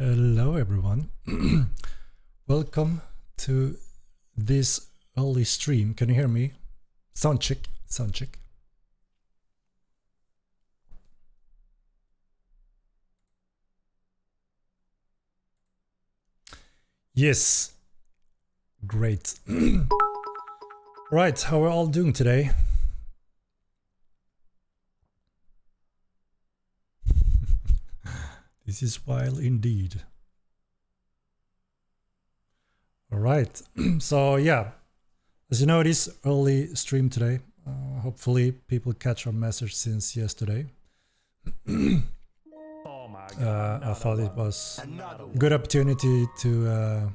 Hello everyone. Welcome to this early stream. Can you hear me? Sound check, sound check. Yes. Great. Right, how are all doing today? This is wild indeed. All right, so yeah, as you know, it is early stream today. Hopefully people catch our message since yesterday. I thought it was a good opportunity to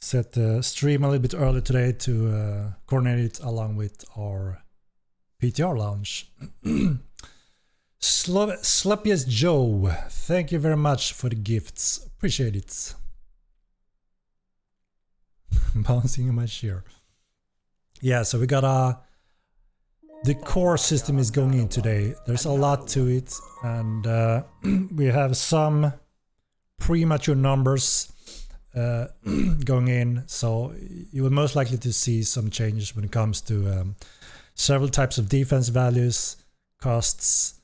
set the stream a little bit early today to coordinate it along with our PTR launch. Sloppiest Joe, thank you very much for the gifts. Appreciate it. Bouncing in my chair. Yeah, so we got the core system is going in today. There's a lot to it, and we have some premature numbers going in, so you will most likely to see some changes when it comes to several types of defense values, costs,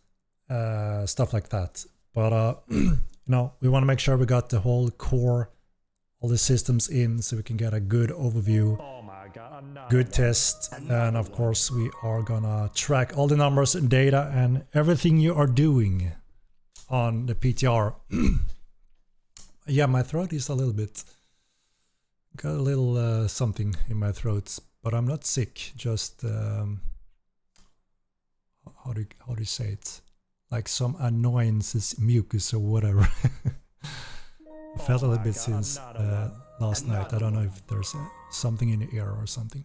stuff like that. But you know, we want to make sure we got the whole core, all the systems in, so we can get a good overview, good test, and of course we are gonna track all the numbers and data and everything you are doing on the PTR. Yeah, my throat is a little bit, got a little something in my throat, but I'm not sick, just how do you say it? Like some annoyances, mucus or whatever. I felt a little bit since last night. I don't know if there's something in the air or something.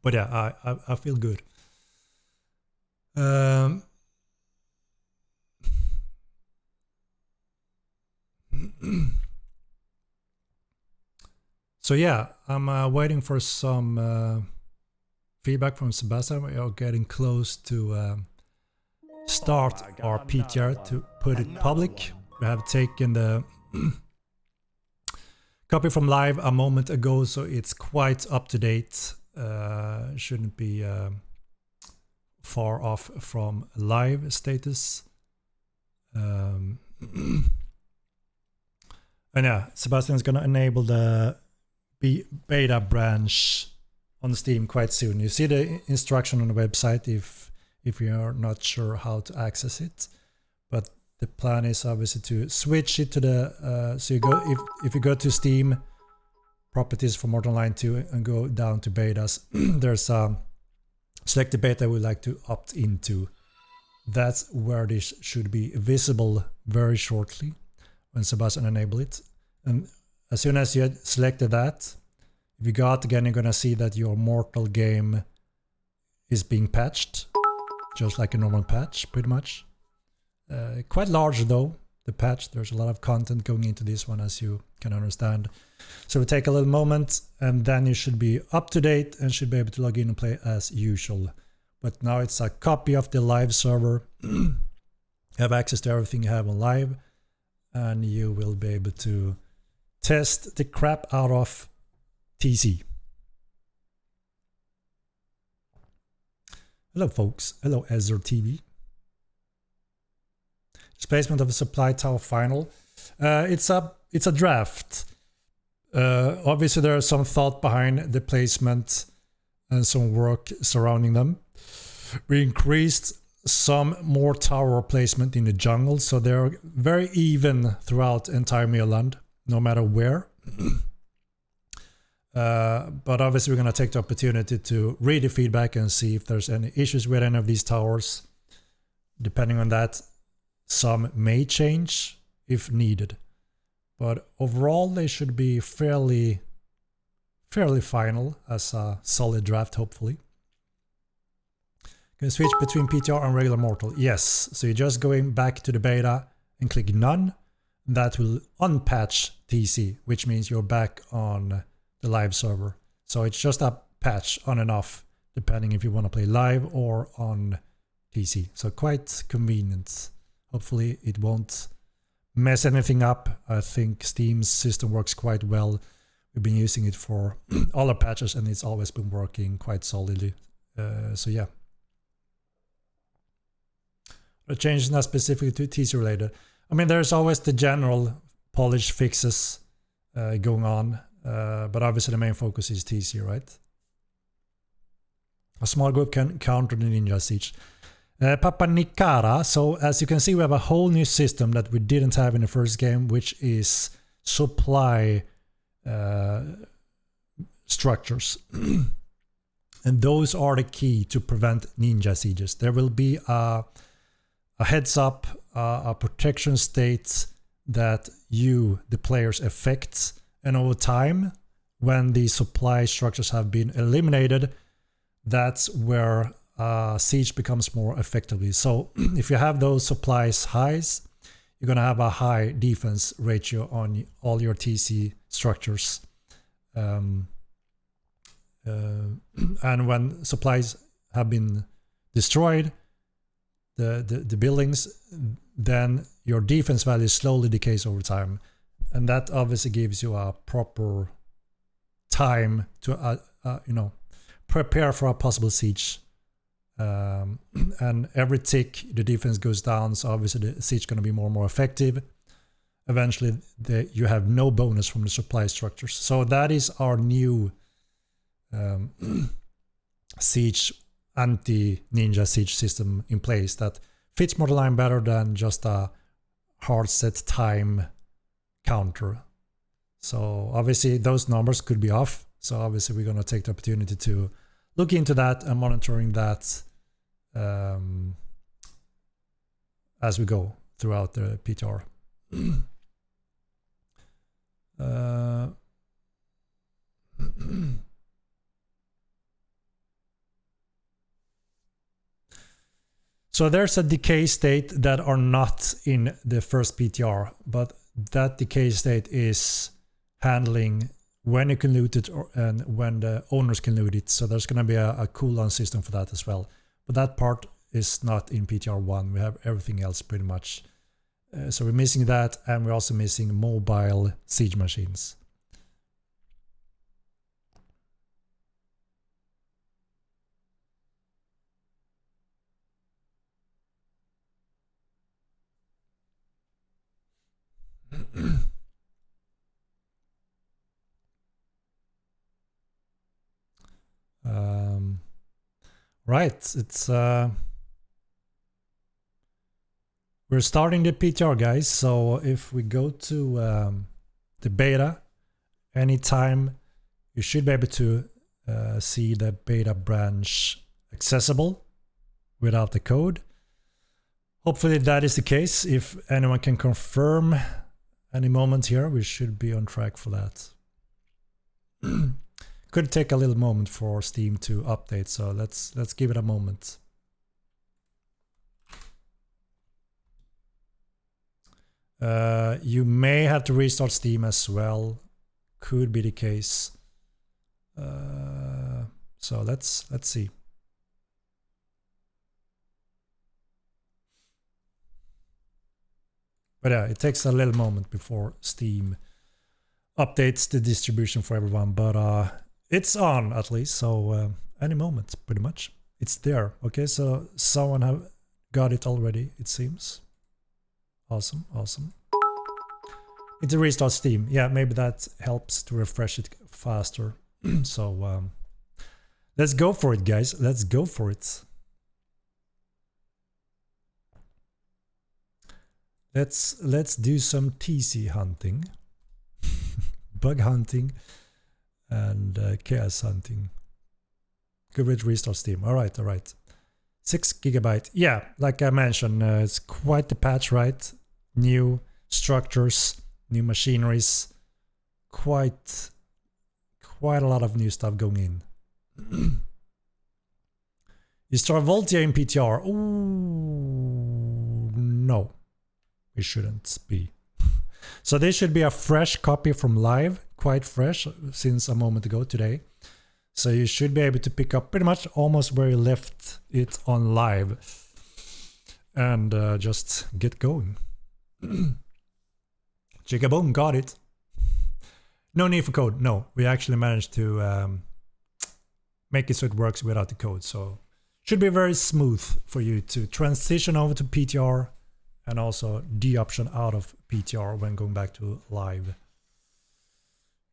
But yeah, I feel good. So yeah, I'm waiting for some feedback from Sebastian. We are getting close to start our PTR to put it public. We have taken the copy from live a moment ago, so it's quite up to date. Shouldn't be far off from live status. And yeah, Sebastian is going to enable the beta branch on Steam quite soon. You see the instruction on the website if you are not sure how to access it. But the plan is obviously to switch it to the so you go if you go to Steam properties for Mortal Online 2 and go down to betas, there's a selected beta we like to opt into. That's where this should be visible very shortly when Sebastian enable it. And as soon as you had selected that, if you go out again, you're gonna see that your Mortal game is being patched, just like a normal patch, pretty much. Quite large though, the patch. There's a lot of content going into this one, as you can understand. So we take a little moment, and then you should be up to date and should be able to log in and play as usual. But now it's a copy of the live server. You have access to everything you have on live, and you will be able to test the crap out of TC. Hello folks, hello Ezra TV. Displacement of a supply tower final. It's a draft. Obviously there is some thought behind the placement and some work surrounding them. We increased some more tower placement in the jungle, so they're very even throughout entire Meoland, no matter where. But obviously we're going to take the opportunity to read the feedback and see if there's any issues with any of these towers. Depending on that, some may change if needed. But overall they should be fairly final as a solid draft, hopefully. Can you switch between PTR and regular Mortal? Yes, so you're just going back to the beta and click none. That will unpatch TC, which means you're back on the live server. So it's just a patch on and off, depending if you want to play live or on TC. So quite convenient. Hopefully it won't mess anything up. I think Steam's system works quite well. We've been using it for all our patches and it's always been working quite solidly. So yeah. The changes not specifically to TC related. I mean, there's always the general polish fixes going on, but obviously the main focus is TC, right? A small group can counter the Ninja Siege. Papa Nikara, so as you can see we have a whole new system that we didn't have in the first game, which is supply structures. And those are the key to prevent Ninja Sieges. There will be a heads up, a protection state that you, the players, affect, and over time, when the supply structures have been eliminated, that's where siege becomes more effectively. So if you have those supplies highs, you're going to have a high defense ratio on all your TC structures. And when supplies have been destroyed, the buildings, then your defense value slowly decays over time. And that obviously gives you a proper time to, prepare for a possible siege. And every tick the defense goes down, so obviously the siege is going to be more and more effective. Eventually you have no bonus from the supply structures. So that is our new siege, anti-ninja siege system in place that fits more the line better than just a hard set time counter. So obviously those numbers could be off, so obviously we're going to take the opportunity to look into that and monitoring that as we go throughout the PTR. So there's a decay state that are not in the first PTR, but that decay state is handling when you can loot it and when the owners can loot it. So there's going to be a cooldown system for that as well. But that part is not in PTR1. We have everything else pretty much. So we're missing that, and we're also missing mobile siege machines. Right, it's we're starting the PTR, guys. So if we go to the beta, anytime you should be able to see the beta branch accessible without the code. Hopefully that is the case. If anyone can confirm any moment here, we should be on track for that. Could take a little moment for Steam to update, so let's give it a moment. You may have to restart Steam as well. Could be the case. So let's see. But yeah, it takes a little moment before Steam updates the distribution for everyone. But it's on at least, so any moment, pretty much. It's there. Okay, so someone have got it already, it seems. Awesome, awesome. Need to restart Steam. Yeah, maybe that helps to refresh it faster. So let's go for it, guys. Let's go for it. Let's do some TC hunting, bug hunting, and chaos hunting. Good way to restart Steam. All right, all right. 6 GB. Yeah, like I mentioned, it's quite the patch, right? New structures, new machineries, quite a lot of new stuff going in. You start Voltia in PTR. Ooh, no, we shouldn't be. So this should be a fresh copy from live, quite fresh since a moment ago today. So you should be able to pick up pretty much almost where you left it on live and just get going. Chickaboom, got it. No need for code. No, we actually managed to make it so it works without the code. So should be very smooth for you to transition over to PTR and also the option out of PTR when going back to live.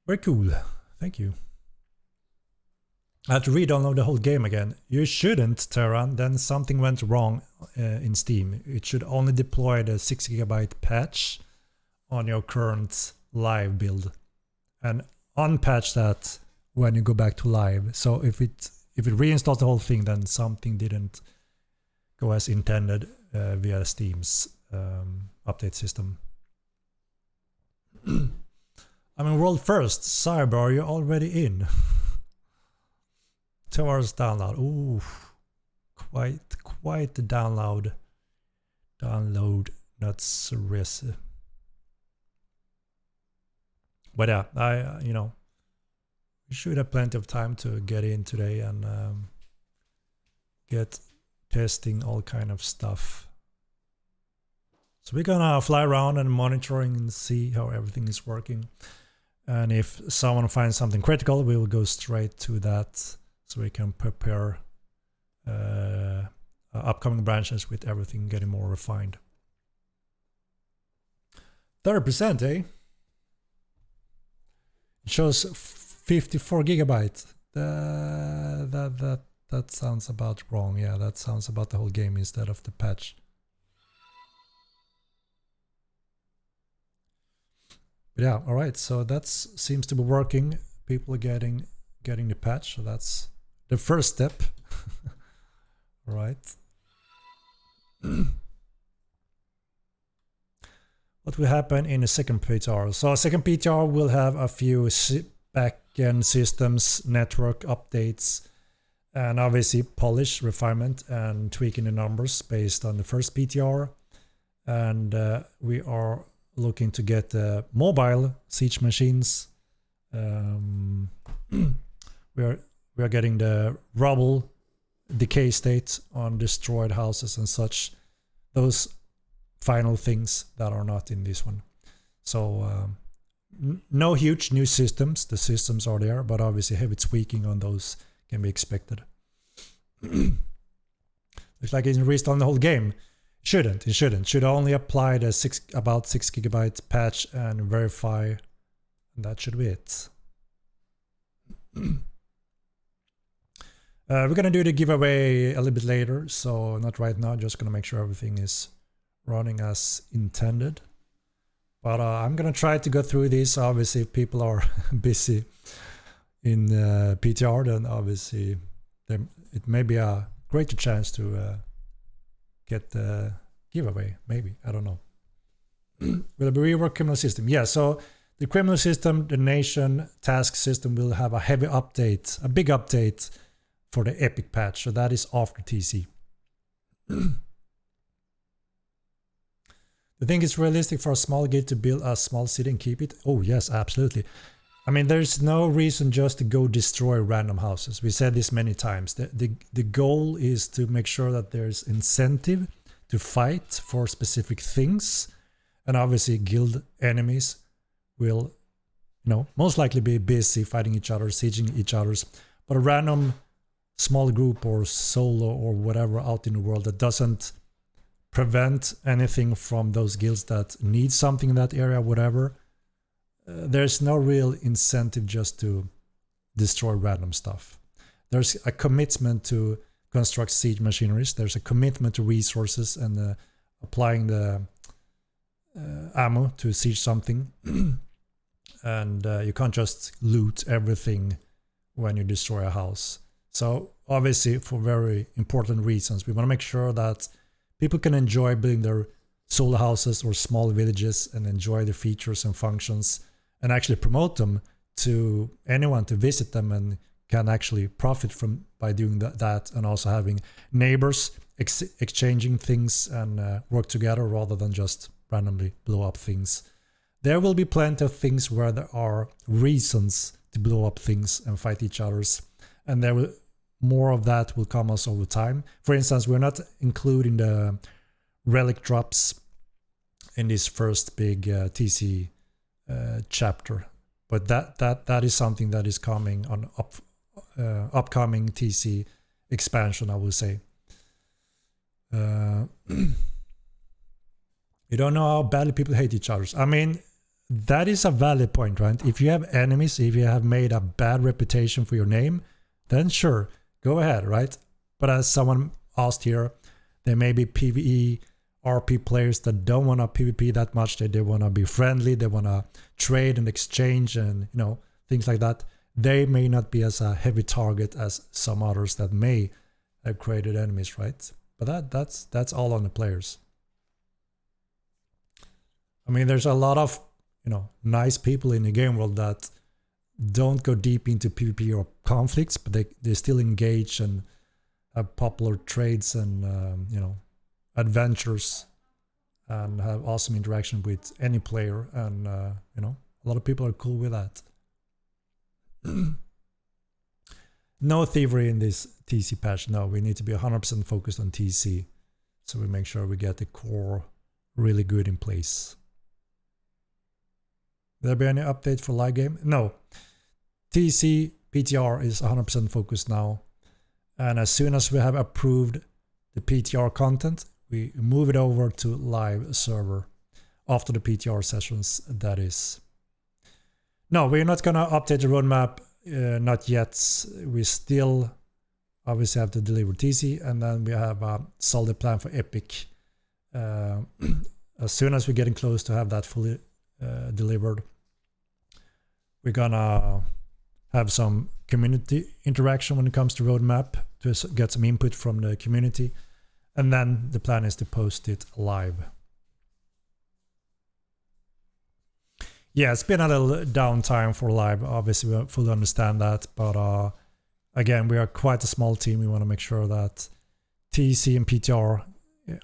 Very cool. Thank you. I had to re-download the whole game again. You shouldn't, Terran. Then something went wrong in Steam. It should only deploy the 6 GB patch on your current live build and unpatch that when you go back to live. So if it reinstalls the whole thing, then something didn't go as intended via Steam's update system. I mean, world first. Cyber, are you already in? 2 hours download. Ooh, quite the download. Not so risky. But yeah, we should have plenty of time to get in today and get testing all kind of stuff. So we're gonna fly around and monitoring and see how everything is working. And if someone finds something critical, we will go straight to that so we can prepare upcoming branches with everything getting more refined. 30%, eh? It shows 54 gigabytes. That sounds about wrong. Yeah, that sounds about the whole game instead of the patch. But yeah, all right. So that seems to be working. People are getting the patch. So that's the first step. All right. What will happen in a second PTR? So a second PTR will have a few back-end systems, network updates, and obviously polish, refinement, and tweaking the numbers based on the first PTR. And we are looking to get mobile siege machines. We are getting the rubble decay state on destroyed houses and such. Those final things that are not in this one. So no huge new systems. The systems are there, but obviously heavy tweaking on those can be expected. Looks like it's restart the whole game. It shouldn't. Should only apply the about 6 GB patch and verify. And that should be it. We're gonna do the giveaway a little bit later, so not right now. Just gonna make sure everything is running as intended. But I'm gonna try to go through this. Obviously, if people are busy in PTR, then obviously it may be a greater chance to get the giveaway. Maybe, I don't know. Will it be rework criminal system? Yeah. So the criminal system, the nation task system will have a heavy update, a big update for the epic patch. So that is after TC. You think it's realistic for a small guild to build a small city and keep it? Oh yes, absolutely. I mean, there's no reason just to go destroy random houses. We said this many times. The goal is to make sure that there's incentive to fight for specific things. And obviously guild enemies will, most likely be busy fighting each other, sieging each other's. But a random small group or solo or whatever out in the world that doesn't prevent anything from those guilds that need something in that area, whatever, there's no real incentive just to destroy random stuff. There's a commitment to construct siege machineries. There's a commitment to resources and applying the ammo to siege something. And you can't just loot everything when you destroy a house. So obviously, for very important reasons, we want to make sure that people can enjoy building their solo houses or small villages and enjoy the features and functions and actually promote them to anyone to visit them and can actually profit from by doing that and also having neighbors exchanging things and work together rather than just randomly blow up things. There will be plenty of things where there are reasons to blow up things and fight each other's, and there will more of that will come us over time. For instance, we're not including the relic drops in this first big TC chapter. But that is something that is coming on upcoming TC expansion, I will say. You don't know how badly people hate each other. I mean, that is a valid point, right? If you have enemies, if you have made a bad reputation for your name, then sure, go ahead, right? But as someone asked here, there may be PvE RP players that don't want to PvP that much. They want to be friendly. They want to trade and exchange and, you know, things like that. They may not be as a heavy target as some others that may have created enemies, right? But that's all on the players. I mean, there's a lot of, you know, nice people in the game world that don't go deep into PvP or conflicts, but they still engage and have popular trades and, you know, adventures and have awesome interaction with any player. And, you know, a lot of people are cool with that. No thievery in this TC patch. No, we need to be 100% focused on TC. So we make sure we get the core really good in place. Will there be any update for live game? No. TC PTR is 100% focused now. And as soon as we have approved the PTR content, we move it over to live server after the PTR sessions, that is. No, we're not going to update the roadmap, not yet. We still obviously have to deliver TC, and then we have a solid plan for Epic. As soon as we're getting close to have that fully delivered, we're going to have some community interaction when it comes to roadmap to get some input from the community. And then the plan is to post it live. Yeah, it's been a little downtime for live. Obviously, we fully understand that. But again, we are quite a small team. We want to make sure that TC and PTR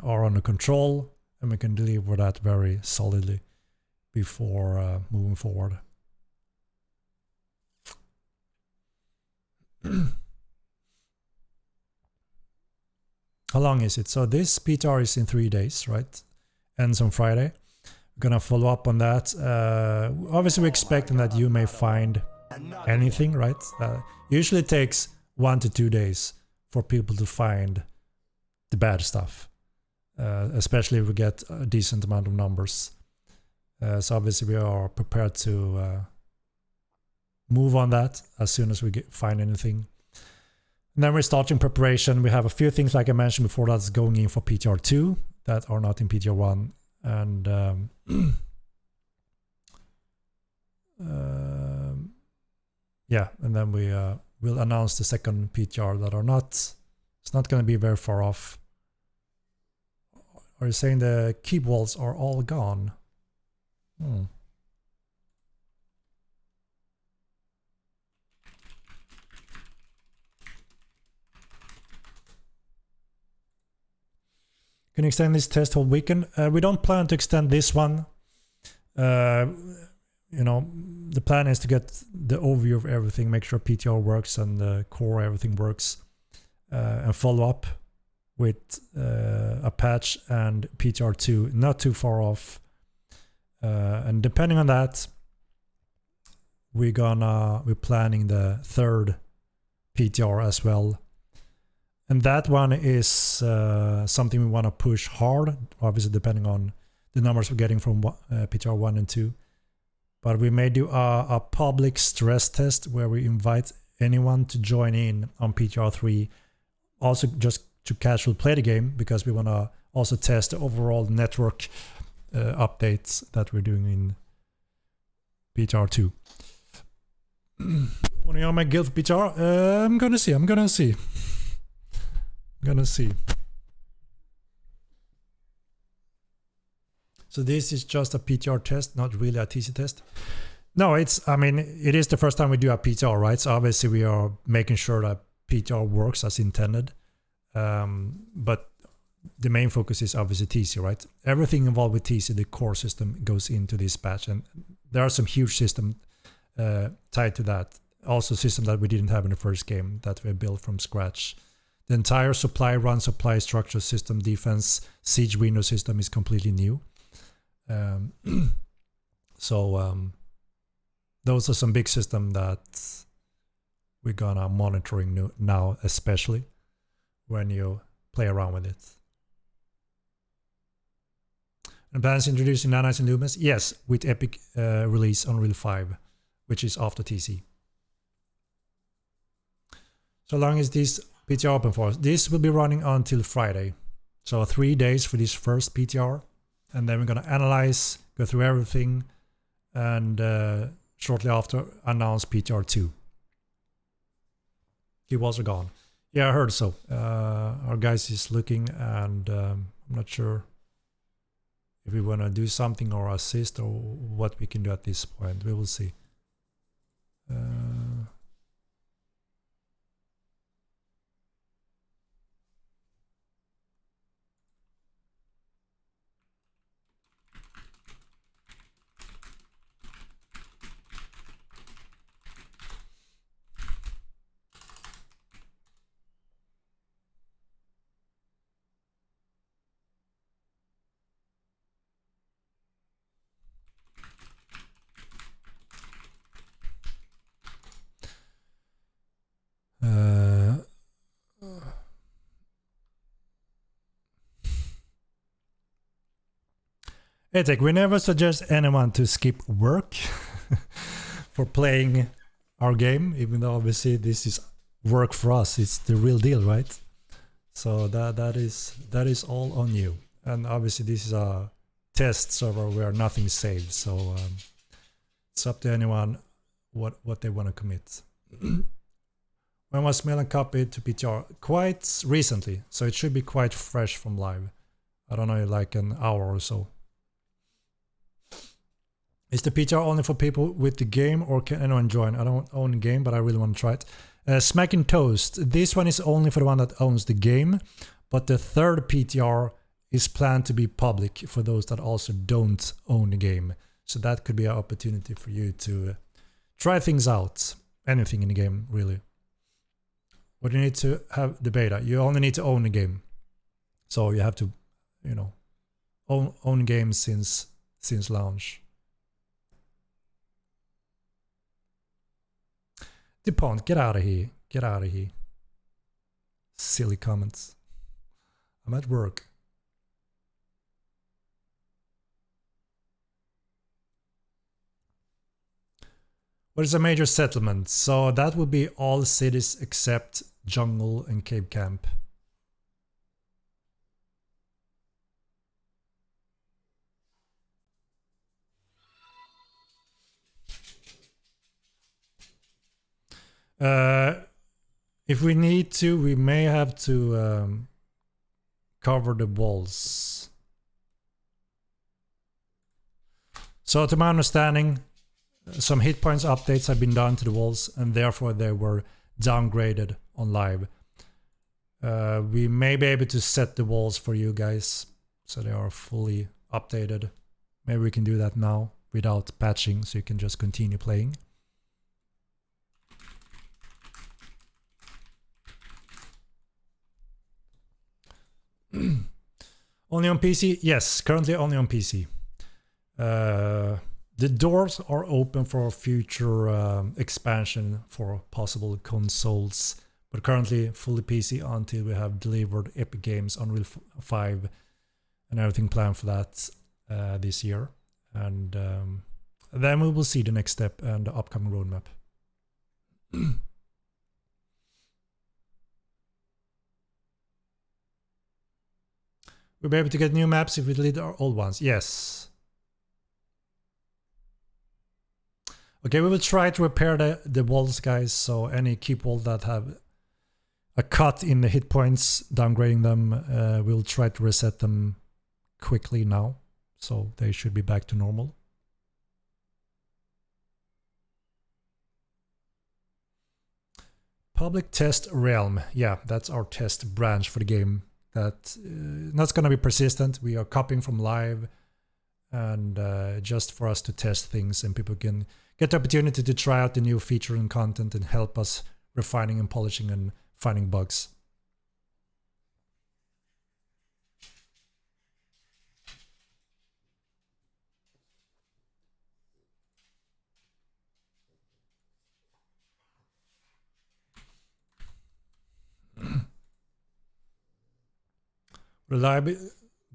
are under control. And we can deliver that very solidly before moving forward. How long is it? So this PTR is in 3 days, right? Ends on Friday. We're gonna follow up on that. Obviously, we're expecting that you may find anything, right? Usually it takes 1 to 2 days for people to find the bad stuff, especially if we get a decent amount of numbers. So obviously, we are prepared to move on that as soon as we find anything. And then we're starting preparation. We have a few things, like I mentioned before, that's going in for PTR2 that are not in PTR1. And yeah, and then we will announce the second PTR that are not, it's not going to be very far off. Are you saying the keep walls are all gone? Can you extend this test whole weekend? We don't plan to extend this one. You know, the plan is to get the overview of everything, make sure PTR works and the core everything works, and follow up with a patch and PTR2 not too far off. And depending on that, we're planning the third PTR as well. And that one is something we want to push hard, obviously depending on the numbers we're getting from PTR 1 and 2. But we may do a public stress test where we invite anyone to join in on PTR 3, also just to casually play the game, because we want to also test the overall network updates that we're doing in PTR 2. Want to hear my guild for PTR? I'm gonna see. So this is just a PTR test, not really a TC test. No, I mean, it is the first time we do a PTR, right? So obviously we are making sure that PTR works as intended. But the main focus is obviously TC, right? Everything involved with TC, the core system, goes into this patch. And there are some huge systems tied to that. Also system that we didn't have in the first game that we built from scratch. The entire supply run, supply structure system, defense, siege window system is completely new. So those are some big systems that we're gonna monitoring now, especially when you play around with it. And plans introducing nanites and lumens? Yes, with Epic release Unreal 5, which is after TC. So long as this PTR open for us. This will be running until Friday. So 3 days for this first PTR. And then we're going to analyze, go through everything, and shortly after announce PTR 2. He was gone. Yeah, I heard so. Our guys is looking, and I'm not sure if we want to do something or assist or what we can do at this point. We will see. Henrik, we never suggest anyone to skip work for playing our game, even though obviously this is work for us. It's the real deal, right? So that is all on you. And obviously this is a test server where nothing is saved. So it's up to anyone what they want to commit. When was Melon copied to PTR? Quite recently, so it should be quite fresh from live. I don't know, like an hour or so. Is the PTR only for people with the game, or can anyone join? I don't own the game, but I really want to try it. Smacking Toast. This one is only for the one that owns the game, but the third PTR is planned to be public for those that also don't own the game. So that could be an opportunity for you to try things out. Anything in the game, really. What do you need to have the beta? You only need to own the game. So you have to, you know, own games since launch. DuPont, get out of here. Get out of here. Silly comments. I'm at work. What is a major settlement? So that would be all cities except Jungle and Cave Camp. If we need to, we may have to cover the walls. So to my understanding, some hit points updates have been done to the walls, and therefore they were downgraded on live. We may be able to set the walls for you guys so they are fully updated. Maybe we can do that now without patching, so you can just continue playing. Only on PC? Yes, currently only on PC. The doors are open for future expansion for possible consoles, but currently fully PC until we have delivered Epic Games Unreal 5 and everything planned for that this year. And then we will see the next step and the upcoming roadmap. We'll be able to get new maps if we delete our old ones. Yes. Okay, we will try to repair the walls, guys. So any keep wall that have a cut in the hit points, downgrading them, we'll try to reset them quickly now. So they should be back to normal. Public test realm. Yeah, that's our test branch for the game. That's going to be persistent. We are copying from live, and just for us to test things, and people can get the opportunity to try out the new feature and content and help us refining and polishing and finding bugs. Will the live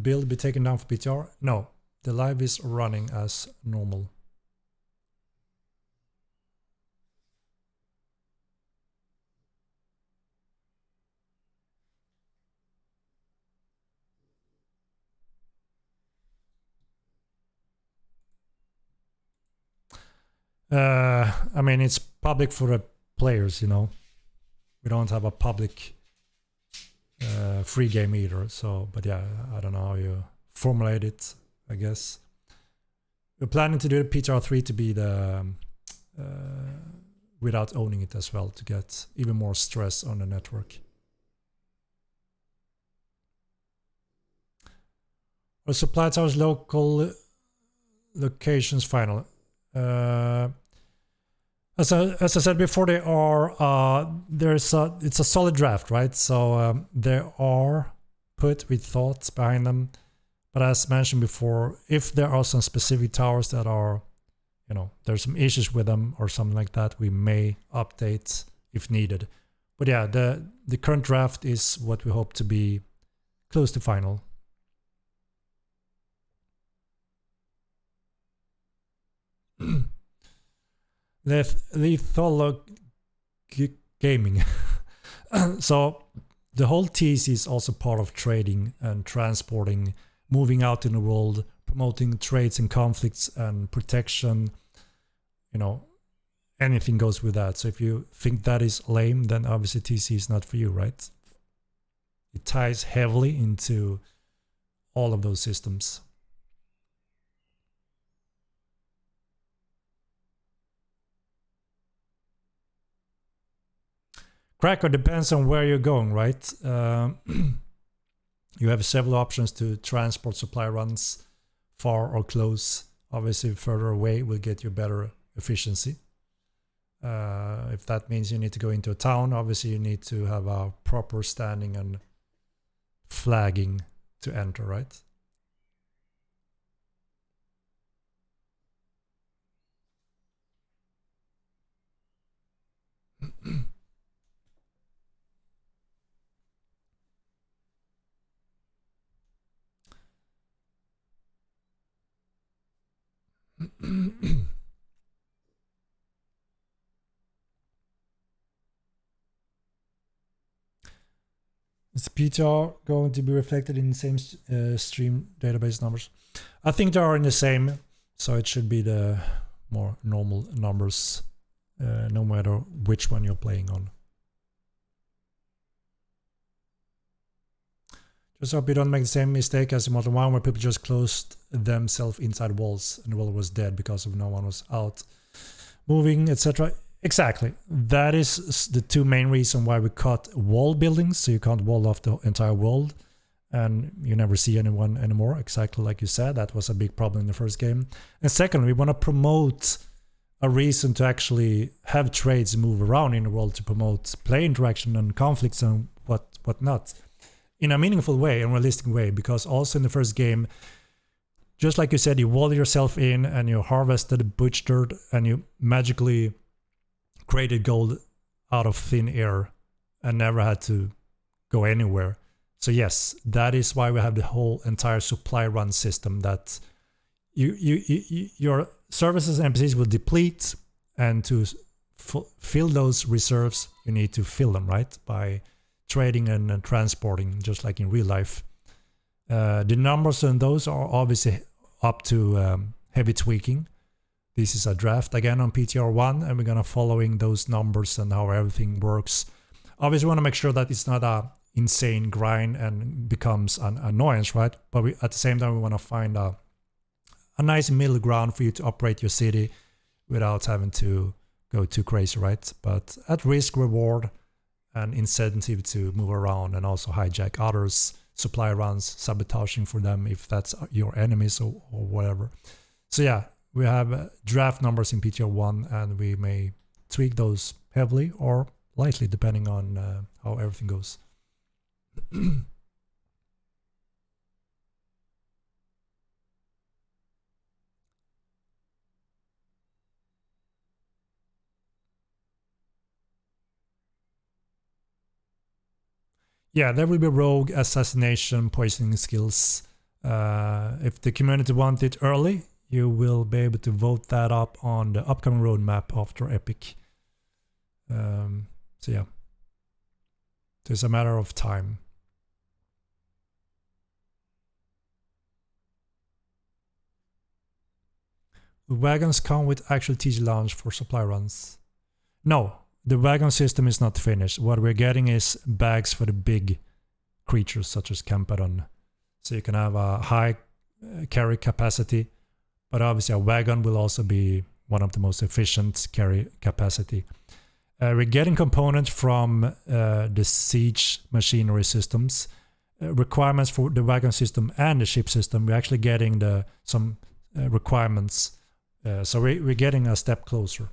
build be taken down for PTR? No, the live is running as normal. I mean, it's public for the players, you know. We don't have a public free game either. So, but yeah, I don't know how you formulate it, I guess. We're planning to do the PTR3 to be the without owning it as well, to get even more stress on the network. Our supply towers local locations final. As I said before, they are it's a solid draft, right? So they are put with thoughts behind them. But as mentioned before, if there are some specific towers that are, you know, there's some issues with them or something like that, we may update if needed. But yeah, the current draft is what we hope to be close to final. Lethal gaming. So the whole TC is also part of trading and transporting, moving out in the world, promoting trades and conflicts and protection. You know, anything goes with that. So if you think that is lame, then obviously TC is not for you, right? It ties heavily into all of those systems. Cracker depends on where you're going, right? You have several options to transport supply runs, far or close. Obviously, further away will get you better efficiency. If that means you need to go into a town, obviously you need to have a proper standing and flagging to enter, right? Is PTR going to be reflected in the same stream database numbers? I think they are in the same, so it should be the more normal numbers, no matter which one you're playing on. Just hope you don't make the same mistake as in Modern 1, where people just closed themselves inside walls and the wall was dead because of no one was out moving, etc. Exactly. That is the two main reasons why we cut wall buildings, so you can't wall off the entire world and you never see anyone anymore. Exactly like you said, that was a big problem in the first game. And second, we want to promote a reason to actually have trades move around in the world to promote player interaction and conflicts and whatnot in a meaningful way and realistic way, because also in the first game, just like you said, you wall yourself in and you harvested butchered and you magically created gold out of thin air and never had to go anywhere. So yes, that is why we have the whole entire supply run system, that your services and NPCs will deplete, and to fill those reserves, you need to fill them, right? By trading and transporting, just like in real life. The numbers on those are obviously up to heavy tweaking. This is a draft again on PTR1, and we're gonna following those numbers and how everything works. Obviously, we want to make sure that it's not a insane grind and becomes an annoyance, right? But at the same time, we want to find a nice middle ground for you to operate your city without having to go too crazy, right? But at risk, reward, and incentive to move around and also hijack others' supply runs, sabotaging for them if that's your enemies or whatever. So yeah, we have draft numbers in PTR1, and we may tweak those heavily or lightly depending on how everything goes. Yeah, there will be rogue, assassination, poisoning skills. If the community want it early, you will be able to vote that up on the upcoming roadmap after Epic. So yeah, it's a matter of time. The wagons come with actual TG launch for supply runs. No, the wagon system is not finished. What we're getting is bags for the big creatures such as Campadon. So you can have a high carry capacity, but obviously a wagon will also be one of the most efficient carry capacity. We're getting components from the siege machinery systems. Requirements for the wagon system and the ship system. We're actually getting some requirements. So we're getting a step closer.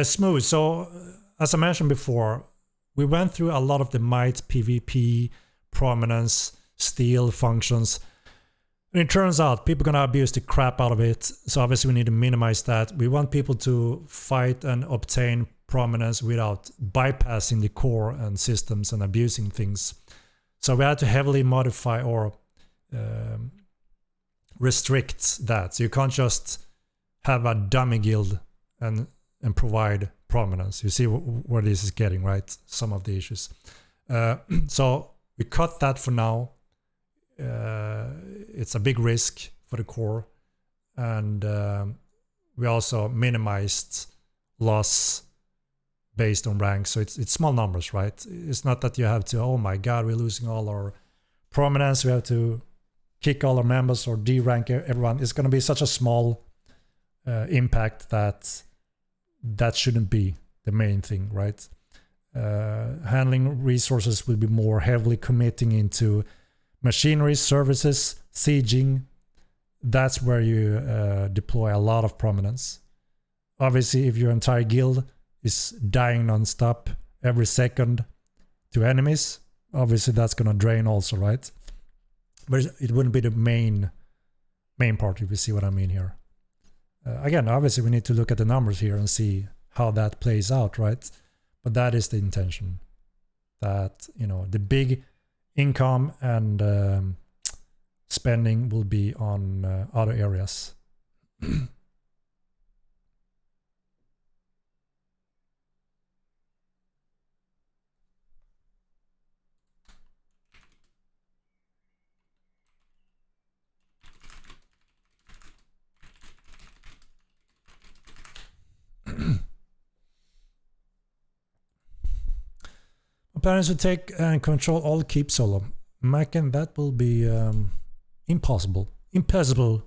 Smooth. So as I mentioned before, we went through a lot of the might, PvP, prominence, steal functions. And it turns out people are going to abuse the crap out of it. So obviously we need to minimize that. We want people to fight and obtain prominence without bypassing the core and systems and abusing things. So we had to heavily modify or restrict that. So you can't just have a dummy guild and provide prominence. You see where this is getting, right? Some of the issues. So we cut that for now. It's a big risk for the core, and we also minimized loss based on rank. So it's small numbers, right? It's not that you have to, oh my god, we're losing all our prominence, we have to kick all our members or de-rank everyone. It's going to be such a small impact that shouldn't be the main thing, right? Handling resources will be more heavily committing into machinery, services, sieging. That's where you deploy a lot of prominence. Obviously, if your entire guild is dying non-stop every second to enemies, obviously that's going to drain also, right? But it wouldn't be the main part, if you see what I mean here. Again, obviously we need to look at the numbers here and see how that plays out, right? But that is the intention. That, you know, the big income and spending will be on other areas. Plans to take and control all keep solo. Macken, that will be impossible. Impossible.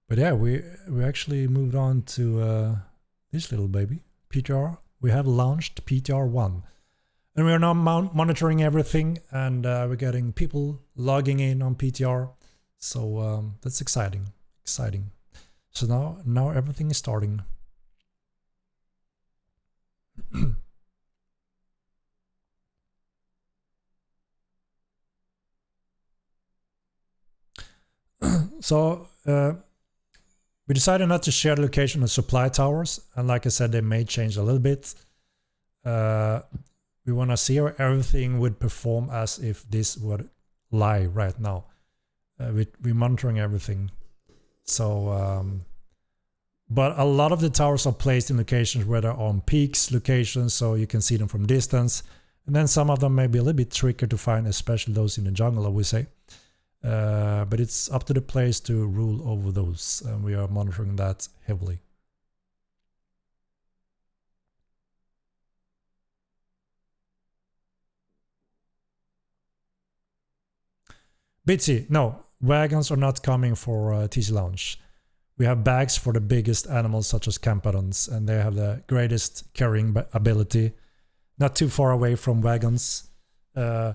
But yeah, we actually moved on to this little baby, PTR. We have launched PTR1. And we are now monitoring everything, and we're getting people logging in on PTR. So that's exciting. Exciting. So now everything is starting. So we decided not to share the location of supply towers, and like I said, they may change a little bit. We want to see how everything would perform as if this would lie right now. We're monitoring everything. So, but a lot of the towers are placed in locations where they're on peaks locations, so you can see them from distance. And then some of them may be a little bit trickier to find, especially those in the jungle, I would say. But it's up to the players to rule over those, and we are monitoring that heavily. Bitsy, no, wagons are not coming for TC launch. We have bags for the biggest animals such as Campadons, and they have the greatest carrying ability. Not too far away from wagons, but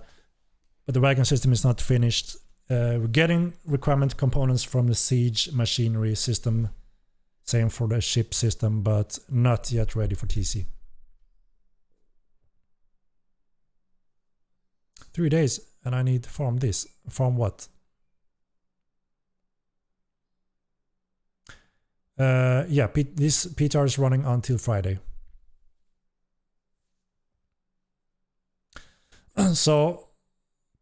the wagon system is not finished. We're getting requirement components from the siege machinery system, same for the ship system, but not yet ready for TC. 3 days and I need to farm this. Farm what? Yeah, this PTR is running until Friday. So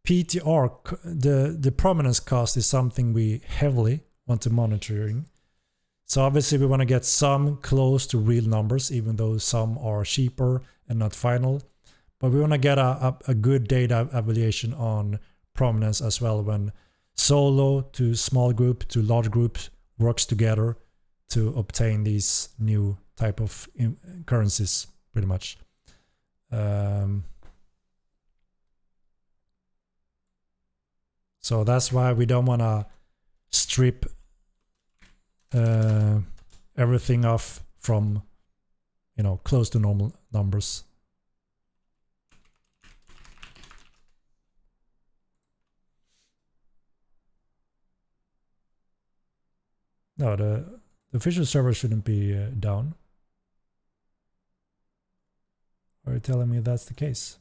PTR, the prominence cost is something we heavily want to monitoring. So obviously we want to get some close to real numbers, even though some are cheaper and not final. But we want to get a good data evaluation on prominence as well, when solo to small group to large groups works together to obtain these new type of currencies, pretty much. So that's why we don't want to strip everything off from, you know, close to normal numbers. No, the official server shouldn't be down. Are you telling me that's the case?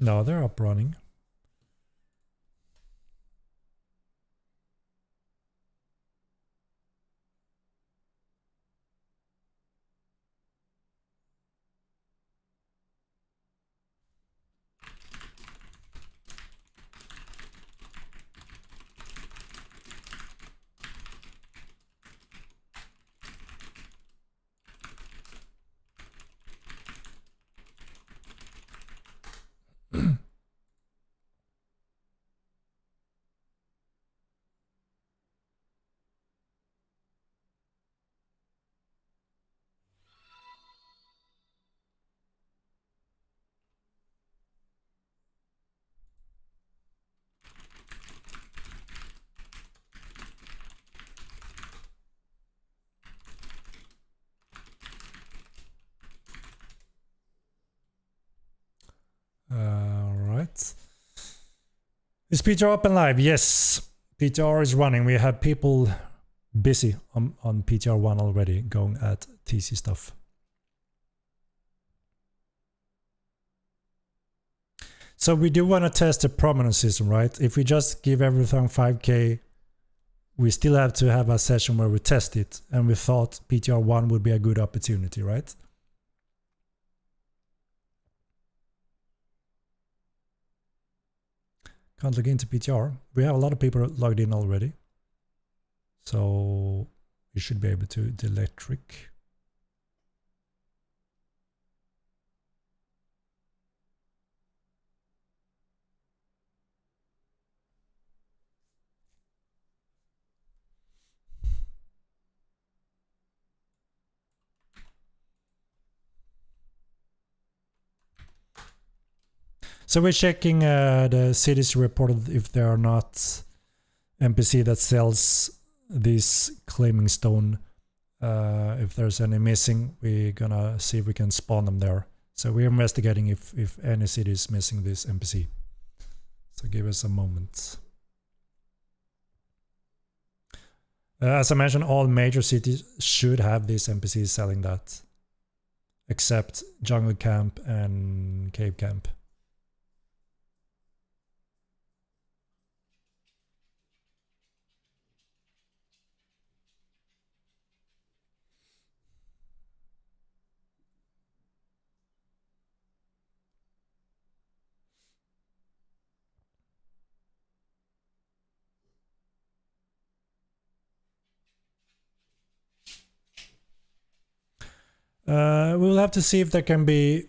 No, they're up running. Right. Is PTR up and live? Yes. PTR is running. We have people busy on PTR1 already going at TC stuff. So we do want to test the prominence system, right? If we just give everything 5k, we still have to have a session where we test it. And we thought PTR1 would be a good opportunity, right? Can't log into PTR. We have a lot of people logged in already. So you should be able to do electric. So we're checking the cities reported if there are not NPC that sells this claiming stone. If there's any missing, we're gonna see if we can spawn them there. So we're investigating if any city is missing this NPC. So give us a moment. As I mentioned, all major cities should have these NPCs selling that, except Jungle Camp and Cave Camp. We'll have to see if there can be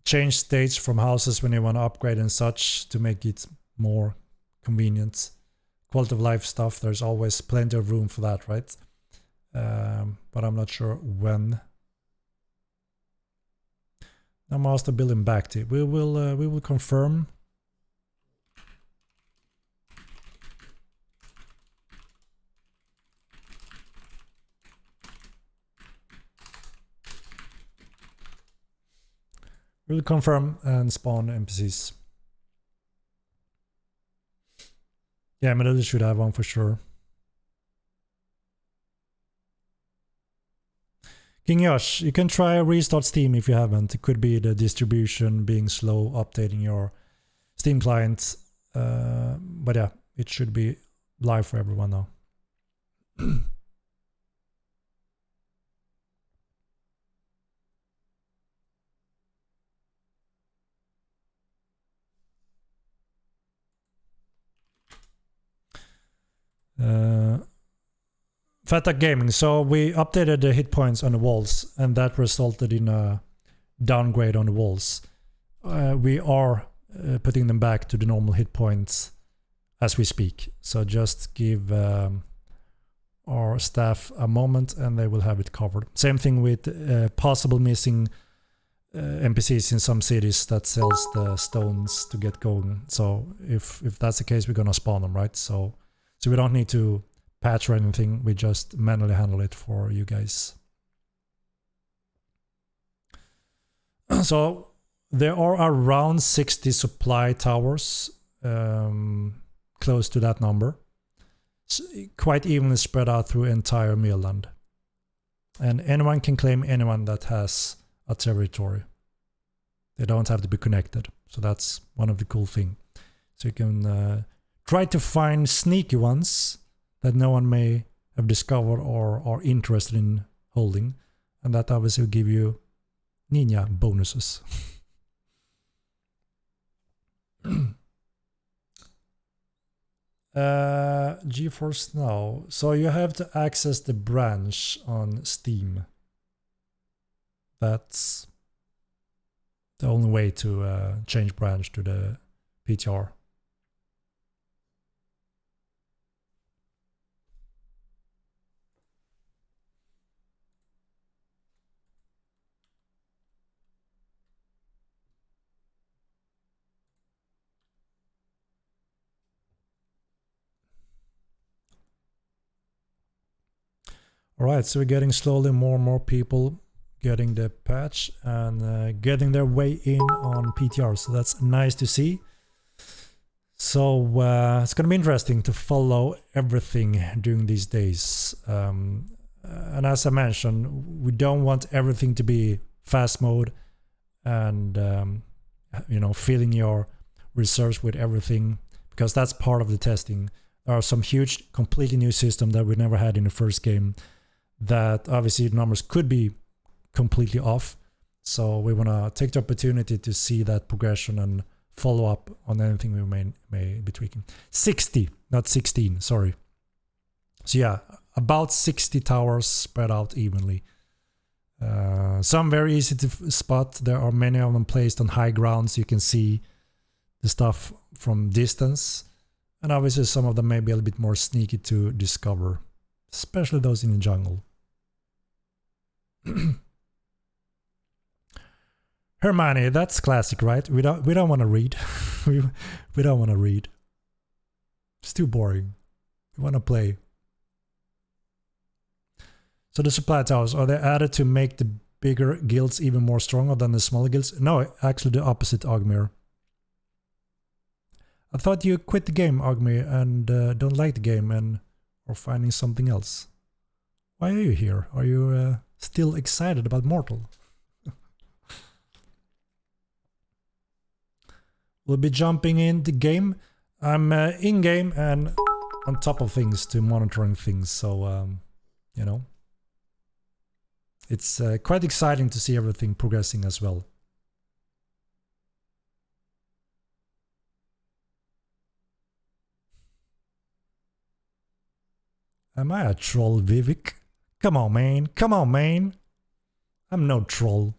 changed states from houses when you want to upgrade and such to make it more convenient. Quality of life stuff, there's always plenty of room for that, right? But I'm not sure when. Now master building back to we will confirm. We'll confirm and spawn NPCs. Yeah, Melody should have one for sure. King Yosh, you can try restart Steam if you haven't. It could be the distribution being slow, updating your Steam client. But yeah, it should be live for everyone now. Fata Gaming. So we updated the hit points on the walls, and that resulted in a downgrade on the walls. We are putting them back to the normal hit points as we speak. So just give our staff a moment and they will have it covered. Same thing with possible missing NPCs in some cities that sells the stones to get going. So if that's the case, we're gonna spawn them, right? So we don't need to patch or anything. We just manually handle it for you guys. So there are around 60 supply towers, close to that number, quite evenly spread out through entire Midland. And anyone can claim anyone that has a territory. They don't have to be connected. So that's one of the cool things. So you can try to find sneaky ones that no one may have discovered or are interested in holding. And that obviously will give you ninja bonuses. GeForce Now. So you have to access the branch on Steam. That's the only way to change branch to the PTR. All right, so we're getting slowly more and more people getting the patch and getting their way in on PTR. So that's nice to see. So it's going to be interesting to follow everything during these days. And as I mentioned, we don't want everything to be fast mode and, you know, filling your reserves with everything, because that's part of the testing. There are some huge, completely new systems that we never had in the first game that obviously numbers could be completely off. So we want to take the opportunity to see that progression and follow up on anything we may be tweaking. 60, not 16, sorry. So yeah, about 60 towers spread out evenly. Some very easy to spot. There are many of them placed on high ground, so you can see the stuff from distance. And obviously some of them may be a little bit more sneaky to discover, especially those in the jungle. Hermione, that's classic, right? We don't want to read. we don't want to read. It's too boring. We want to play. So the supply towers, are they added to make the bigger guilds even more stronger than the smaller guilds? No, actually the opposite, Ogmir. I thought you quit the game, Ogmir, and don't like the game and are finding something else. Why are you here? Are you still excited about Mortal? We'll be jumping in the game. I'm in-game and on top of things to monitoring things, so you know, it's quite exciting to see everything progressing as well. Am I a troll, Vivek? Come on, man. Come on, man. I'm no troll.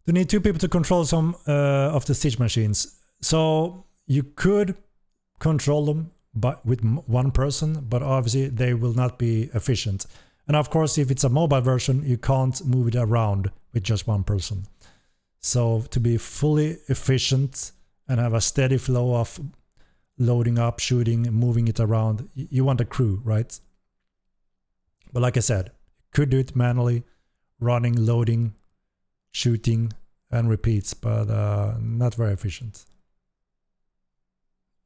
You need 2 people to control some of the siege machines. So you could control them with 1 person, but obviously they will not be efficient. And of course, if it's a mobile version, you can't move it around with just 1 person. So to be fully efficient and have a steady flow of loading up, shooting, moving it around, you want a crew, right? But like I said, could do it manually, running, loading, shooting, and repeats, but not very efficient.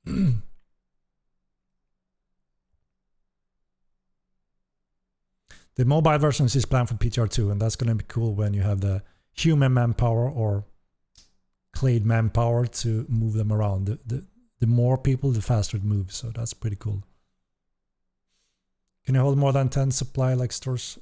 The mobile version is planned for PTR2, and that's going to be cool when you have the human manpower or clade manpower to move them around. The more people, the faster it moves, so that's pretty cool. Can you hold more than 10 supply like stores?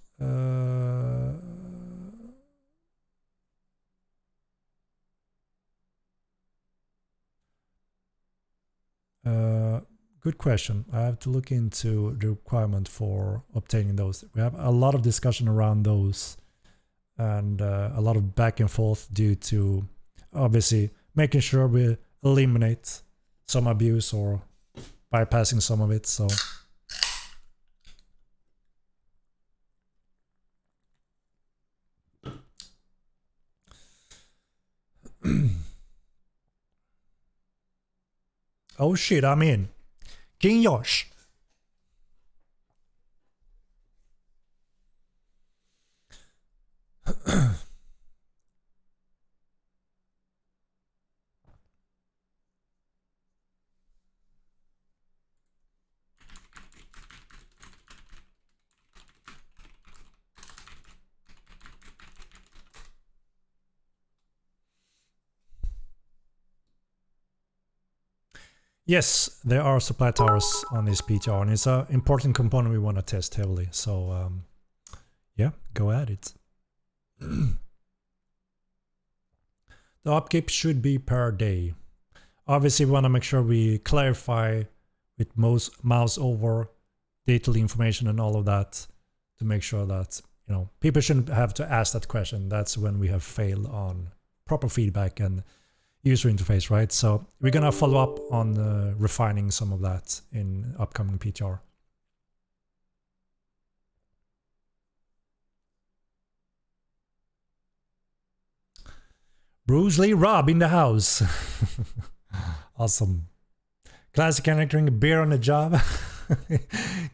Good question. I have to look into the requirement for obtaining those. We have a lot of discussion around those and a lot of back and forth due to obviously making sure we eliminate some abuse or bypassing some of it. So oh shit, I'm in. King Josh. Yes, there are supply towers on this PTR, and it's an important component we want to test heavily. So, yeah, go at it. The upkeep should be per day. Obviously, we want to make sure we clarify with mouse over data information and all of that to make sure that, you know, people shouldn't have to ask that question. That's when we have failed on proper feedback and user interface, right? So we're gonna follow up on refining some of that in upcoming PTR. Bruce Lee Rob in the house. Awesome. Classic Henrik drinking a beer on the job.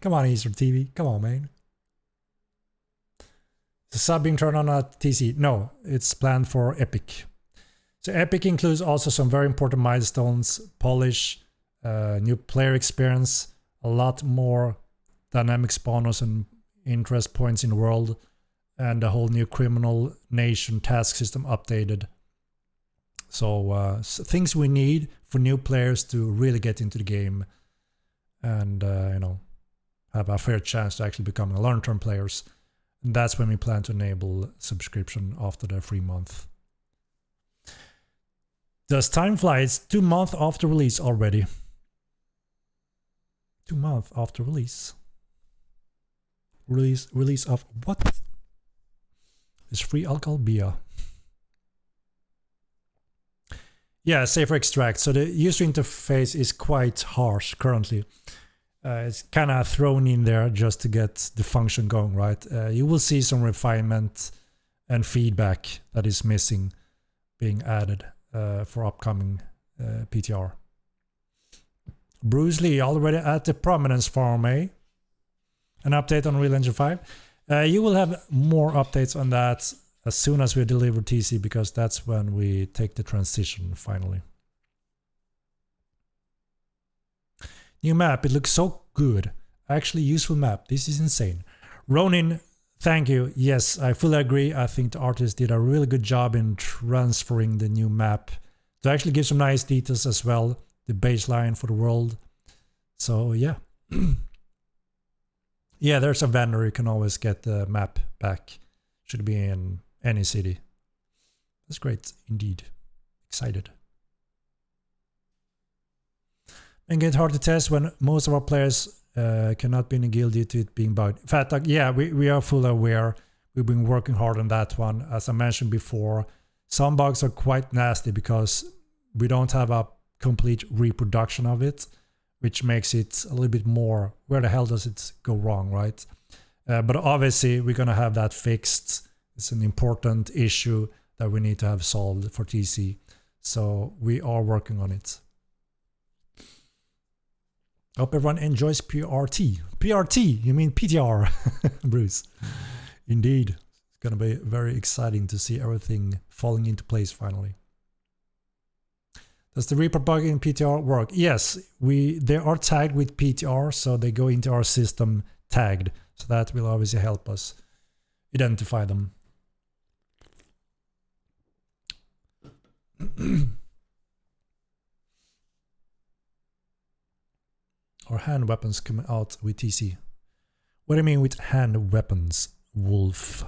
Come on, Easter TV. Come on, man. The sub being turned on at TC. No, it's planned for Epic. So Epic includes also some very important milestones, polish, new player experience, a lot more dynamic spawners and interest points in the world, and a whole new criminal nation task system updated. So things we need for new players to really get into the game and you know, have a fair chance to actually become long-term players. And that's when we plan to enable subscription after the free month. Does time fly? It's 2 months after release already. 2 months after release. Release of what? It's free alcohol beer. Yeah, safer extract. So the user interface is quite harsh currently. It's kind of thrown in there just to get the function going, right? You will see some refinement and feedback that is missing being added for upcoming PTR. Bruce Lee already at the Prominence farm, eh? An update on Real Engine 5. You will have more updates on that as soon as we deliver TC, because that's when we take the transition finally. New map, it looks so good. Actually useful map, this is insane. Ronin, thank you. Yes, I fully agree. I think the artist did a really good job in transferring the new map to actually give some nice details as well. The baseline for the world. So yeah. Yeah, there's a vendor, you can always get the map back. Should be in any city. That's great indeed. Excited. And get hard to test when most of our players cannot be in a guild due to it being bugged. In fact, yeah, we are fully aware. We've been working hard on that one. As I mentioned before, some bugs are quite nasty because we don't have a complete reproduction of it, which makes it a little bit more, where the hell does it go wrong, right? But obviously we're going to have that fixed. It's an important issue that we need to have solved for TC. So we are working on it. Hope everyone enjoys PRT. PRT, you mean PTR, Bruce. Indeed. It's going to be very exciting to see everything falling into place finally. Does the report bug in PTR work? Yes, they are tagged with PTR, so they go into our system tagged. So that will obviously help us identify them. Our hand weapons coming out with TC. What do you mean with hand weapons, Wolf?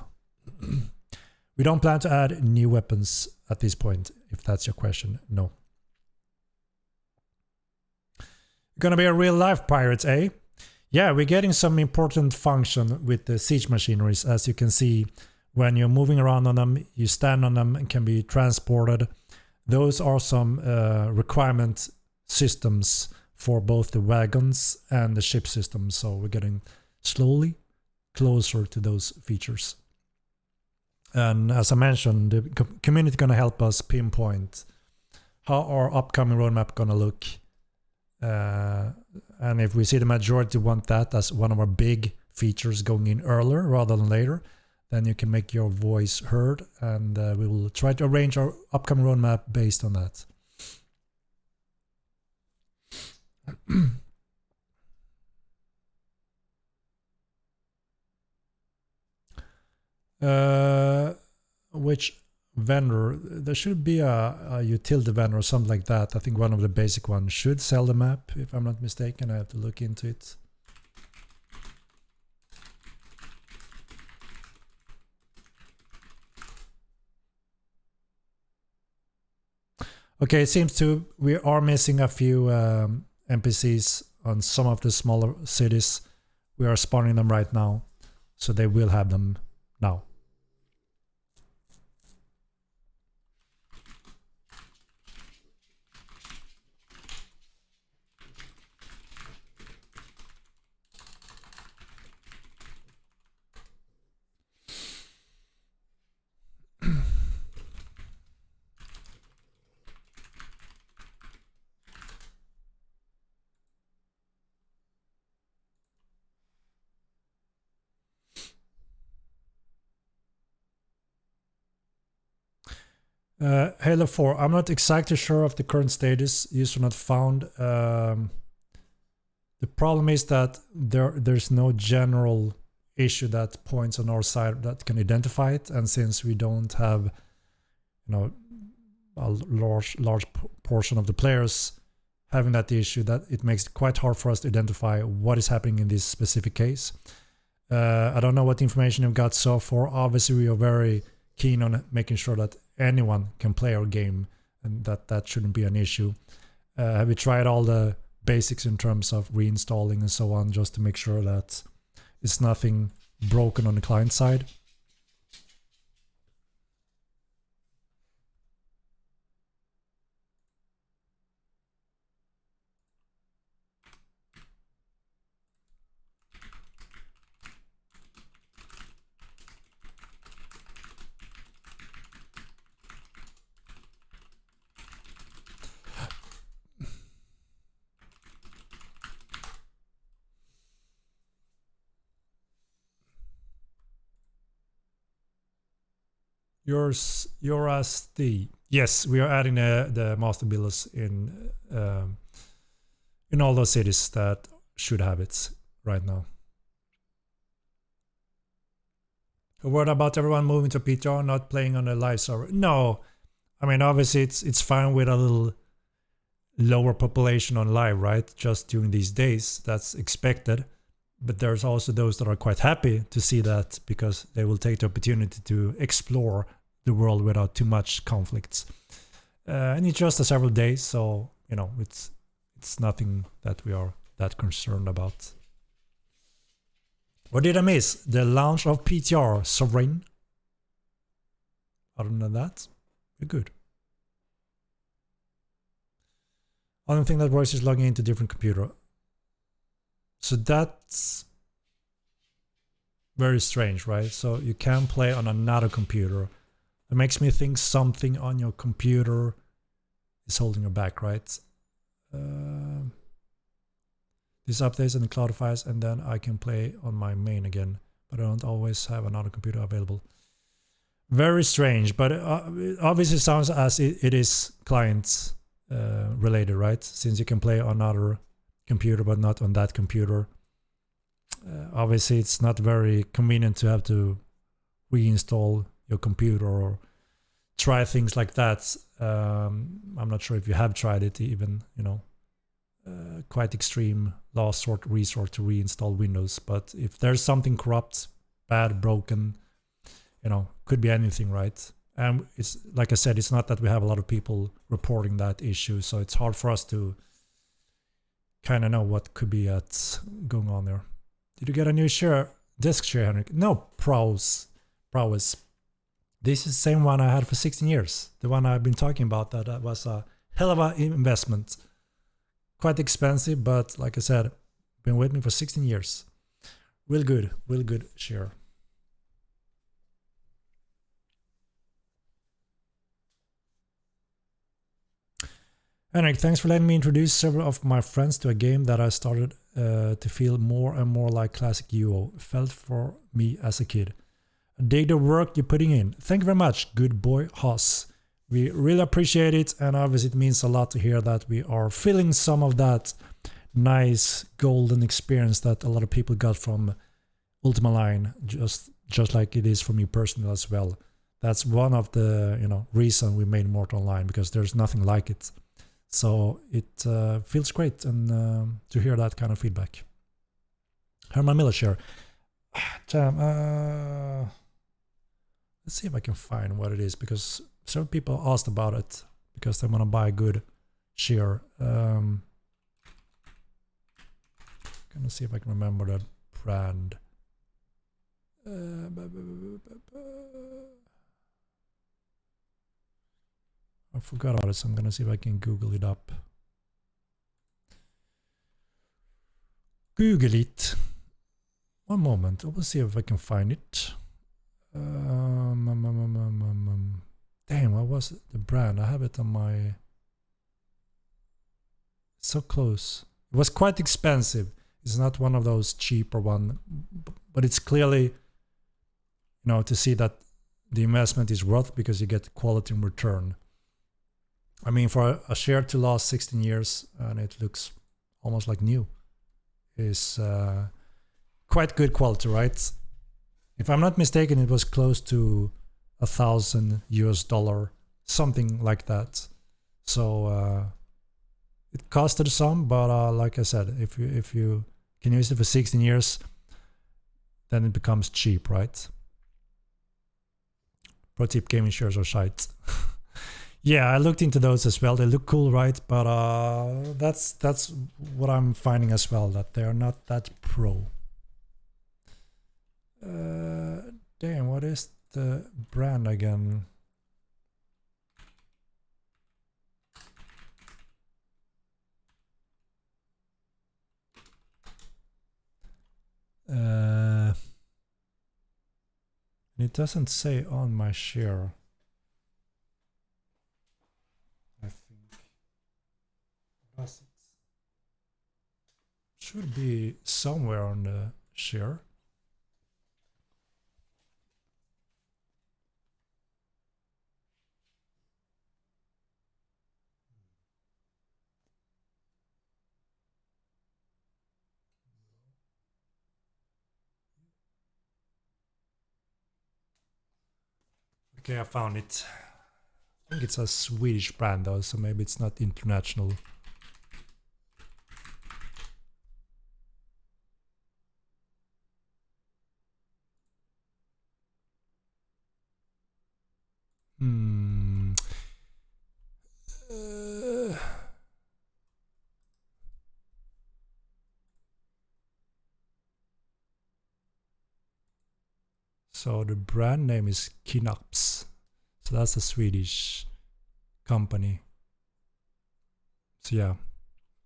We don't plan to add new weapons at this point, if that's your question. No. Gonna be a real life pirates, eh? Yeah, we're getting some important function with the siege machineries. As you can see, when you're moving around on them, you stand on them and can be transported. Those are some requirement systems for both the wagons and the ship system. So we're getting slowly closer to those features. And as I mentioned, the community is going to help us pinpoint how our upcoming roadmap going to look. And if we see the majority want that as one of our big features going in earlier rather than later, then you can make your voice heard, and we will try to arrange our upcoming roadmap based on that. Which vendor? There should be a utility vendor or something like that. I think one of the basic ones should sell the map, if I'm not mistaken. I have to look into it. Okay, it seems we are missing a few NPCs on some of the smaller cities. We are spawning them right now, so they will have them now. Halo 4, I'm not exactly sure of the current status. User not found. The problem is that there's no general issue that points on our side that can identify it, and since we don't have, a large portion of the players having that issue, that it makes it quite hard for us to identify what is happening in this specific case. I don't know what information we've got so far. Obviously, we are very keen on making sure that anyone can play our game, and that shouldn't be an issue. Have we tried all the basics in terms of reinstalling and so on, just to make sure that it's nothing broken on the client side? You're as the yes, we are adding the master builders in all those cities that should have it right now. A word about everyone moving to PTR, not playing on a live server. No, I mean obviously it's fine with a little lower population on live, right? Just during these days, that's expected. But there's also those that are quite happy to see that, because they will take the opportunity to explore the world without too much conflicts. And it's just several days, so it's nothing that we are that concerned about. What did I miss? The launch of PTR, Sovereign. Other than that, we're good. Only thing that works is logging into different computer. So that's very strange, right? So you can play on another computer, It makes me think something on your computer is holding you back, right? These updates and the cloud files, and then I can play on my main again, but I don't always have another computer available. Very strange, but it obviously sounds as it is client related, right? Since you can play on another computer, but not on that computer. Obviously, it's not very convenient to have to reinstall your computer or try things like that. I'm not sure if you have tried it, even, you know, quite extreme last resort to reinstall Windows. But if there's something corrupt, bad, broken, you know, could be anything, right? And it's like I said, it's not that we have a lot of people reporting that issue, so it's hard for us to kind of know what could be going on there. Did you get a new disk share, Henrik? No, prowess. This is the same one I had for 16 years. The one I've been talking about, that was a hell of an investment. Quite expensive, but like I said, been with me for 16 years. Real good share. Henrik, thanks for letting me introduce several of my friends to a game that I started to feel more and more like classic UO. Felt for me as a kid. I dig the work you're putting in. Thank you very much, good boy Haas. We really appreciate it, and obviously it means a lot to hear that we are feeling some of that nice golden experience that a lot of people got from Ultima Line, just like it is for me personally as well. That's one of the, you know, reason we made Mortal Online, because there's nothing like it. So it feels great and to hear that kind of feedback. Herman Miller share. Damn. Let's see if I can find what it is, because several people asked about it because they want to buy a good share. Gonna see if I can remember the brand. I forgot about it, so I'm gonna see if I can Google it up. Google it. One moment, I will see if I can find it. Damn, what was it? The brand? I have it on my... So close. It was quite expensive. It's not one of those cheaper one, but it's clearly, you know, to see that the investment is worth, because you get quality in return. I mean, for a share to last 16 years and it looks almost like new is quite good quality, right? If I'm not mistaken, it was close to $1,000 US, something like that. So it costed some, but like I said, if you can use it for 16 years, then it becomes cheap, right? Pro tip: gaming shares are shite. Yeah, I looked into those as well. They look cool, right? But that's what I'm finding as well, that they are not that pro. Damn, what is the brand again? It doesn't say on my share. I think. Does it? Should be somewhere on the share. Okay, I found it. I think it's a Swedish brand though, so maybe it's not international. So the brand name is Kinaps. So that's a Swedish company. So yeah,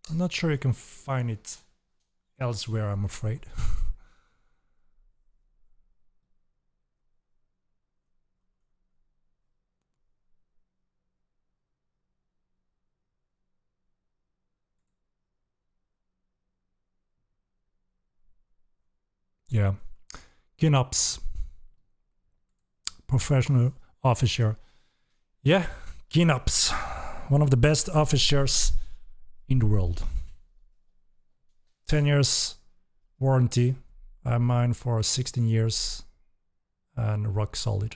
I'm not sure you can find it elsewhere, I'm afraid. Yeah. GinOps. Professional officer. Yeah, GinOps. One of the best officers in the world. 10 years warranty. I have mine for 16 years and rock solid.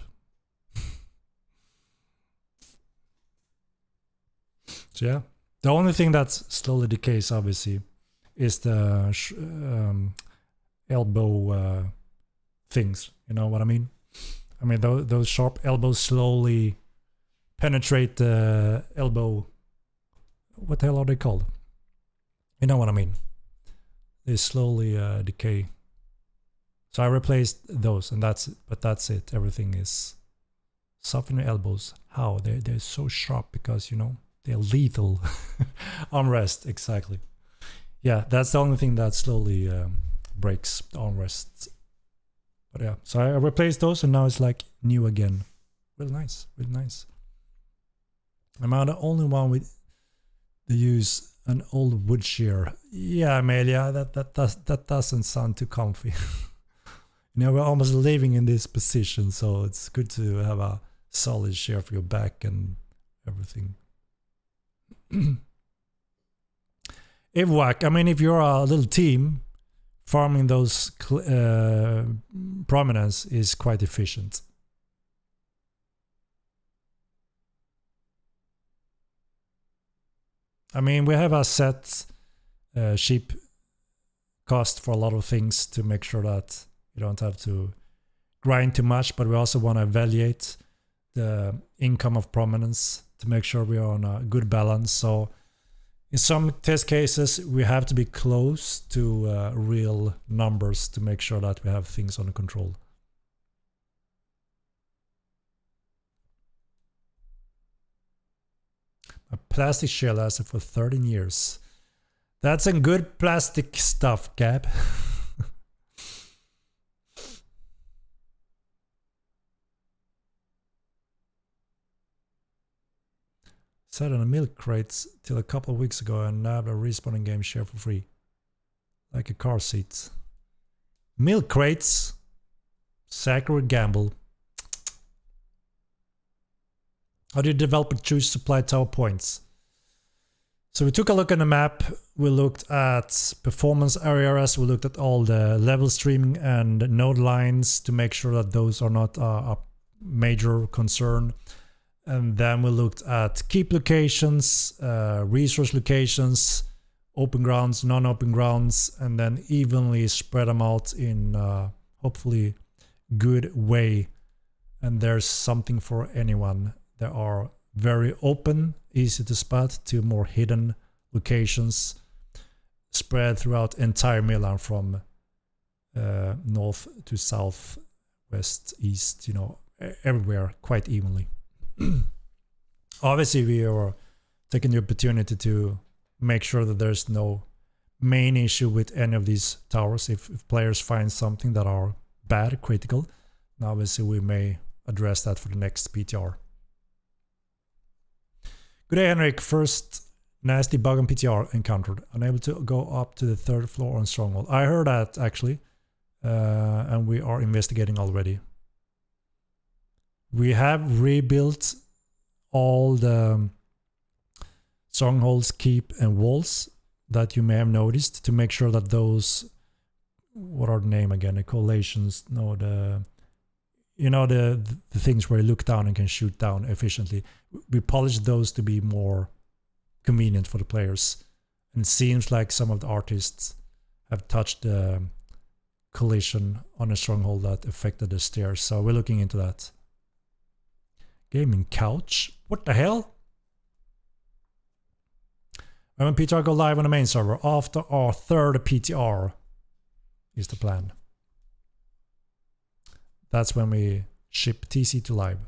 So yeah, the only thing that's slowly decays obviously is the elbow things. You know what I mean? I mean those sharp elbows slowly penetrate the elbow. What the hell are they called? You know what I mean? They slowly decay. So I replaced those, and that's it. But that's it. Everything is soften your elbows. How? They're so sharp because, you know, they're lethal. Armrest, exactly. Yeah, that's the only thing that slowly breaks the armrests. But yeah, so I replaced those, and now it's like new again. Really nice, really nice. I'm the only one with the use an old wood shear. Yeah, Amelia, that doesn't sound too comfy. You know, we're almost living in this position, so it's good to have a solid shear for your back and everything. Ivwak, I mean, if you're a little team, farming those prominence is quite efficient. I mean, we have a set sheep cost for a lot of things to make sure that you don't have to grind too much, but we also want to evaluate the income of prominence to make sure we are on a good balance. So in some test cases, we have to be close to real numbers to make sure that we have things under control. A plastic shell lasted for 13 years. That's some good plastic stuff, Gab. Sat on the milk crates till a couple of weeks ago and nabbed a respawning game share for free. Like a car seat. Milk crates? Sacred gamble. How did the developer choose supply tower points? So we took a look at the map. We looked at performance areas. We looked at all the level streaming and node lines to make sure that those are not a major concern. And then we looked at keep locations, resource locations, open grounds, non-open grounds, and then evenly spread them out in hopefully good way. And there's something for anyone. There are very open, easy to spot, to more hidden locations spread throughout entire Milan from north to south, west, east, you know, everywhere quite evenly. Obviously, we are taking the opportunity to make sure that there's no main issue with any of these towers. If players find something that are bad, critical, then obviously we may address that for the next PTR. Good day, Henrik. First nasty bug on PTR encountered. Unable to go up to the 3rd floor on Stronghold. I heard that actually, and we are investigating already. We have rebuilt all the strongholds, keep, and walls that you may have noticed to make sure that those, what are the name again? The collations, no, you know, the things where you look down and can shoot down efficiently. We polished those to be more convenient for the players. And it seems like some of the artists have touched the collision on a stronghold that affected the stairs. So we're looking into that. Gaming couch? What the hell? When PTR go live on the main server after our 3rd PTR is the plan. That's when we ship TC to live.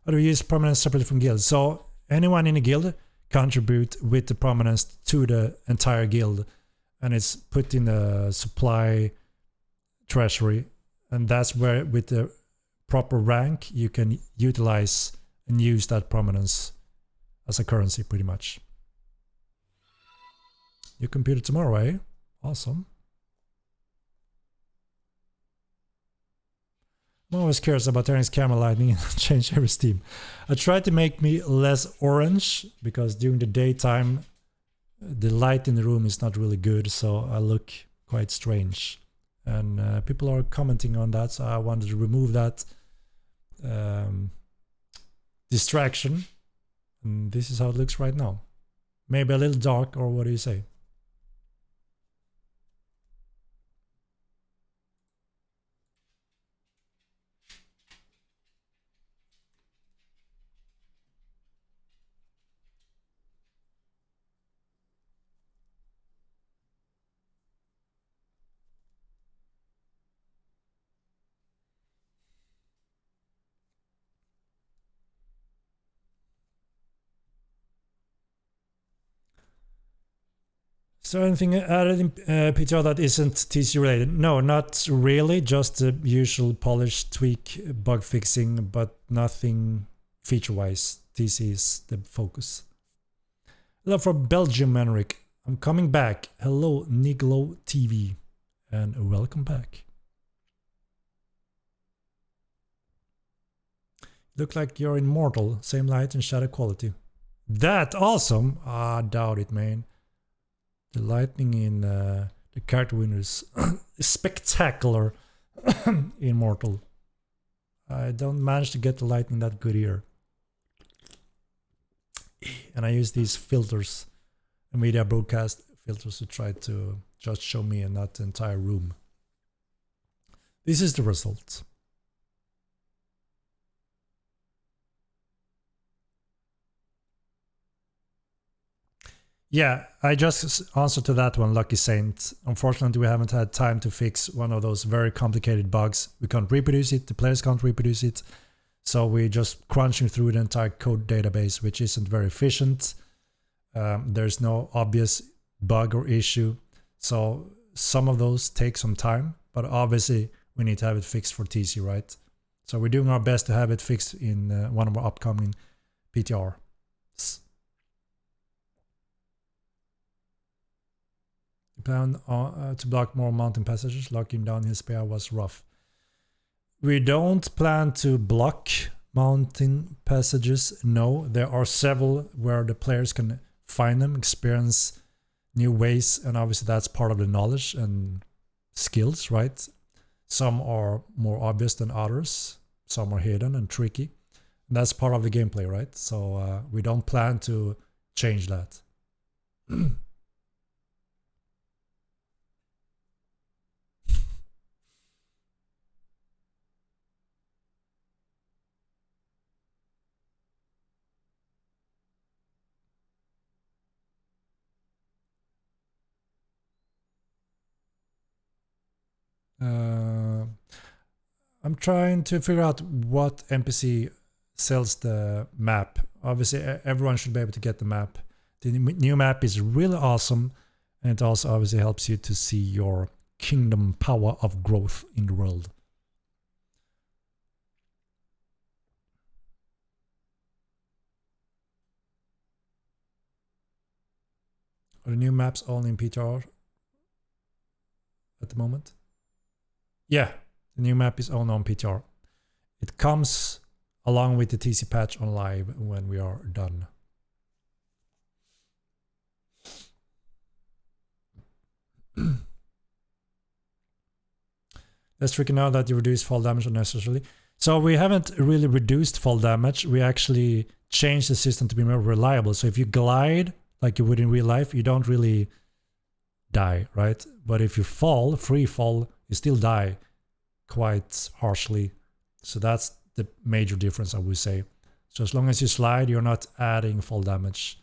How do we use prominence separately from guild? So anyone in a guild contribute with the prominence to the entire guild, and it's put in the supply treasury, and that's where with the proper rank, you can utilize and use that prominence as a currency pretty much. Your computer tomorrow, eh? Awesome. I'm always curious about Henrik's camera lighting and change every Steam. I tried to make me less orange because during the daytime the light in the room is not really good, so I look quite strange. And people are commenting on that, so I wanted to remove that distraction. And this is how it looks right now. Maybe a little dark, or what do you say? So anything added in PTR that isn't TC related? No, not really. Just the usual polish, tweak, bug fixing, but nothing feature-wise. TC is the focus. Hello from Belgium, Henrik. I'm coming back. Hello, Niglo TV, and welcome back. Look like you're immortal. Same light and shadow quality. That awesome? I doubt it, man. The lightning in the character winners is spectacular. Immortal. I don't manage to get the lightning that good here. And I use these filters, media broadcast filters, to try to just show me and not the entire room. This is the result. Yeah, I just answered to that one, Lucky Saint. Unfortunately, we haven't had time to fix one of those very complicated bugs. We can't reproduce it, the players can't reproduce it. So we're just crunching through the entire code database, which isn't very efficient. There's no obvious bug or issue. So some of those take some time, but obviously we need to have it fixed for TC, right? So we're doing our best to have it fixed in one of our upcoming PTR. Plan to block more mountain passages. Locking down his pair was rough. We don't plan to block mountain passages. No, there are several where the players can find them, experience new ways, and obviously that's part of the knowledge and skills, right? Some are more obvious than others. Some are hidden and tricky. And that's part of the gameplay, right? So we don't plan to change that. I'm trying to figure out what NPC sells the map. Obviously, everyone should be able to get the map. The new map is really awesome, and it also obviously helps you to see your kingdom power of growth in the world. Are the new maps only in PTR at the moment? Yeah, the new map is only on PTR. It comes along with the TC patch on live when we are done. That's tricky now that you reduce fall damage unnecessarily. So we haven't really reduced fall damage. We actually changed the system to be more reliable. So if you glide like you would in real life, you don't really die, right? But if you fall, free fall, you still die quite harshly. So that's the major difference, I would say. So as long as you slide, you're not adding fall damage.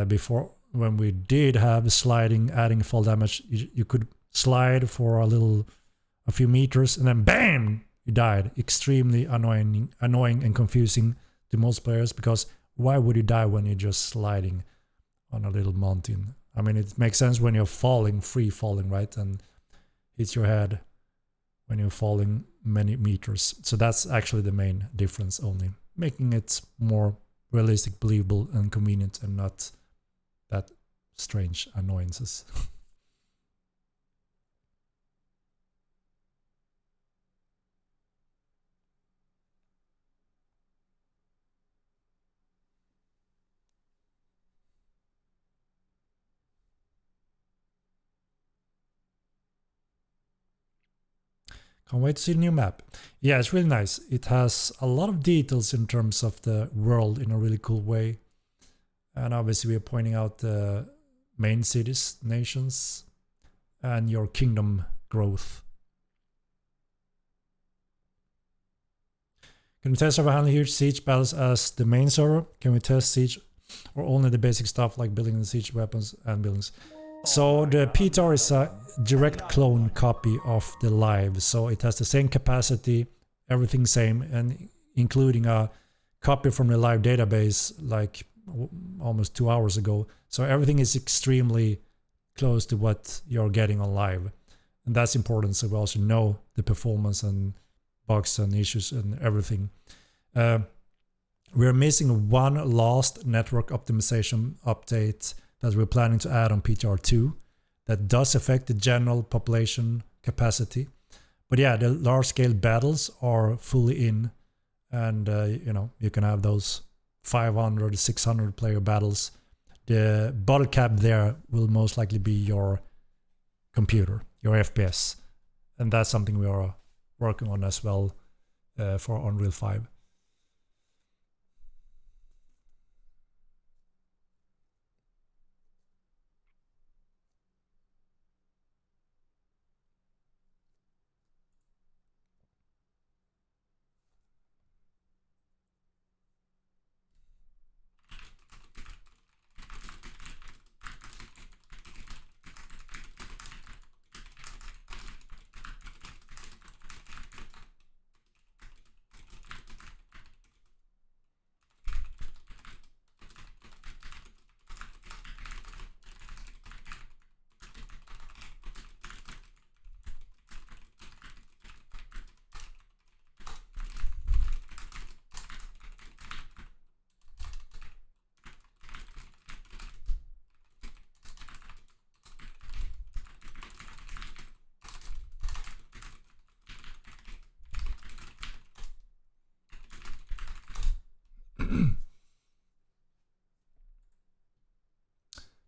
Before, when we did have sliding, adding fall damage, you could slide for a few meters, and then bam, you died. Extremely annoying and confusing to most players, because why would you die when you're just sliding on a little mountain? I mean, it makes sense when you're falling, free falling, right? And hits your head when you're falling many meters. So that's actually the main difference only, making it more realistic, believable, and convenient, and not that strange annoyances. Can't wait to see the new map. Yeah, it's really nice. It has a lot of details in terms of the world in a really cool way. And obviously we are pointing out the main cities, nations, and your kingdom growth. Can we test server handle huge siege battles as the main server? Can we test siege or only the basic stuff like building the siege weapons and buildings? So the PTR is a direct clone copy of the live, so it has the same capacity, everything same, and including a copy from the live database like almost 2 hours ago. So everything is extremely close to what you're getting on live, and that's important, so we also know the performance and bugs and issues and everything. We're missing one last network optimization update that we're planning to add on PTR2 that does affect the general population capacity. But yeah, the large scale battles are fully in, and you know, you can have those 500, 600 player battles. The bottle cap there will most likely be your computer, your FPS. And that's something we are working on as well for Unreal 5.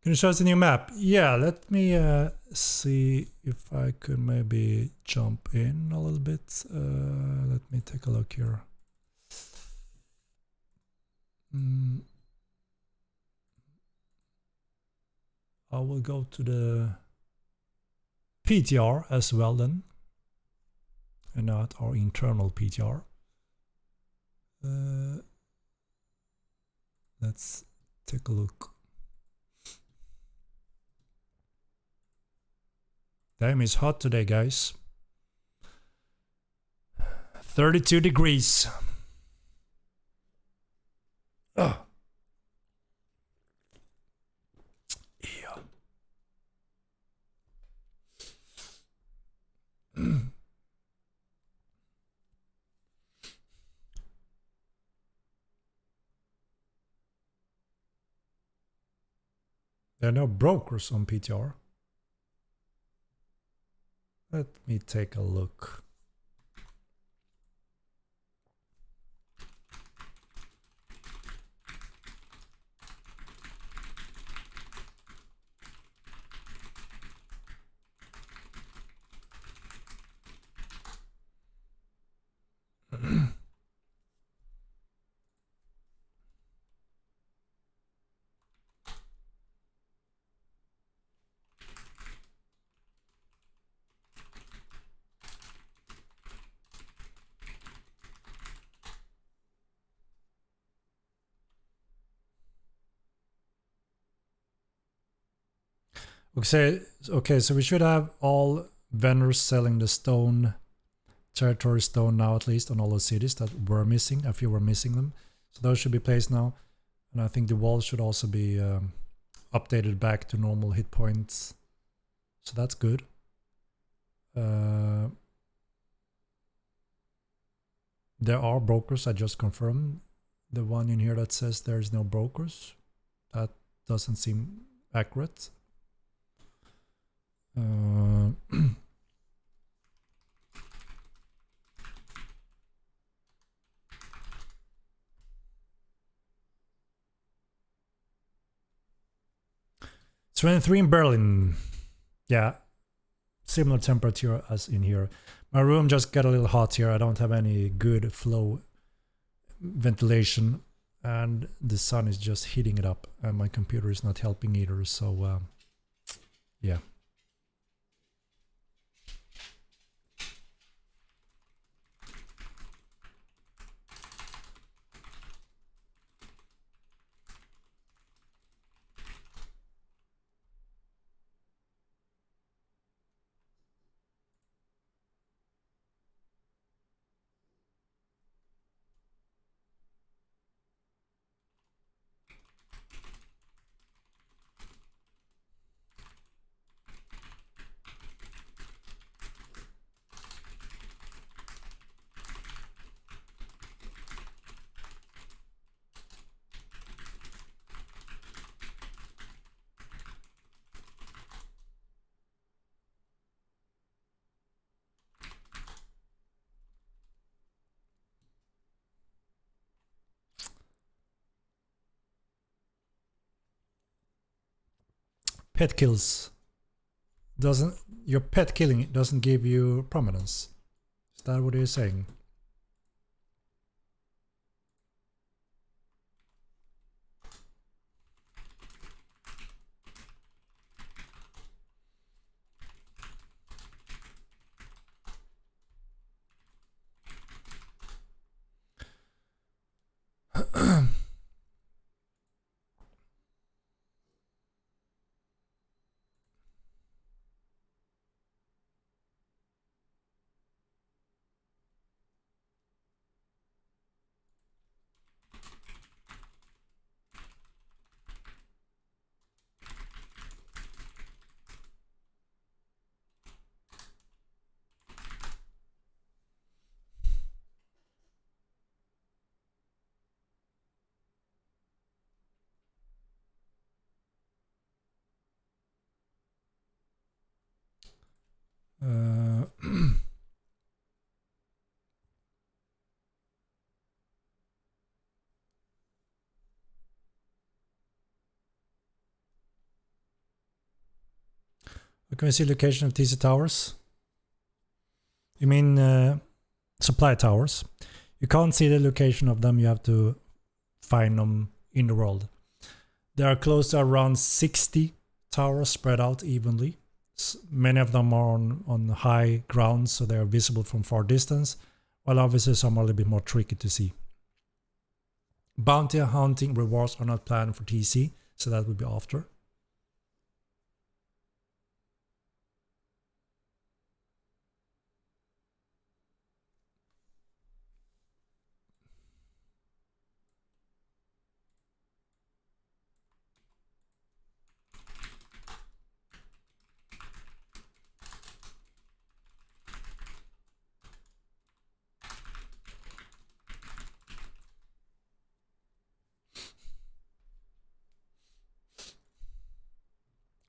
Can you show us the new map? Yeah, let me see if I could maybe jump in a little bit. Let me take a look here. I will go to the PTR as well then, and not our internal PTR. Let's take a look. Damn, it's hot today, guys. 32 degrees. Oh. Yeah. There are no brokers on PTR. Let me take a look. Okay, so we should have all vendors selling the stone, territory stone now, at least on all the cities that were missing. A few were missing them. So those should be placed now. And I think the walls should also be updated back to normal hit points. So that's good. There are brokers, I just confirmed. The one in here that says there's no brokers, that doesn't seem accurate. It's 23 in Berlin. Yeah, similar temperature as in here. My room just got a little hot here. I don't have any good flow ventilation, and the sun is just heating it up, and my computer is not helping either. So yeah. Pet kills doesn't, your pet killing doesn't give you prominence. Is that what you're saying? Can we see location of TC towers? You mean supply towers? You can't see the location of them, you have to find them in the world. There are close to around 60 towers spread out evenly. Many of them are on high ground, so they are visible from far distance, while obviously some are a little bit more tricky to see. Bounty hunting rewards are not planned for TC, so that would be after.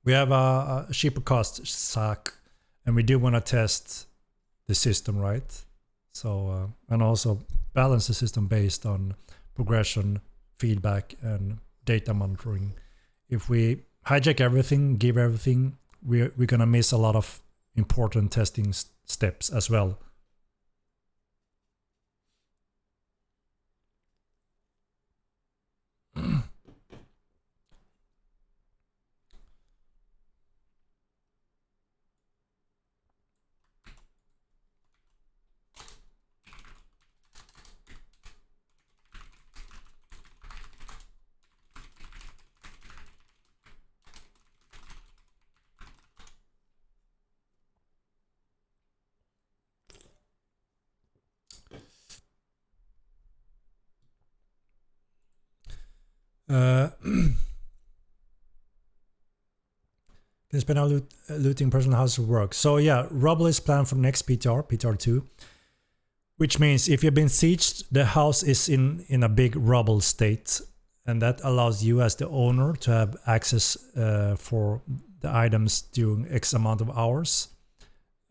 We have a cheaper cost SAC, and we do want to test the system, right? So, and also balance the system based on progression, feedback, and data monitoring. If we hijack everything, give everything, we're going to miss a lot of important testing steps as well. Can spend on looting personal house work. So yeah, rubble is planned for next PTR, PTR2. Which means if you've been sieged, the house is in a big rubble state, and that allows you as the owner to have access for the items during X amount of hours.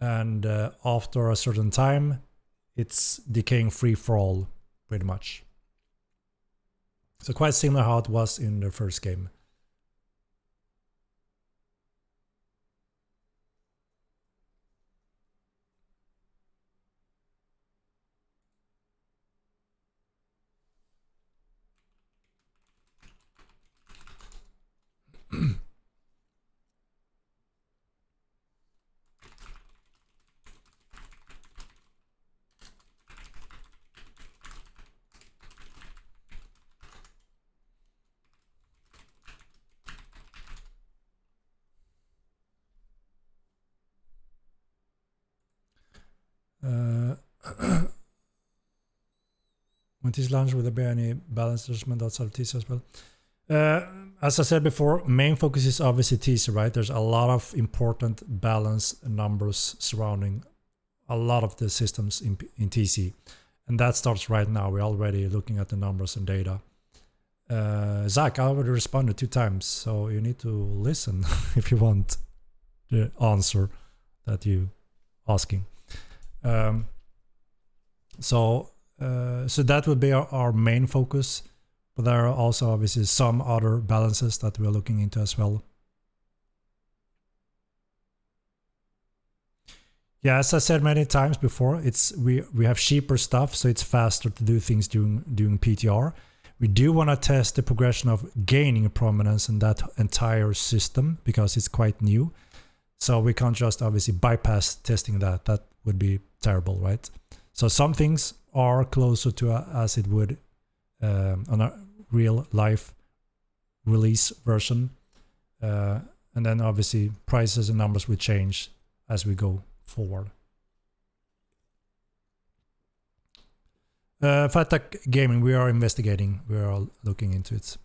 And after a certain time, it's decaying free for all, pretty much. So quite similar how it was in the first game. When this launch, will there be any balance adjustment outside of TC as well? As I said before, main focus is obviously TC, right? There's a lot of important balance numbers surrounding a lot of the systems in TC. And that starts right now. We're already looking at the numbers and data. Zach, I already responded 2 times, so you need to listen if you want the answer that you're asking. So that would be our main focus, but there are also obviously some other balances that we're looking into as well. Yeah, as I said many times before, we have cheaper stuff, so it's faster to do things during PTR. We do want to test the progression of gaining prominence in that entire system because it's quite new. So we can't just obviously bypass testing that. That would be terrible, right? So some things are closer to as it would on a real life release version. And then obviously prices and numbers will change as we go forward. Fatak Gaming, we are investigating. We are looking into it.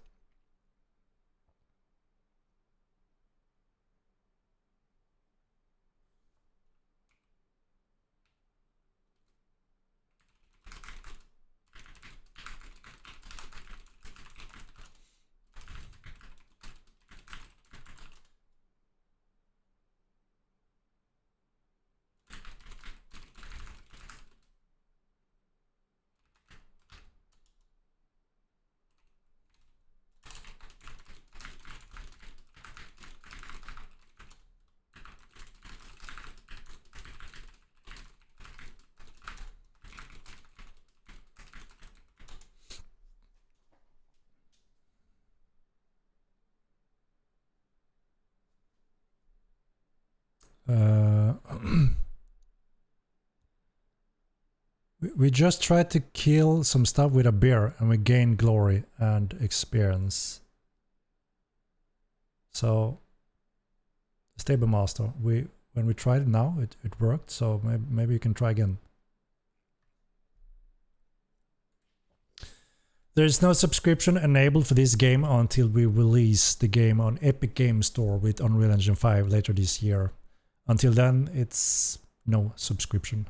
We just tried to kill some stuff with a bear and we gained glory and experience. So Stable Master, when we tried it now, it worked, so maybe you can try again. There is no subscription enabled for this game until we release the game on Epic Games Store with Unreal Engine 5 later this year. Until then, it's no subscription.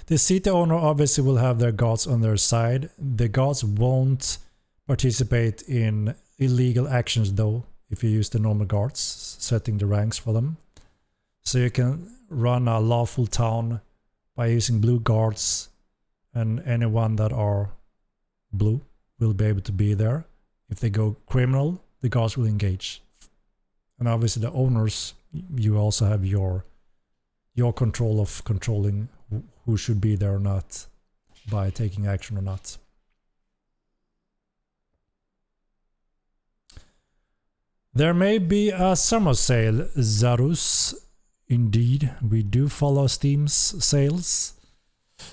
The city owner obviously will have their guards on their side. The guards won't participate in illegal actions though, if you use the normal guards, setting the ranks for them. So you can run a lawful town by using blue guards, and anyone that are blue will be able to be there. If they go criminal, the guards will engage. And obviously the owners, you also have your control of controlling who should be there or not by taking action or not. There may be a summer sale, Zarus. Indeed, we do follow Steam's sales,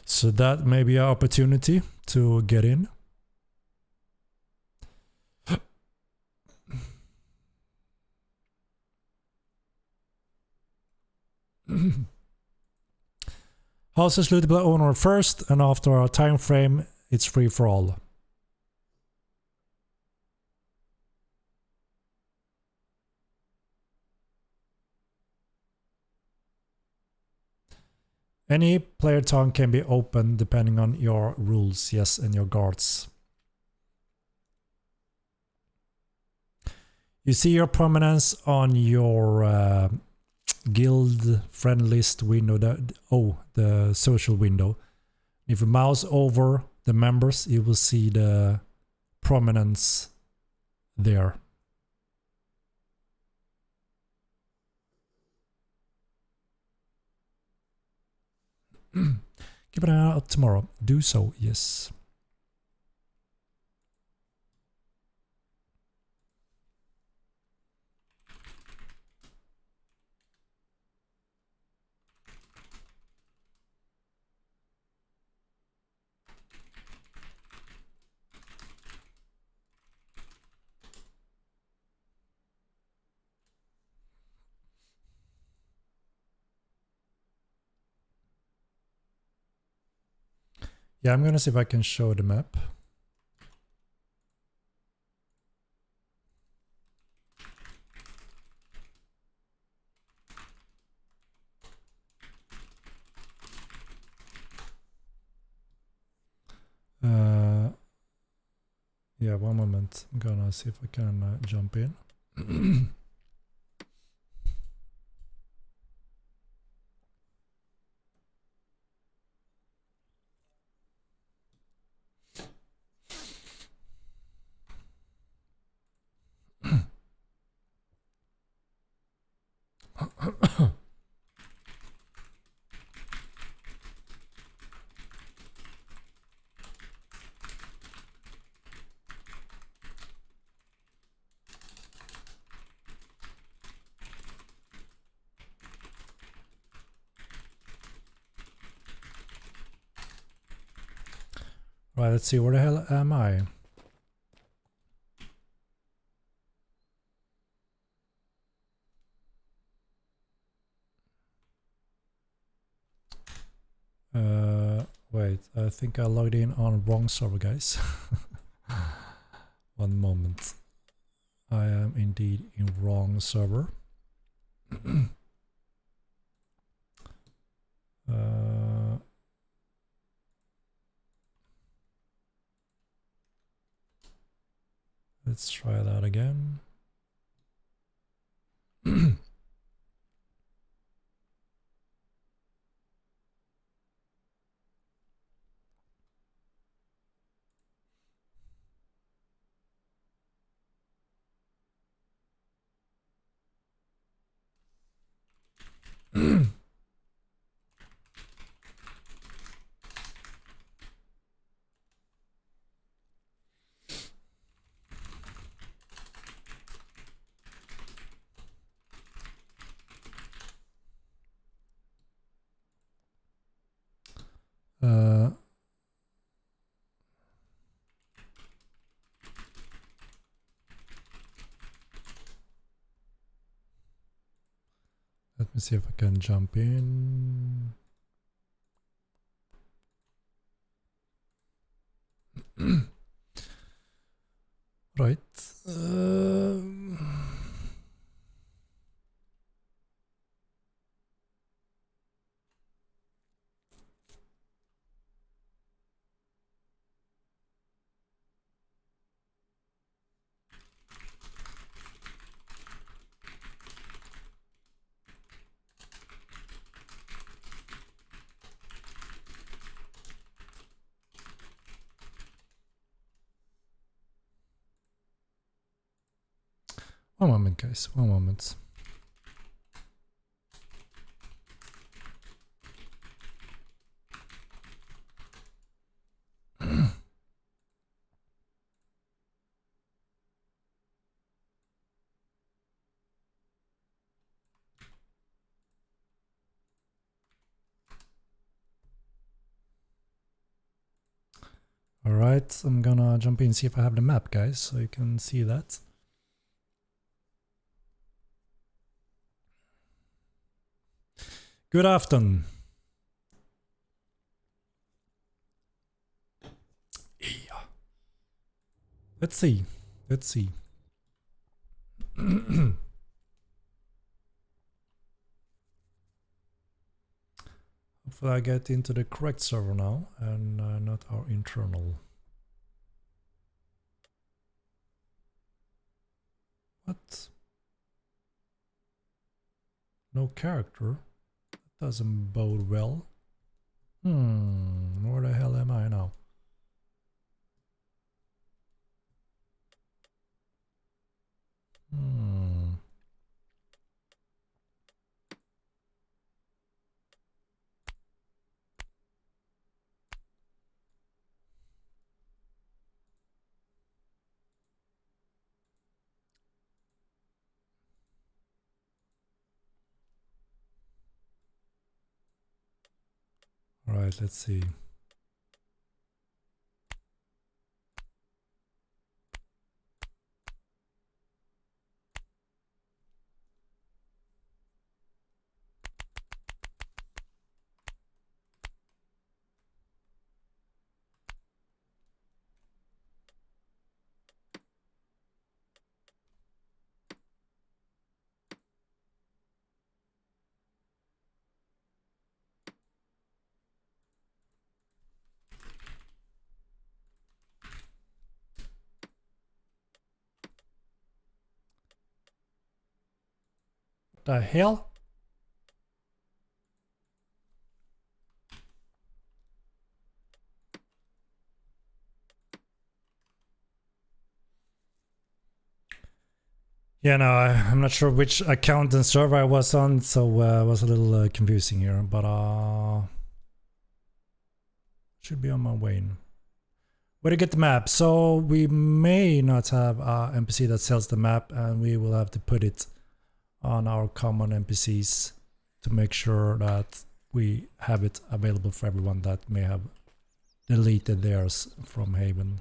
so that may be an opportunity to get in. Houses looted by owner first, and after a time frame, it's free for all. Any player town can be opened depending on your rules, yes, and your guards. You see your prominence on your guild friend list window, the social window. If you mouse over the members, you will see the prominence there. Keep an eye out tomorrow. Do so, yes. Yeah, I'm gonna see if I can show the map. Yeah, one moment. I'm gonna see if I can jump in. Right, let's see, where the hell am I? Wait, I think I logged in on wrong server, guys. One moment. I am indeed in wrong server. Let's try that again. Let me see if I can jump in. Right. One moment, guys. One moment. All right, I'm gonna jump in and see if I have the map, guys, so you can see that. Good afternoon. Let's see. Let's see. Hopefully I get into the correct server now and not our internal. What? No character? That doesn't bode well. Where the hell am I now? All right, let's see. The hell? Yeah, no, I'm not sure which account and server I was on, so it was a little confusing here, but should be on my way. Where to get the map? So we may not have an NPC that sells the map, and we will have to put it on our common NPCs to make sure that we have it available for everyone that may have deleted theirs from Haven.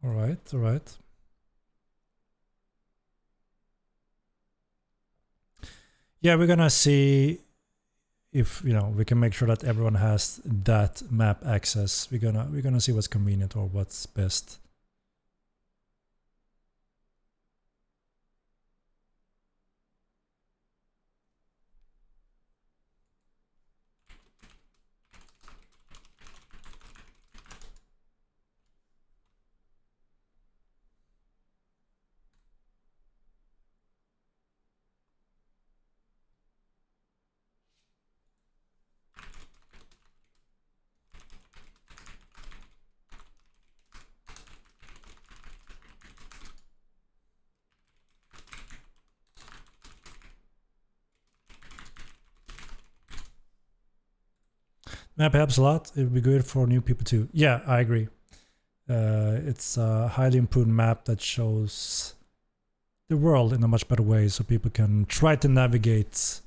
All right, all right. Yeah, we're gonna see if we can make sure that everyone has that map access. We're gonna see what's convenient or what's best. Map helps a lot. It would be good for new people too. Yeah, I agree. It's a highly improved map that shows the world in a much better way, so people can try to navigate.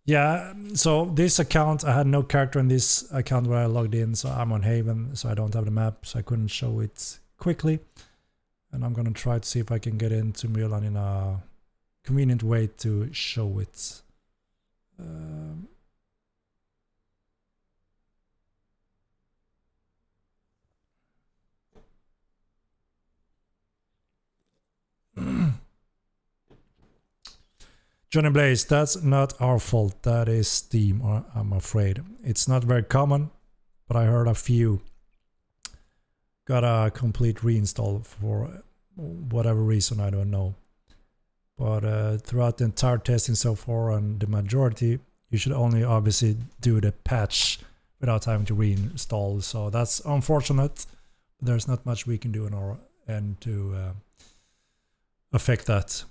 Yeah, so this account, I had no character in this account where I logged in, so I'm on Haven, so I don't have the map, so I couldn't show it quickly. And I'm gonna try to see if I can get into Milan in a convenient way to show it. Johnny Blaze, that's not our fault. That is Steam, I'm afraid. It's not very common, but I heard a few got a complete reinstall for whatever reason, I don't know. But throughout the entire testing so far, and the majority, you should only obviously do the patch without having to reinstall. So that's unfortunate. There's not much we can do on our end to affect that.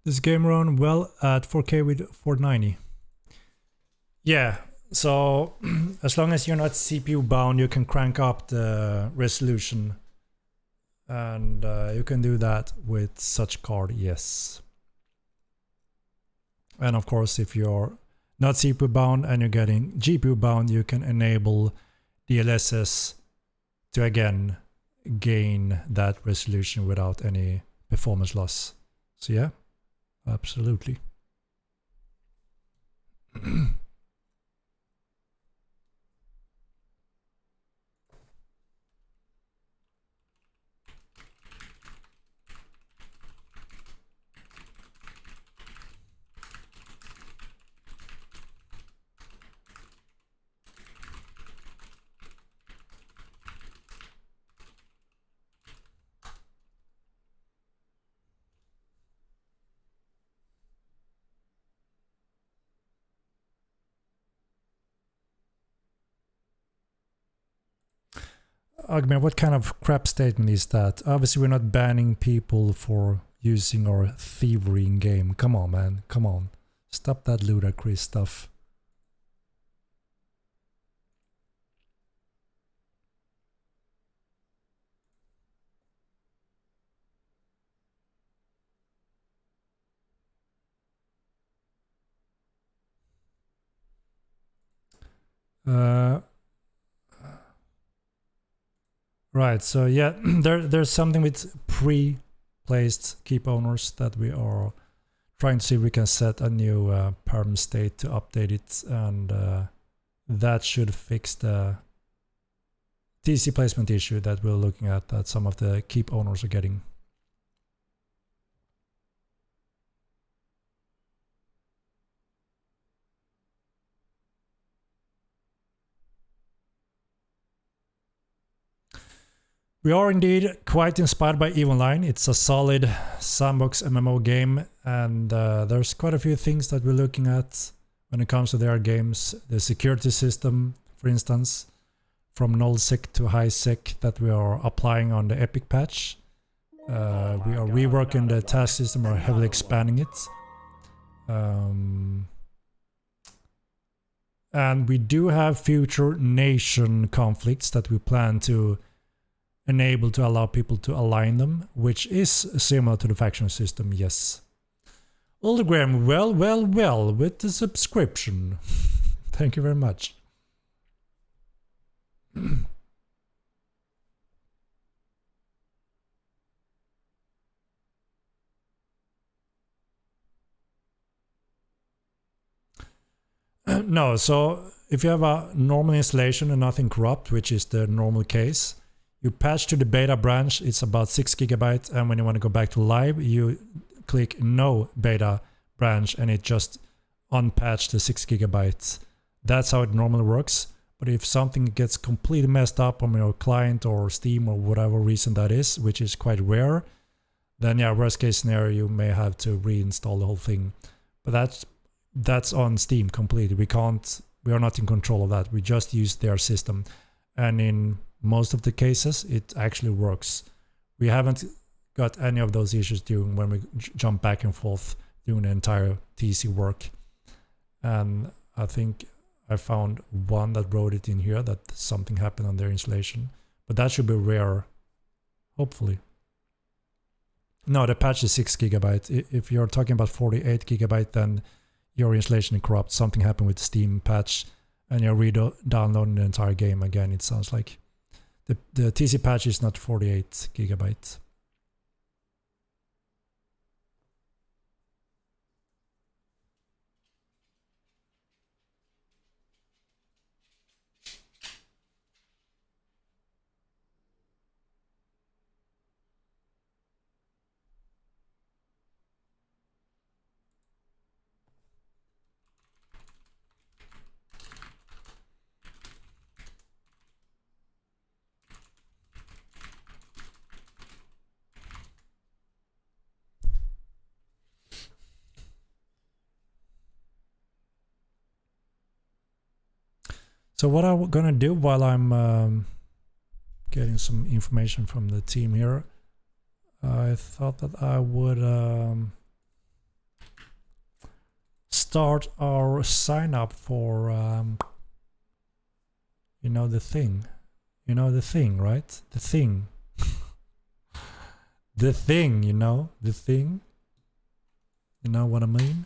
This game run well at 4K with 490. Yeah, so as long as you're not CPU bound, you can crank up the resolution, and you can do that with such card, yes. And of course, if you're not CPU bound and you're getting GPU bound, you can enable DLSS to again gain that resolution without any performance loss. So yeah, absolutely. Agmir, what kind of crap statement is that? Obviously, we're not banning people for using our thievery in game. Come on, man. Come on. Stop that ludicrous stuff. Right, so yeah, there's something with pre-placed keep owners that we are trying to see if we can set a new perm state to update it, and that should fix the TC placement issue that we're looking at that some of the keep owners are getting. We are indeed quite inspired by EVE Online. It's a solid sandbox MMO game, and there's quite a few things that we're looking at when it comes to their games. The security system, for instance, from nullsec to highsec that we are applying on the Epic patch. We are reworking the task system, or heavily expanding it. And we do have future nation conflicts that we plan to enable to allow people to align them, which is similar to the faction system, yes. Uldegram, well, with the subscription. Thank you very much. No, so if you have a normal installation and nothing corrupt, which is the normal case, you patch to the beta branch, it's about 6 GB, and when you want to go back to live, you click no beta branch and it just unpatch the 6 GB. That's how it normally works. But if something gets completely messed up on your client or Steam or whatever reason that is, which is quite rare, then yeah, worst case scenario, you may have to reinstall the whole thing. But that's on Steam completely. We can't we are not in control of that. We just use their system, and in most of the cases it actually works. We haven't got any of those issues during when we jump back and forth doing the entire TC work. And I think I found one that wrote it in here that something happened on their installation, but that should be rare, hopefully. No, the patch is 6 GB. If you're talking about 48 GB, then your installation is corrupt. Something happened with the Steam patch, and you're re-downloading the entire game again. It sounds like the TC patch is not 48 GB. So what I'm gonna do while I'm getting some information from the team here, I thought that I would start our sign up for you know the thing, right? The thing. The thing, the thing. You know what I mean?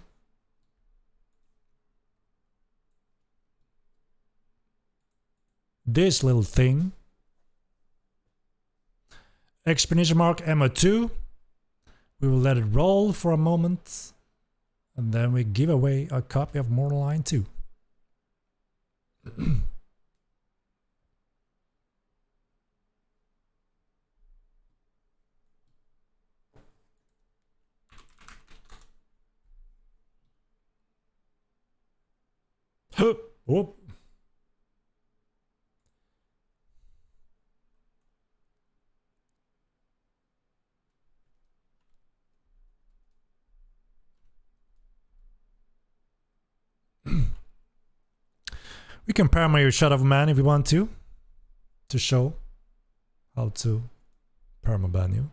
This little thing. Explanation mark MO2. We will let it roll for a moment, and then we give away a copy of Mortal Line 2. Whoop. We can perma your Shadow of Man if you want to show how to permaban you.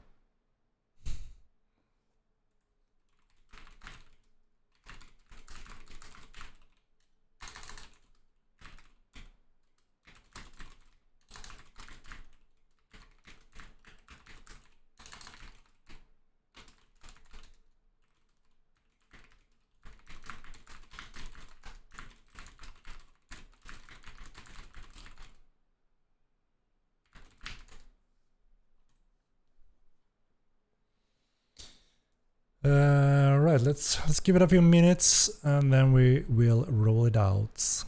Right, let's give it a few minutes and then we will roll it out.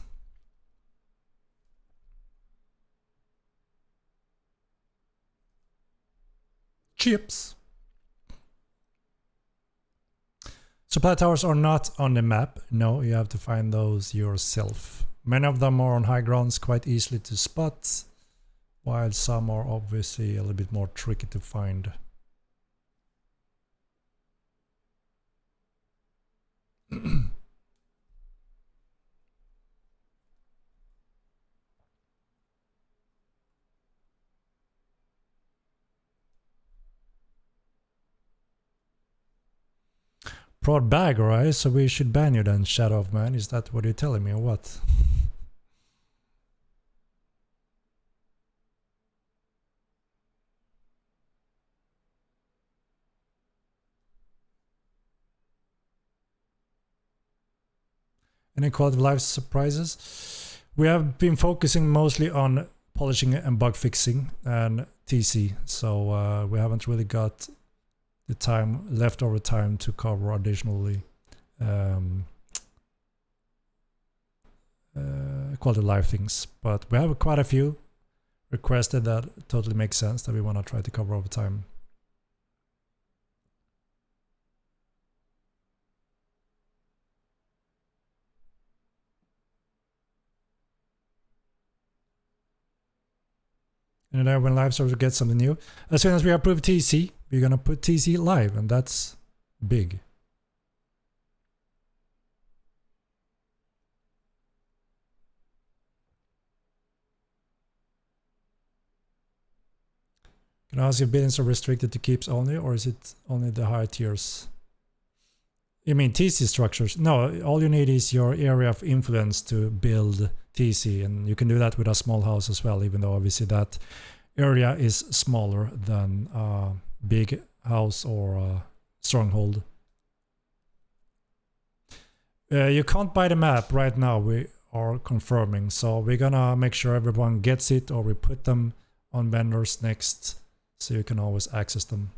Chips. Supply towers are not on the map. No, you have to find those yourself. Many of them are on high grounds, quite easily to spot, while some are obviously a little bit more tricky to find. Prod bag, alright, so we should ban you then, Shadow of Man. Is that what you're telling me or what? Any quality of life surprises? We have been focusing mostly on polishing and bug fixing and TC, so we haven't really got the time, leftover time, to cover additionally quality of life things. But we have quite a few requested that totally makes sense that we want to try to cover over time. And then when live server gets something new, as soon as we approve TC, we're gonna put TC live, and that's big. Can I ask if biddings are restricted to keeps only, or is it only the higher tiers? You mean TC structures? No, all you need is your area of influence to build TC, and you can do that with a small house as well, even though obviously that area is smaller than a big house or a stronghold. You can't buy the map right now, we are confirming, so we're gonna make sure everyone gets it, or we put them on vendors next, so you can always access them.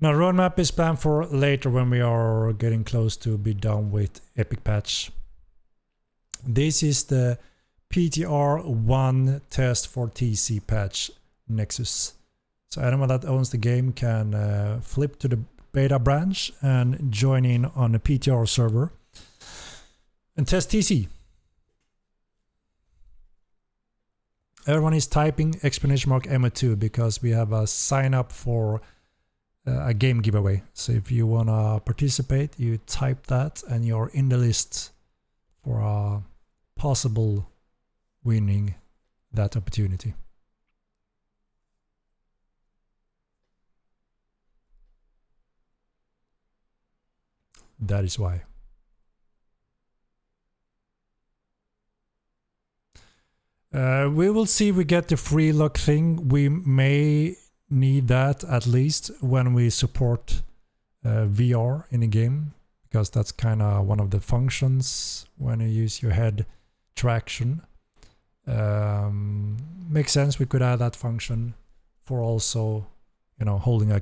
Now, roadmap is planned for later when we are getting close to be done with Epic Patch. This is the PTR1 test for TC patch Nexus. So anyone that owns the game can flip to the beta branch and join in on the PTR server and test TC. Everyone is typing !MO2 because we have a sign up for a game giveaway. So if you want to participate, you type that and you're in the list for a possible winning that opportunity. That is why. We will see if we get the free lock thing. We may need that at least when we support VR in a game, because that's kind of one of the functions when you use your head traction. Makes sense, we could add that function for also, you know, holding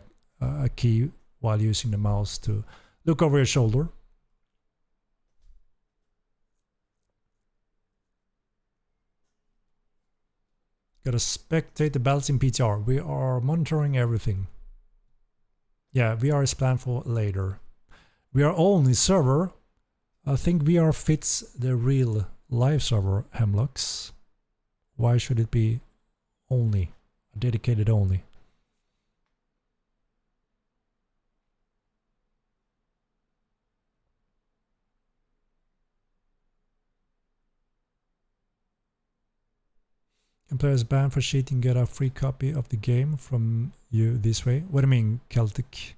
a key while using the mouse to look over your shoulder. Gotta spectate the battles in PTR. We are monitoring everything. Yeah, VR is planned for later. We are only server. I think VR fits the real live server Hemlocks. Why should it be only? Dedicated only. Can players banned for cheating get a free copy of the game from you this way? What do you mean, Celtic?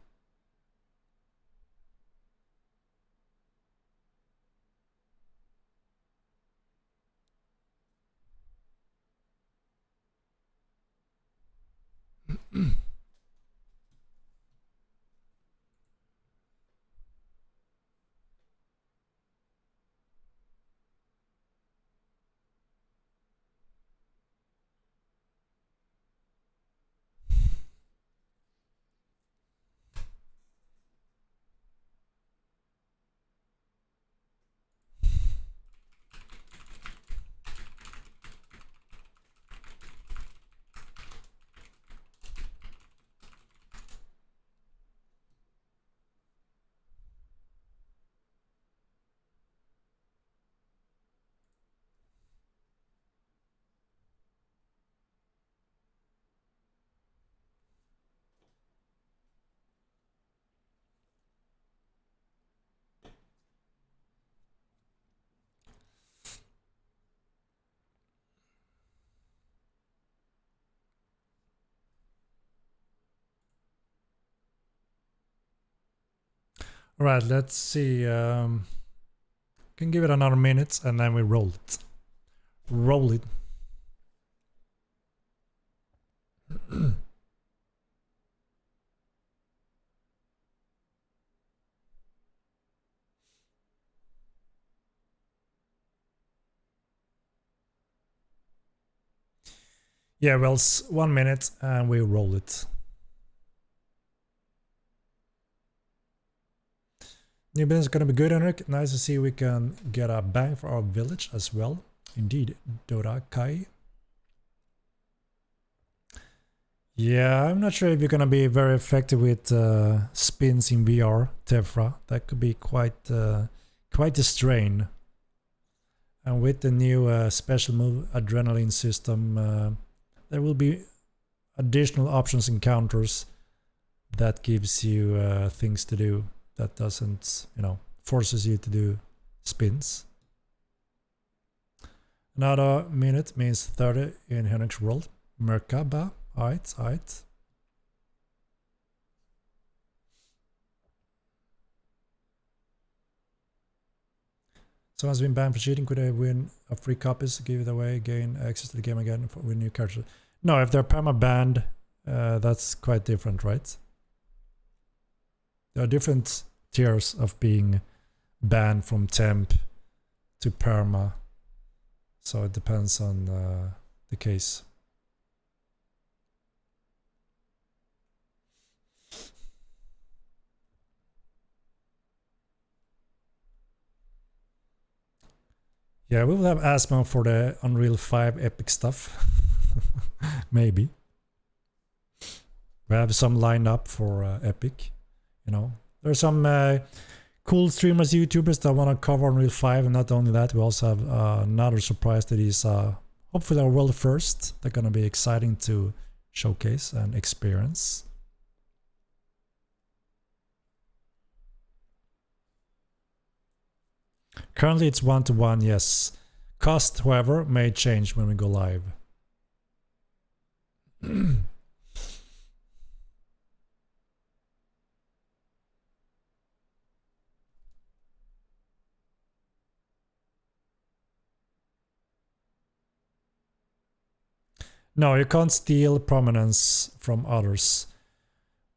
All right, let's see. Can give it another minute and then we roll it. Roll it. Yeah, well, 1 minute and we roll it. New business is gonna be good, Henrik. Nice to see we can get a bang for our village as well. Indeed, Dora Kai. Yeah, I'm not sure if you're gonna be very effective with spins in VR, Tefra. That could be quite a strain. And with the new special move adrenaline system, there will be additional options and counters that gives you things to do that doesn't, forces you to do spins. Another minute means 30 in Henrik's world. Merkaba, aight. Someone's been banned for cheating. Could they win a free copies, give it away, gain access to the game again with new characters? No, if they're perma-banned, that's quite different, right? There are different tiers of being banned from temp to perma. So it depends on the case. Yeah, we will have Asmo for the Unreal 5 epic stuff. Maybe. We have some lined up for epic. There's some cool streamers, YouTubers that want to cover Unreal 5, and not only that, we also have another surprise that is hopefully our world first. They're gonna be exciting to showcase and experience. Currently it's 1-to-1, yes. Cost, however, may change when we go live. No, you can't steal prominence from others.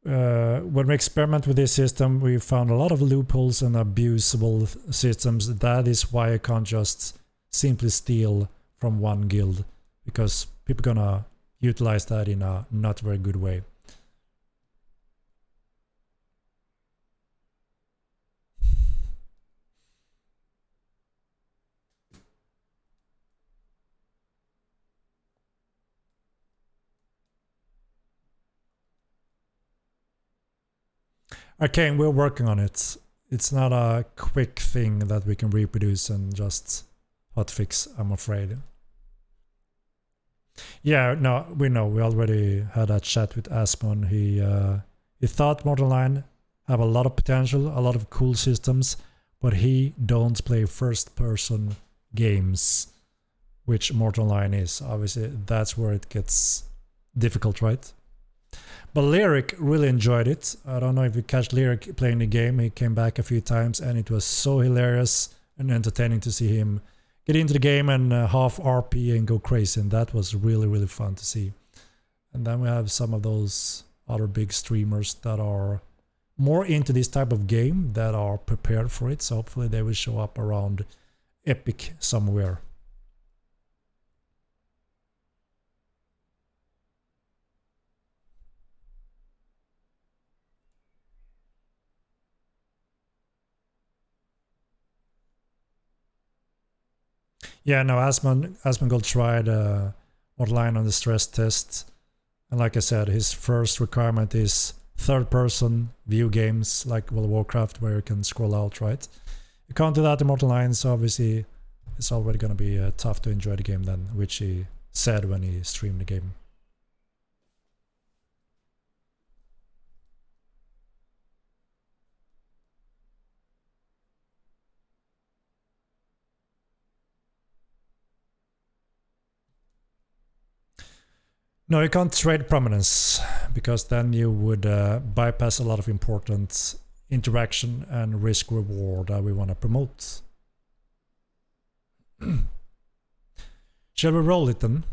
When we experiment with this system, we found a lot of loopholes and abusable systems. That is why I can't just simply steal from one guild, because people are gonna utilize that in a not very good way. Arcane, we're working on it. It's not a quick thing that we can reproduce and just hotfix, I'm afraid. Yeah, no, we know. We already had a chat with Asmon. He thought Mortal Line have a lot of potential, a lot of cool systems, but he don't play first-person games, which Mortal Line is. Obviously, that's where it gets difficult, right? But Lyric really enjoyed it. I don't know if you catch Lyric playing the game. He came back a few times and it was so hilarious and entertaining to see him get into the game and half RP and go crazy. And that was really, really fun to see. And then we have some of those other big streamers that are more into this type of game, that are prepared for it. So hopefully they will show up around Epic somewhere. Yeah, no, Asmongold tried online on the stress test. And like I said, his first requirement is third-person view games like World of Warcraft, where you can scroll out, right? You can't do that in Mortal Line, so obviously it's already going to be tough to enjoy the game then, which he said when he streamed the game. No, you can't trade Prominence, because then you would bypass a lot of important interaction and risk reward that we want to promote. Shall we roll it then?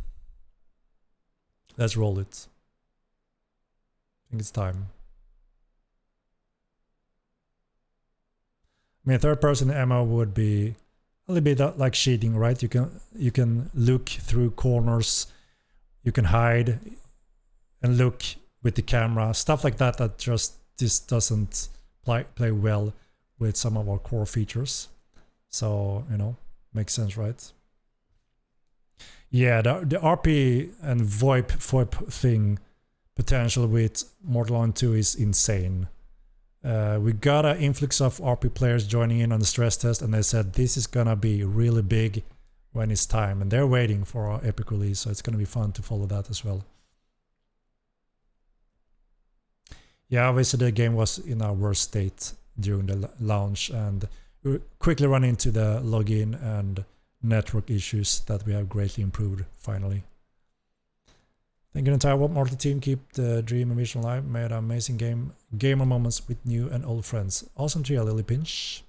Let's roll it. I think it's time. I mean, third person MMO would be a little bit like cheating, right? You can look through corners. You can hide and look with the camera, stuff like that. That just doesn't play well with some of our core features. So, you know, makes sense, right? Yeah, the RP and VoIP thing potential with Mortal 2 is insane. We got an influx of RP players joining in on the stress test, and they said this is gonna be really big when it's time, and they're waiting for our epic release, so it's gonna be fun to follow that as well. Yeah, obviously the game was in our worst state during the launch, and we quickly run into the login and network issues that we have greatly improved finally. Thank you, entire Mortal team. Keep the dream and vision alive. Made an amazing game. Gamer moments with new and old friends. Awesome trio, Lily Pinch.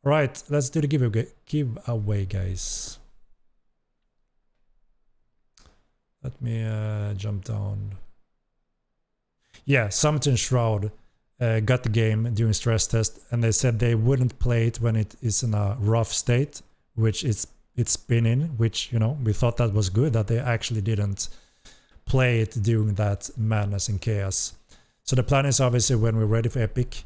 Alright, let's do the giveaway, guys. Let me jump down. Yeah, Summit Shroud got the game during stress test, and they said they wouldn't play it when it is in a rough state, which it's been in, which, you know, we thought that was good that they actually didn't play it during that madness and chaos. So the plan is obviously when we're ready for Epic,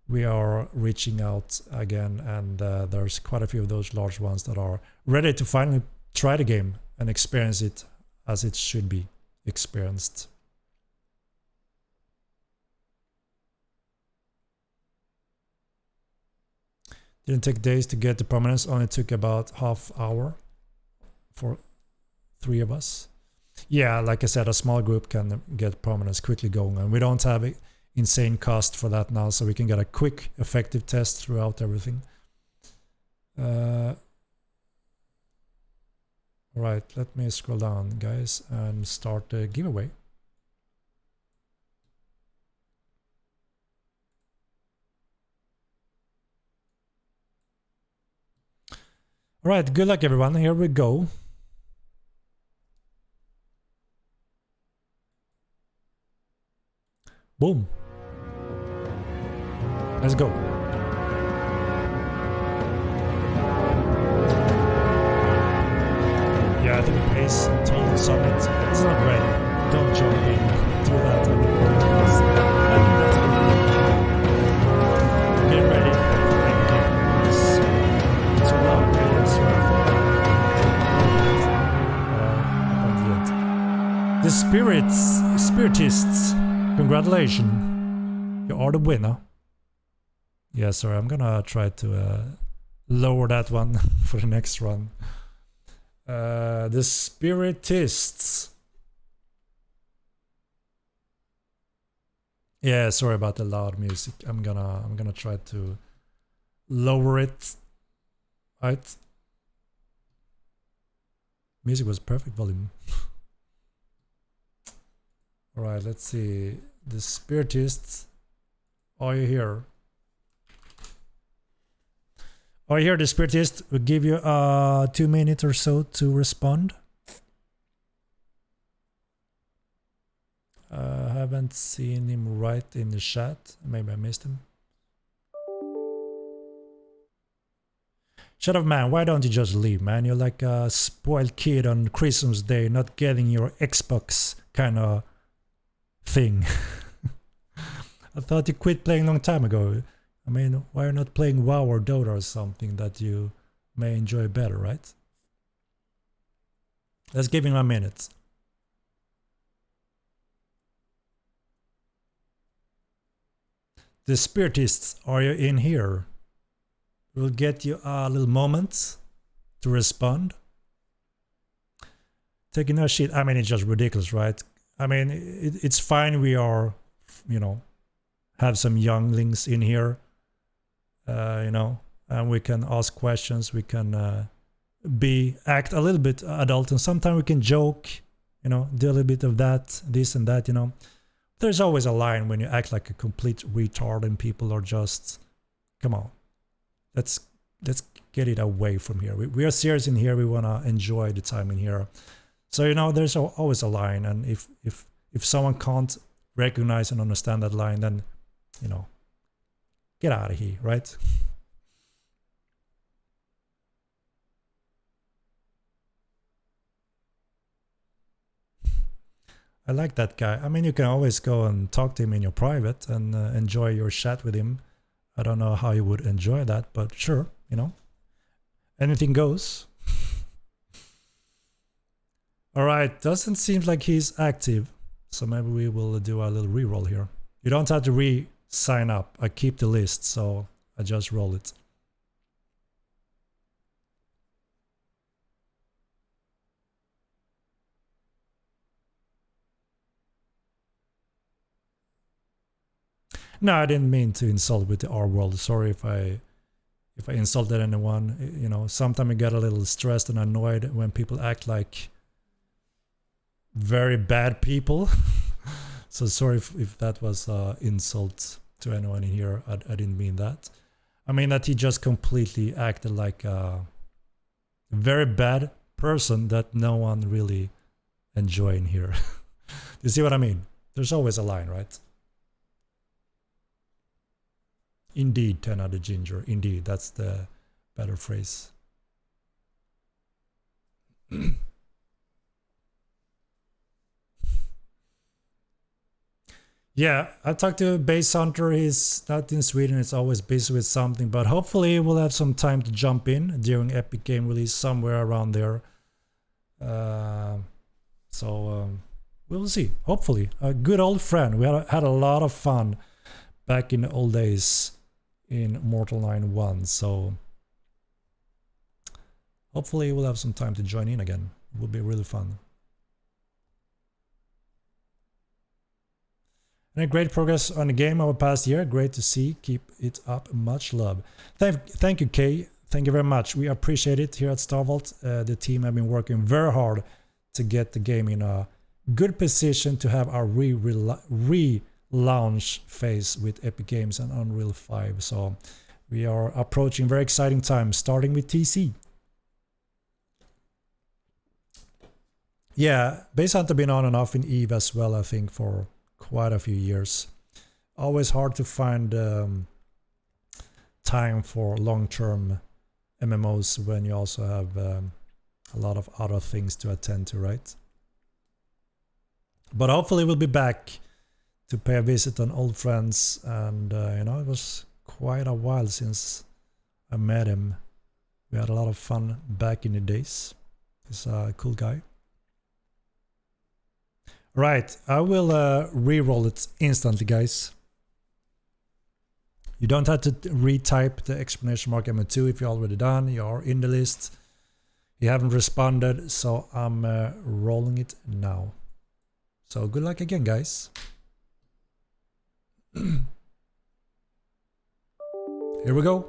we are reaching out again, and there's quite a few of those large ones that are ready to finally try the game and experience it as it should be experienced. Didn't take days to get the Prominence, only took about half hour for 3 of us. Yeah, like I said, a small group can get Prominence quickly going, and we don't have an insane cost for that now, so we can get a quick, effective test throughout everything. Right, let me scroll down, guys, and start the giveaway. All right, good luck, everyone. Here we go. Boom. Let's go. Yeah, I think it pays until Summit. It's not ready. Don't jump in. Do that. Get ready. It's around the Spiritists. Congratulations. You are the winner. Yeah, sorry, I'm gonna try to lower that one for the next run. The Spiritists. Yeah, sorry about the loud music. I'm gonna try to lower it. Right. Music was perfect volume. Alright, let's see. The Spiritists. Are you here? Are you here, the Spiritist? We'll give you 2 minutes or so to respond. Haven't seen him write in the chat. Maybe I missed him. Shut up, man. Why don't you just leave, man? You're like a spoiled kid on Christmas Day, not getting your Xbox kind of thing. I thought you quit playing a long time ago. I mean, why are you not playing WoW or Dota or something that you may enjoy better, right? Let's give him a minute. The Spiritists, are you in here? We'll get you a little moment to respond. Taking no shit. I mean, it's just ridiculous, right? I mean, it's fine. We are, you know, have some younglings in here, you know, and we can ask questions. We can act a little bit adult, and sometimes we can joke, you know, do a little bit of that, this and that, you know. There's always a line when you act like a complete retard and people are just, come on, let's get it away from here. We are serious in here. We want to enjoy the time in here. So, you know, there's always a line, and if someone can't recognize and understand that line, then, you know, get out of here, right? I like that guy. I mean, you can always go and talk to him in your private and enjoy your chat with him. I don't know how you would enjoy that, but sure, you know, anything goes. All right, doesn't seem like he's active, so maybe we will do a little reroll here. You don't have to re-sign up. I keep the list, so I just roll it. No, I didn't mean to insult with the R world. Sorry if I insulted anyone. You know, sometimes I get a little stressed and annoyed when people act like very bad people. So sorry if that was insult to anyone in here. I didn't mean that. I mean that he just completely acted like a very bad person that no one really enjoy in here. You see what I mean? There's always a line, right? Indeed, 10 out of ginger. Indeed, that's the better phrase. Yeah, I talked to Base Hunter. He's not in Sweden. It's always busy with something, but hopefully we'll have some time to jump in during Epic Game release somewhere around there. We'll see. Hopefully, a good old friend. We had a lot of fun back in the old days in Mortal 9-1, so hopefully we'll have some time to join in again. It will be really fun. And great progress on the game over the past year. Great to see. Keep it up. Much love. Thank you, Kay. Thank you very much. We appreciate it here at Star Vault. The team have been working very hard to get the game in a good position to have our re-launch phase with Epic Games and Unreal 5. So we are approaching very exciting times, starting with TC. Yeah, Base Hunter been on and off in EVE as well, I think, for quite a few years. Always hard to find time for long-term MMOs when you also have a lot of other things to attend to, right? But hopefully we'll be back to pay a visit on old friends, and you know, it was quite a while since I met him. We had a lot of fun back in the days. He's a cool guy. Right, I will re-roll it instantly, guys. You don't have to retype the exclamation mark M2 if you're already done. You are in the list. You haven't responded, so I'm rolling it now. So good luck again, guys. Here we go.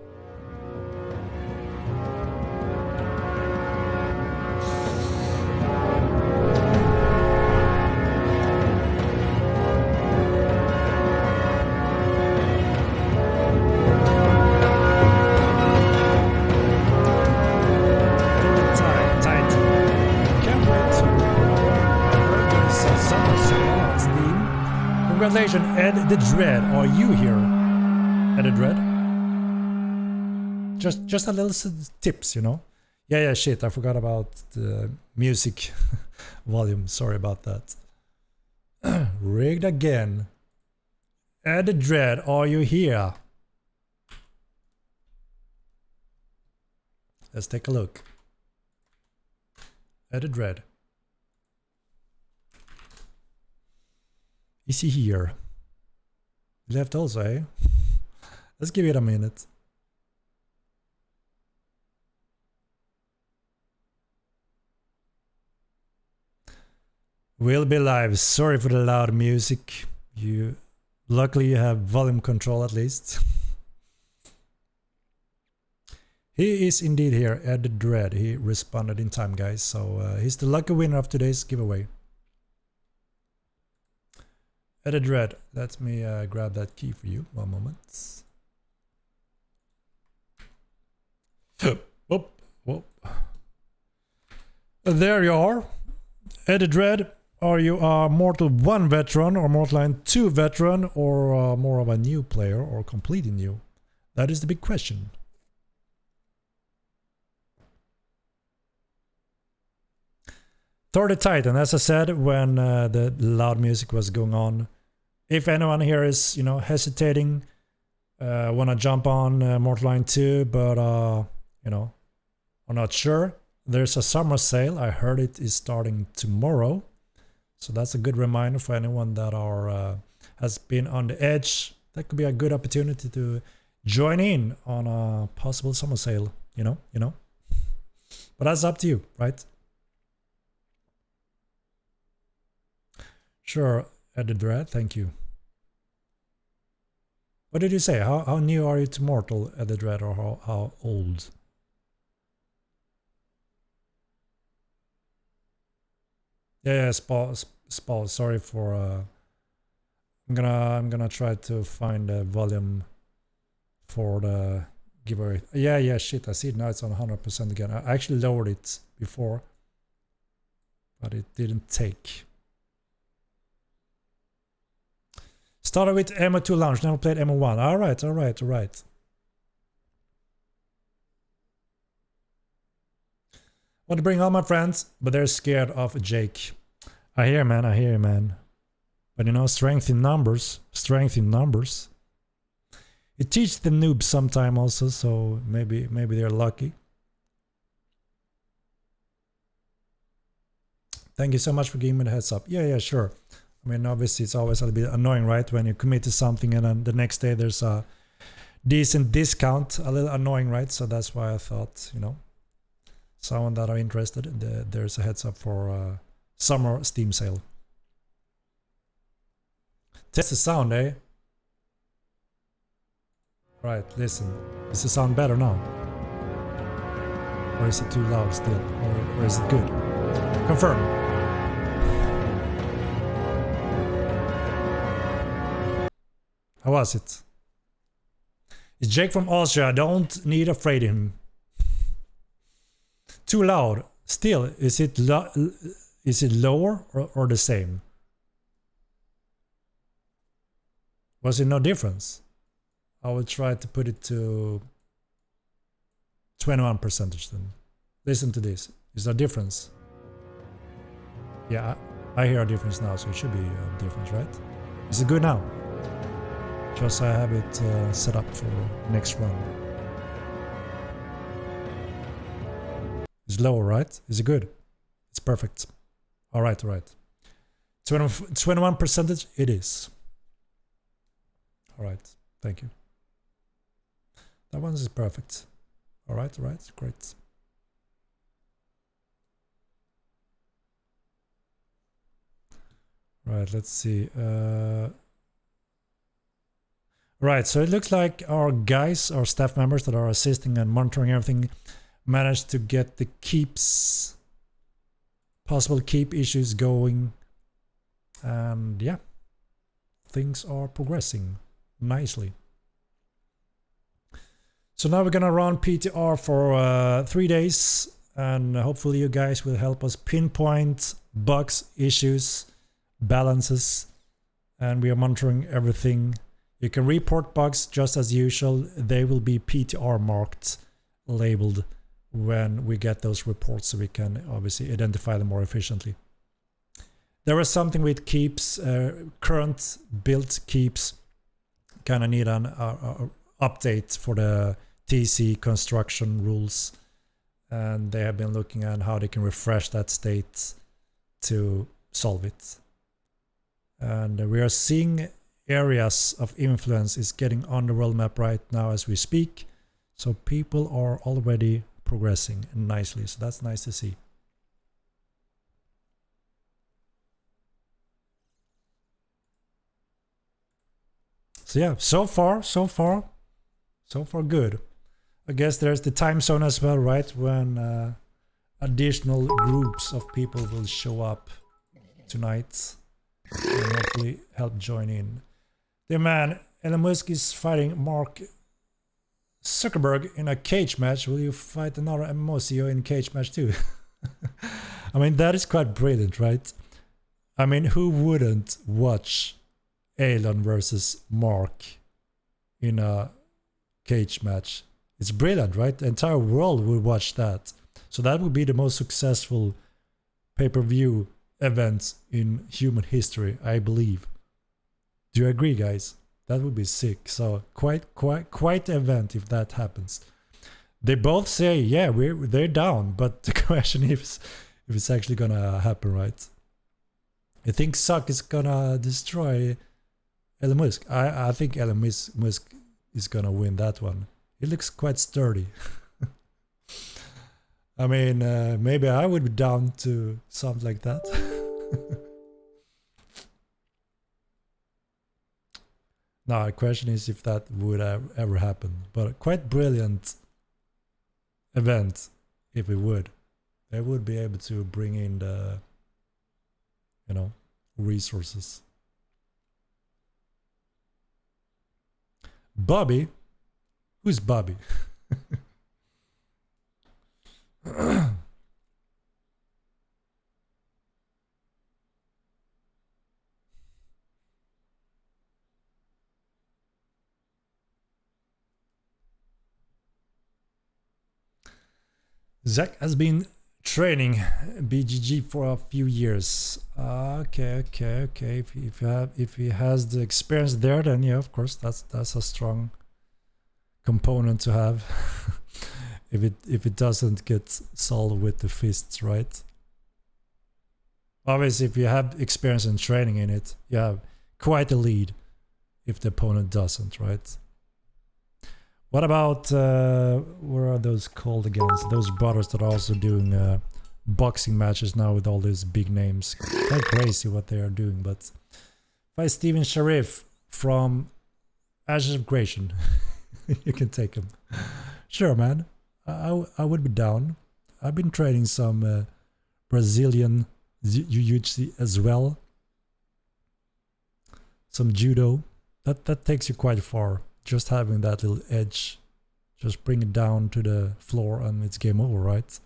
Congratulations, Ed the Dread. Are you here, Ed the Dread? Just a little tips, you know. Yeah, shit. I forgot about the music volume. Sorry about that. Rigged again. Ed the Dread, are you here? Let's take a look. Ed the Dread. Is he here? Left also, eh? Let's give it a minute. We'll be live. Sorry for the loud music. Luckily you have volume control at least. He is indeed here, Ed the Dread. He responded in time, guys. So he's the lucky winner of today's giveaway. Ed the Dread, let me grab that key for you. 1 moment. Whoop. There you are. Ed the Dread, are you a Mortal 1 veteran or Mortal Line 2 veteran, or more of a new player or completely new? That is the big question. Thor the Titan, as I said when the loud music was going on. If anyone here is, you know, hesitating Want to jump on Mortal Line 2, but you know, I'm not sure. There's a summer sale. I heard it is starting tomorrow, so that's a good reminder for anyone that has been on the edge. That could be a good opportunity to join in on a possible summer sale. You know. But that's up to you, right? Sure, Eddie Dread, thank you. What did you say? How new are you to Mortal, Eddie Dread, or how old? Yeah, Spal. Sorry for. I'm gonna try to find the volume for the giveaway. Yeah. Shit, I see it now. It's on 100% again. I actually lowered it before, but it didn't take. Started with MMO2 launch. Never played MMO1. All right. Want to bring all my friends, but they're scared of Jake. I hear, man. But you know, strength in numbers. It teaches the noobs sometime also, so maybe they're lucky. Thank you so much for giving me the heads up. Yeah, sure. I mean, obviously it's always a little bit annoying, right? When you commit to something and then the next day there's a decent discount, a little annoying, right? So that's why I thought, you know, someone that are interested, there's a heads up for summer Steam sale. Test the sound, eh? Right, listen. Does it sound better now? Or is it too loud still? Or is it good? Confirm. How was it? It's Jake from Austria. Don't need afraid of him. Too loud. Still, is it lower or the same? Was it no difference? I will try to put it to 21% then. Listen to this. Is there a difference? Yeah, I hear a difference now, so it should be a difference, right? Is it good now? Just I have it set up for next run. It's lower, right? Is it good? It's perfect. All right. 21% it is. All right, thank you. That one is perfect. All right, great. Right, let's see. Right, so it looks like our guys, our staff members that are assisting and monitoring everything, managed to get the possible keep issues going. And yeah, things are progressing nicely. So now we're gonna run PTR for 3 days, and hopefully you guys will help us pinpoint bugs, issues, balances, and we are monitoring everything. You can report bugs just as usual. They will be PTR marked, labeled when we get those reports, so we can obviously identify them more efficiently. There was something with keeps, current built keeps kind of need an update for the TC construction rules, and they have been looking at how they can refresh that state to solve it. And we are seeing areas of influence is getting on the world map right now as we speak, so people are already progressing nicely, so that's nice to see. So yeah, so far good. I guess there's the time zone as well, right? When additional groups of people will show up tonight and hopefully help join in. Yeah, man, Elon Musk is fighting Mark Zuckerberg in a cage match. Will you fight another MMO CEO in a cage match too? I mean, that is quite brilliant, right? I mean, who wouldn't watch Elon versus Mark in a cage match? It's brilliant, right? The entire world will watch that. So that would be the most successful pay-per-view event in human history, I believe. Do you agree, guys? That would be sick. So quite event if that happens. They both say, yeah, they're down, but the question is if it's actually gonna happen, right? I think Suck is gonna destroy Elon Musk. I think Elon Musk is gonna win that one. He looks quite sturdy. I mean, maybe I would be down to something like that. Now, the question is if that would ever happen. But quite brilliant event if it would. They would be able to bring in the, you know, resources. Bobby? Who's Bobby? Zach has been training BGG for a few years. Okay. If he has the experience there, then yeah, of course, that's a strong component to have. if it doesn't get solved with the fists, right? Obviously, if you have experience and training in it, you have quite a lead. If the opponent doesn't, right? What about, what are those called again? Those brothers that are also doing boxing matches now with all these big names. Quite crazy what they are doing, but by Steven Sharif from Ashes of Creation. You can take him. Sure, man. I would be down. I've been training some Brazilian jiu-jitsu as well. Some judo. That takes you quite far. Just having that little edge, just bring it down to the floor and it's game over, right?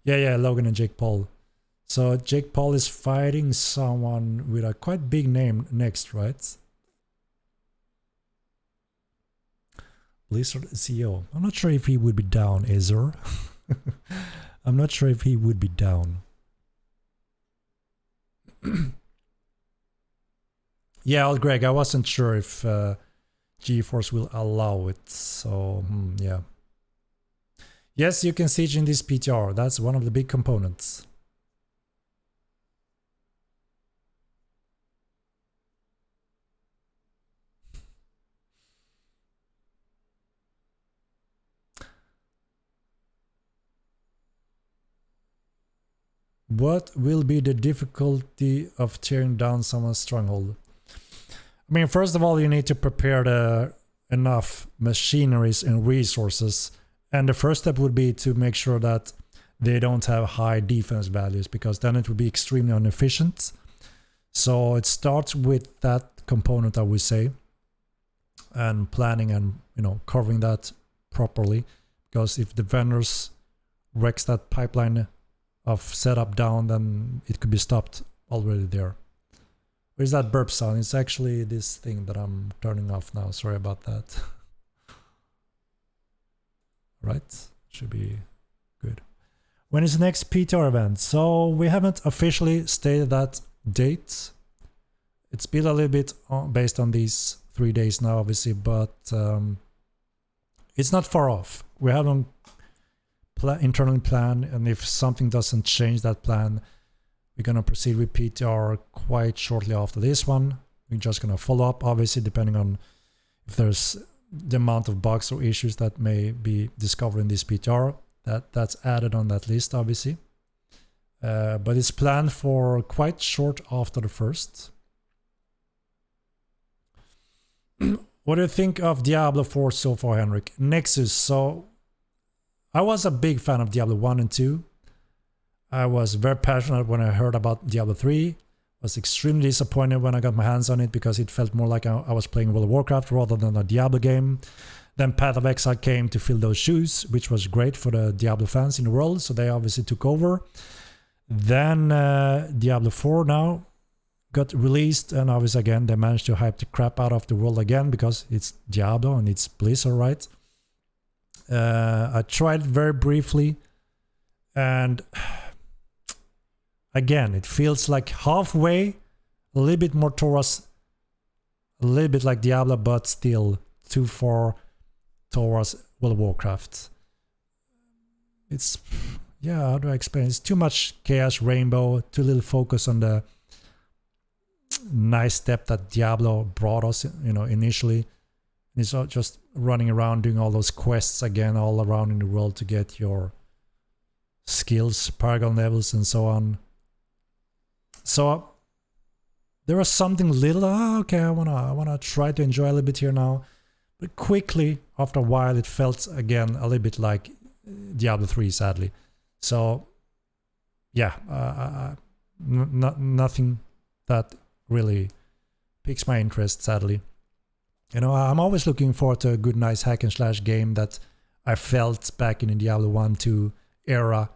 Yeah, Logan and Jake Paul. So Jake Paul is fighting someone with a quite big name next, right? Blizzard CEO. I'm not sure if he would be down, Azor. I'm not sure if he would be down. Yeah, old Greg, I wasn't sure if GeForce will allow it, so yeah. Yes, you can siege in this PTR. That's one of the big components. What will be the difficulty of tearing down someone's stronghold? I mean, first of all, you need to prepare enough machineries and resources. And the first step would be to make sure that they don't have high defense values, because then it would be extremely inefficient. So it starts with that component, I would say, and planning and, you know, covering that properly. Because if the vendors wrecks that pipeline of setup down, then it could be stopped already there. Where's that burp sound? It's actually this thing that I'm turning off now. Sorry about that. Right? Should be good. When is the next PTR event? So we haven't officially stated that date. It's been a little bit based on these 3 days now, obviously, but it's not far off. We haven't internally planned, and if something doesn't change that plan, we're going to proceed with PTR quite shortly after this one. We're just going to follow up, obviously, depending on if there's the amount of bugs or issues that may be discovered in this PTR. That's added on that list, obviously. But it's planned for quite short after the first. What do you think of Diablo 4 so far, Henrik? Nexus. So I was a big fan of Diablo 1 and 2. I was very passionate when I heard about Diablo 3. Was extremely disappointed when I got my hands on it because it felt more like I was playing World of Warcraft rather than a Diablo game. Then Path of Exile came to fill those shoes, which was great for the Diablo fans in the world, so they obviously took over. Then Diablo 4 now got released, and obviously again they managed to hype the crap out of the world again because it's Diablo and it's Blizzard, right? I tried very briefly, and again, it feels like halfway, a little bit more towards a little bit like Diablo, but still too far towards World of Warcraft. It's, yeah, how do I explain? It's too much chaos, rainbow, too little focus on the nice step that Diablo brought us, you know, initially. And it's all just running around doing all those quests again all around in the world to get your skills, paragon levels, and so on. So there was something little, okay, I wanna try to enjoy a little bit here now. But quickly, after a while, it felt again a little bit like Diablo 3, sadly. So yeah, nothing that really piques my interest, sadly. You know, I'm always looking forward to a good, nice hack and slash game that I felt back in the Diablo 1, 2 era.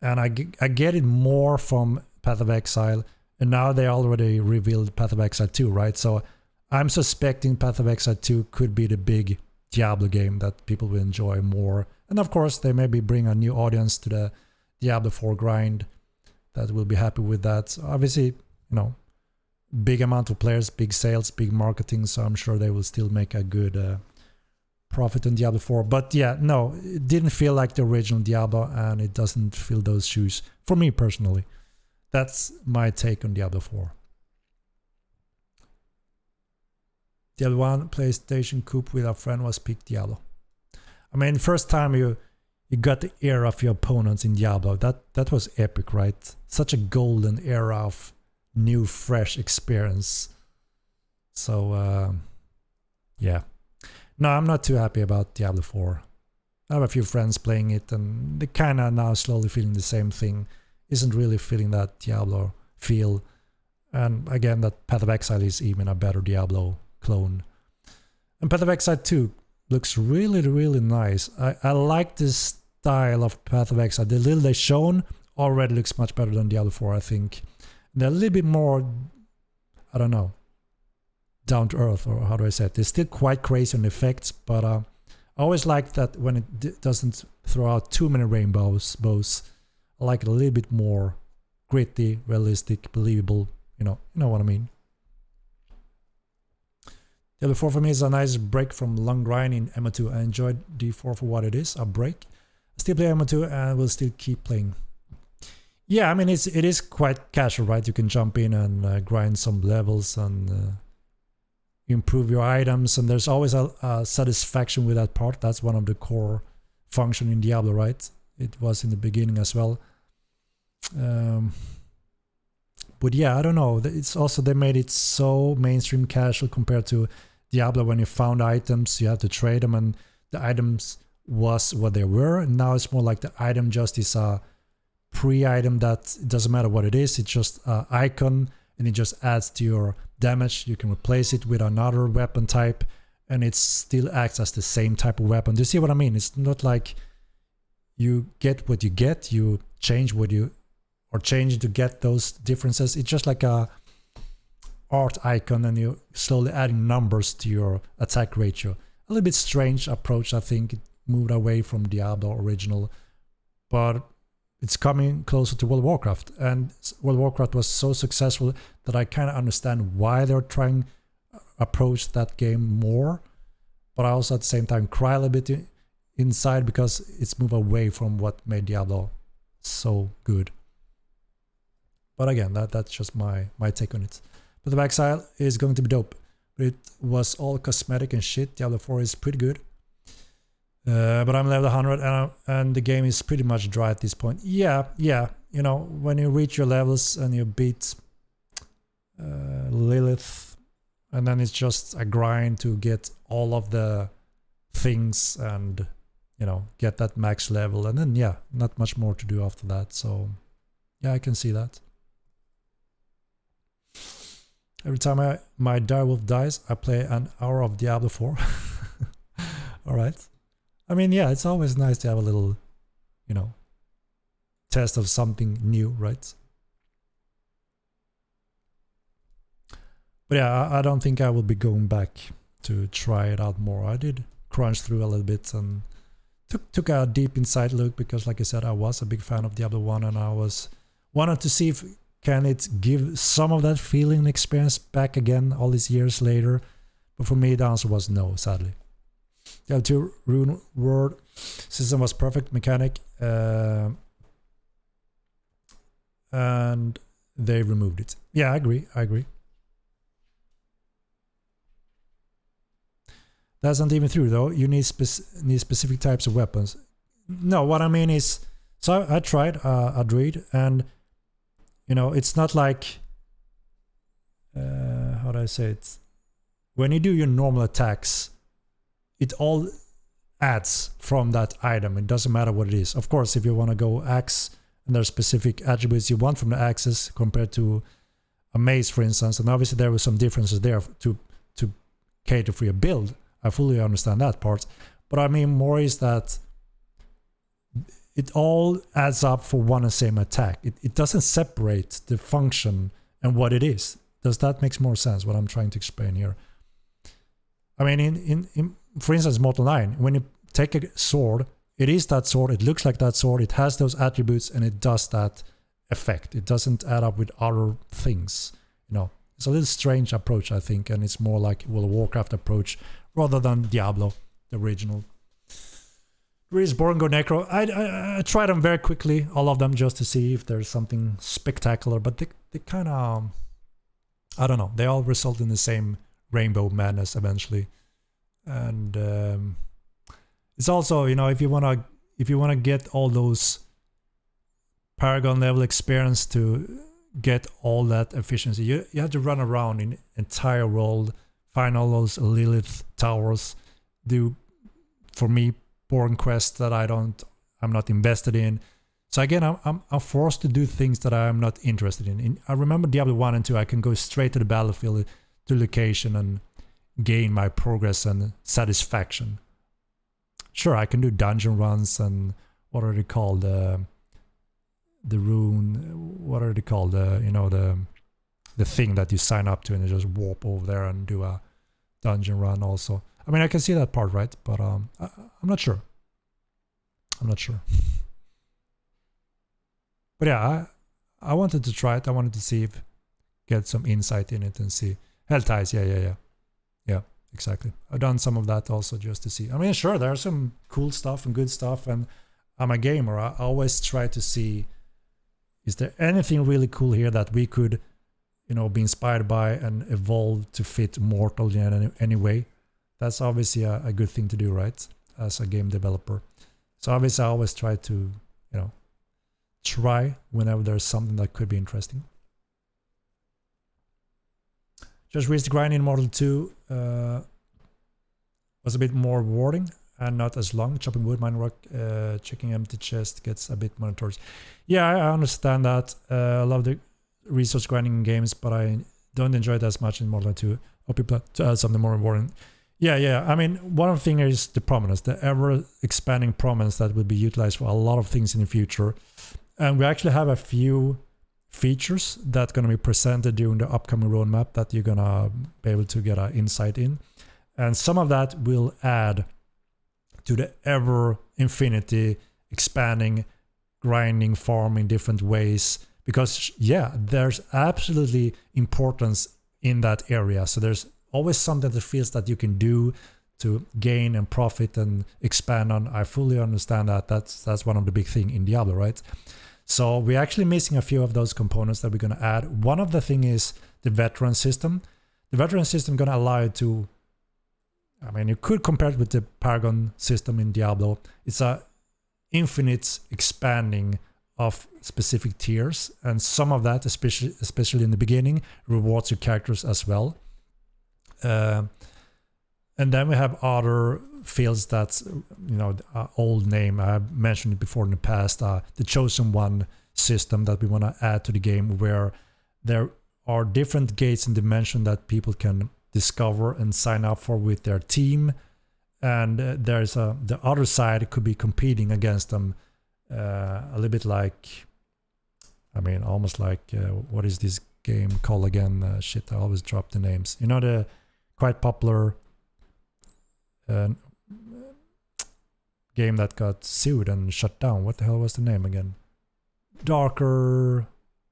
And I get it more from Path of Exile. And now they already revealed Path of Exile 2, right? So I'm suspecting Path of Exile 2 could be the big Diablo game that people will enjoy more. And of course, they maybe bring a new audience to the Diablo 4 grind that will be happy with that. Obviously, you know, big amount of players, big sales, big marketing, so I'm sure they will still make a good profit on Diablo 4. But yeah, no, it didn't feel like the original Diablo, and it doesn't fill those shoes for me personally. That's my take on Diablo 4. Diablo 1 PlayStation Coupe with a friend was peak Diablo. I mean, first time you got the era of your opponents in Diablo, that was epic, right? Such a golden era of new, fresh experience. So, yeah. No, I'm not too happy about Diablo 4. I have a few friends playing it, and they kind of now slowly feeling the same thing. Isn't really feeling that Diablo feel. And again, that Path of Exile is even a better Diablo clone. And Path of Exile 2 looks really, really nice. I like this style of Path of Exile. The little they've shown already looks much better than Diablo 4, I think. They're a little bit more, I don't know, down to earth, or how do I say it? They're still quite crazy on effects, but I always like that when it doesn't throw out too many rainbows. I like it a little bit more gritty, realistic, believable. You know what I mean. Diablo 4 for me is a nice break from long grind in MMO2. I enjoyed D4 for what it is, a break. I still play MMO2 and will still keep playing. Yeah, I mean, it is quite casual, right? You can jump in and grind some levels and improve your items, and there's always a satisfaction with that part. That's one of the core functions in Diablo, right? It was in the beginning as well. But yeah, I don't know. It's also, they made it so mainstream casual compared to Diablo. When you found items, you had to trade them, and the items was what they were. And now it's more like the item just is a pre-item that it doesn't matter what it is. It's just an icon, and it just adds to your damage. You can replace it with another weapon type, and it still acts as the same type of weapon. Do you see what I mean? It's not like you get what you get, you change what you, or change to get those differences. It's just like a art icon, and you're slowly adding numbers to your attack ratio. A little bit strange approach, I think. It moved away from Diablo original, but it's coming closer to World of Warcraft, and World of Warcraft was so successful that I kind of understand why they're trying to approach that game more, but I also at the same time cry a little bit inside because it's moved away from what made Diablo so good. But again, that's just my take on it. But the Exile is going to be dope. But it was all cosmetic and shit. Diablo 4 is pretty good. But I'm level 100 and the game is pretty much dry at this point. Yeah. You know, when you reach your levels and you beat Lilith, and then it's just a grind to get all of the things and, you know, get that max level. And then, yeah, not much more to do after that. So, yeah, I can see that. Every time my direwolf dies, I play an hour of Diablo 4. All right. I mean, yeah, it's always nice to have a little, you know, test of something new, right? But yeah, I don't think I will be going back to try it out more. I did crunch through a little bit and took a deep inside look because, like I said, I was a big fan of Diablo 1, and I wanted to see if can it give some of that feeling and experience back again all these years later? But for me, the answer was no, sadly. Diablo 2 Rune World system was perfect mechanic, and they removed it. Yeah, I agree. That's not even true though. You need specific types of weapons. No, what I mean is, so I tried a druid, and you know, it's not like how do I say it? When you do your normal attacks, it all adds from that item. It doesn't matter what it is. Of course, if you want to go axe and there's specific attributes you want from the axes compared to a mace, for instance, and obviously there were some differences there to cater for your build. I fully understand that part, but I mean more is that it all adds up for one and same attack. It doesn't separate the function and what it is. Does that make more sense, what I'm trying to explain here? I mean, in for instance, Mortal 9, when you take a sword, it is that sword, it looks like that sword, it has those attributes, and it does that effect. It doesn't add up with other things. You know, it's a little strange approach, I think, and it's more like World of Warcraft approach rather than Diablo, the original. Resborn Go Necro. I tried them very quickly, all of them, just to see if there's something spectacular, but they kind of, I don't know, they all result in the same rainbow madness eventually. And it's also, you know, if you wanna get all those Paragon level experience to get all that efficiency, you have to run around in entire world, find all those Lilith towers, do, for me, boring quests that I'm not invested in. So again, I'm forced to do things that I'm not interested in. I remember Diablo 1 and 2, I can go straight to the battlefield, to location, and gain my progress and satisfaction. Sure, I can do dungeon runs and what are they called? The rune, what are they called? You know, the thing that you sign up to and you just warp over there and do a dungeon run also. I mean, I can see that part, right? But I'm not sure. I'm not sure. But yeah, I wanted to try it. I wanted to see if get some insight in it and see. Hell Ties, yeah, exactly. I've done some of that also just to see. I mean, sure, there's some cool stuff and good stuff, and I'm a gamer. I always try to see, is there anything really cool here that we could, you know, be inspired by and evolve to fit Mortal in any way? That's obviously a good thing to do, right? As a game developer. So obviously I always try to, you know, try whenever there's something that could be interesting. Just reached the grind in Mortal 2 was a bit more rewarding and not as long. Chopping wood, mine rock, checking empty chest gets a bit monotonous. Yeah, I understand that. I love the resource grinding in games, but I don't enjoy it as much in Mortal 2. Hope you plan to add something more rewarding. Yeah. I mean, one thing is the Prominence, the ever-expanding Prominence that will be utilized for a lot of things in the future. And we actually have a few features that are going to be presented during the upcoming roadmap that you're going to be able to get an insight in. And some of that will add to the ever-infinity expanding, grinding farm in different ways. Because, yeah, there's absolutely importance in that area. So there's always something that feels that you can do to gain and profit and expand on. I fully understand that. That's one of the big things in Diablo, right? So we're actually missing a few of those components that we're going to add. One of the thing is the veteran system. The veteran system going to allow you to, I mean, you could compare it with the Paragon system in Diablo. It's a infinite expanding of specific tiers, and some of that, especially in the beginning, rewards your characters as well. And then we have other fields that's, you know, old name. I've mentioned it before in the past, the Chosen One system that we want to add to the game, where there are different gates and dimension that people can discover and sign up for with their team. And there's the other side could be competing against them, a little bit like, I mean, almost like, what is this game called again? Shit, I always drop the names. You know, the quite popular game that got sued and shut down. What the hell was the name again? Darker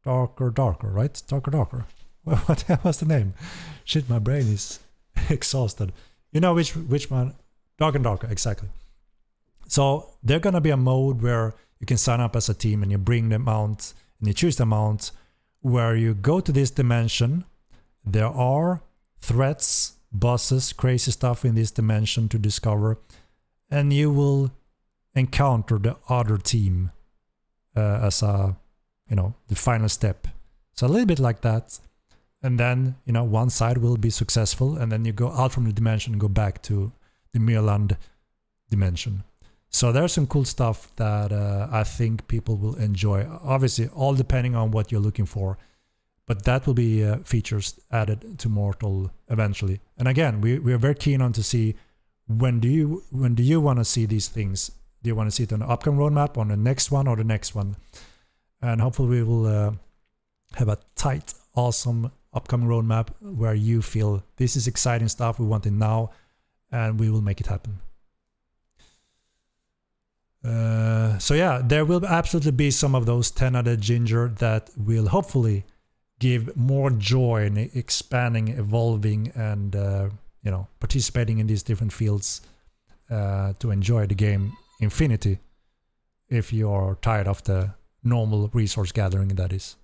Darker, right? Darker. What the hell was the name? Shit, my brain is exhausted. You know which one? Darker, exactly. So there's gonna be a mode where you can sign up as a team and you bring the mount and you choose the mount where you go to this dimension. There are threats, bosses, crazy stuff in this dimension to discover, and you will encounter the other team as a, the final step. So a little bit like that. And then, one side will be successful, and then you go out from the dimension and go back to the Mirland dimension. So there's some cool stuff that I think people will enjoy. Obviously, all depending on what you're looking for. But that will be features added to Mortal eventually. And again, we are very keen on to see when do you want to see these things? Do you want to see it on the upcoming roadmap, on the next one, or the next one? And hopefully we will have a tight, awesome upcoming roadmap where you feel this is exciting stuff, we want it now, and we will make it happen. So yeah, there will absolutely be some of those 10-headed ginger that will hopefully give more joy in expanding, evolving, and participating in these different fields to enjoy the game infinity if you are tired of the normal resource gathering, that is.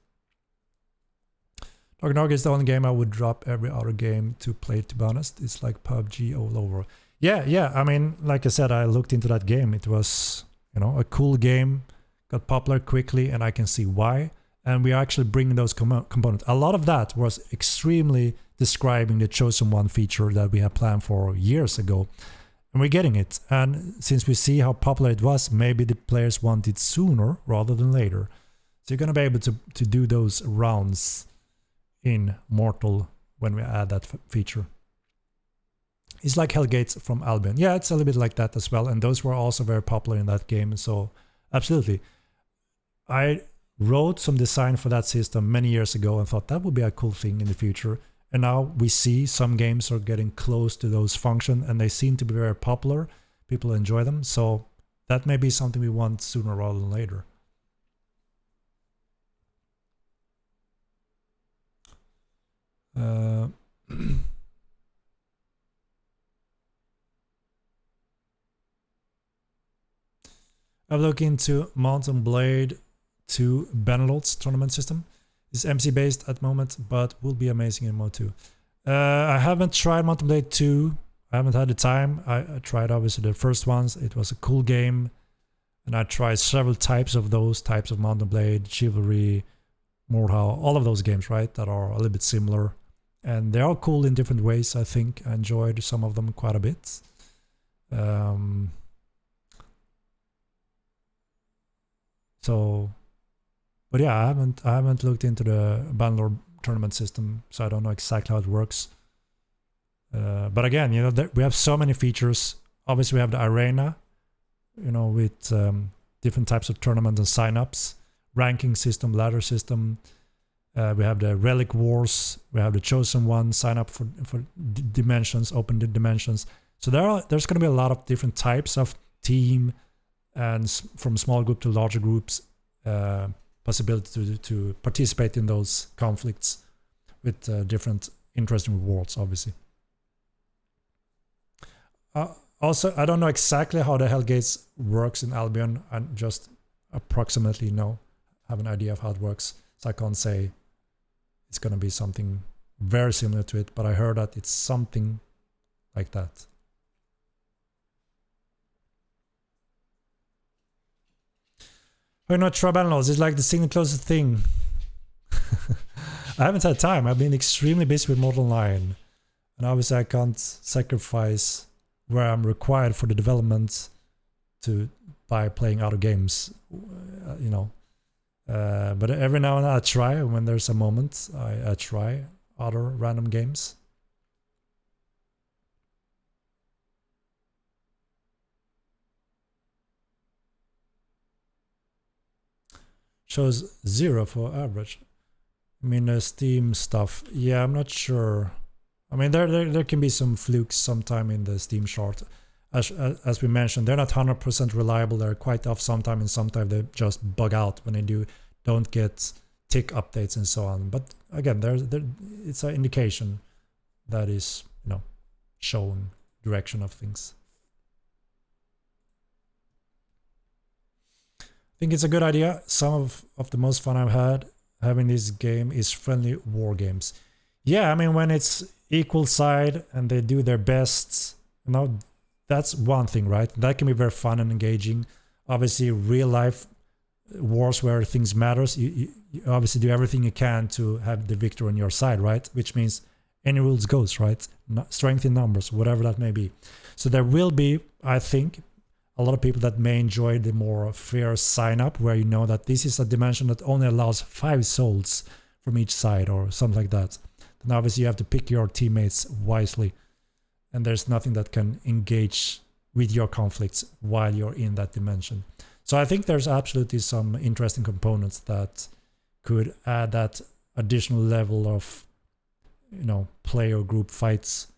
Dark is the only game I would drop every other game to play, to be honest. It's like PUBG all over. Yeah, I mean, like I said, I looked into that game. It was, a cool game, got popular quickly, and I can see why. And we are actually bringing those components. A lot of that was extremely describing the Chosen One feature that we had planned for years ago. And we're getting it. And since we see how popular it was, maybe the players want it sooner rather than later. So you're going to be able to do those rounds in Mortal when we add that feature. It's like Hellgates from Albion. Yeah, it's a little bit like that as well. And those were also very popular in that game. So absolutely. I wrote some design for that system many years ago and thought that would be a cool thing in the future. And now we see some games are getting close to those functions and they seem to be very popular. People enjoy them. So that may be something we want sooner rather than later. I've looked into Mountain Blade 2 Benelot's tournament system. It's MC based at the moment, but will be amazing in Mode 2. I haven't tried Mountain Blade 2. I haven't had the time. I tried obviously the first ones. It was a cool game. And I tried several types of those types of Mountain Blade, Chivalry, Mordhau, all of those games, right? That are a little bit similar. And they are cool in different ways, I think. I enjoyed some of them quite a bit. But yeah, I haven't looked into the Banner tournament system, so I don't know exactly how it works. But again, we have so many features. Obviously, we have the arena, with different types of tournaments and signups, ranking system, ladder system. We have the Relic Wars. We have the Chosen One, sign up for dimensions, open the dimensions. So there's going to be a lot of different types of team, and from small group to larger groups, possibility to participate in those conflicts with different interesting rewards, obviously. Also, I don't know exactly how the Hellgates works in Albion. I just approximately have an idea of how it works. So I can't say it's going to be something very similar to it, but I heard that it's something like that. We're not Trabanos, it's like the single closest thing. I haven't had time. I've been extremely busy with Mortal 9. And obviously I can't sacrifice where I'm required for the development by playing other games, But every now and then I try, when there's a moment, I try other random games. Shows 0 for average. I mean, Steam stuff. Yeah, I'm not sure. I mean, there can be some flukes sometime in the Steam chart. As we mentioned, they're not 100% reliable. They're quite off sometime, and sometimes they just bug out when they don't get tick updates and so on. But again, it's an indication that is, you know, showing direction of things. I think it's a good idea. Some of the most fun I've had having this game is friendly war games. Yeah, I mean, when it's equal side and they do their best, you know, that's one thing, right? That can be very fun and engaging. Obviously, real life wars where things matters, you obviously do everything you can to have the victor on your side, right? Which means any rules goes, right? Strength in numbers, whatever that may be. So there will be, I think, a lot of people that may enjoy the more fair sign up, where you know that this is a dimension that only allows 5 souls from each side or something like that. Then obviously you have to pick your teammates wisely, and there's nothing that can engage with your conflicts while you're in that dimension. So I think there's absolutely some interesting components that could add that additional level of, you know, player group fights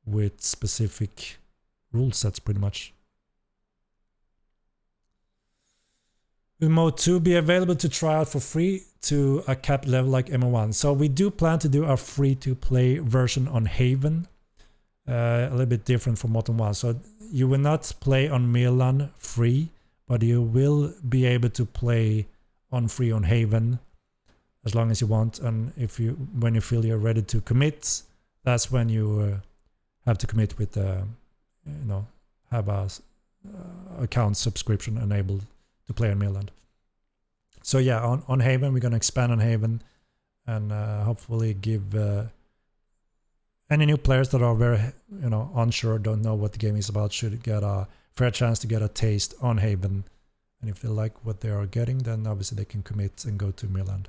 with specific rule sets, pretty much. Will Mode 2 be available to try out for free to a capped level like MMO1? So we do plan to do a free-to-play version on Haven, a little bit different from Modern 1. So you will not play on Milan free, but you will be able to play on free on Haven as long as you want. And when you feel you're ready to commit, that's when you have to commit with, you know, have a account subscription enabled to play on Milan. So yeah, on Haven, we're going to expand on Haven and hopefully give any new players that are very, you know, unsure, don't know what the game is about, should get a fair chance to get a taste on Haven. And if they like what they are getting, then obviously they can commit and go to Milan.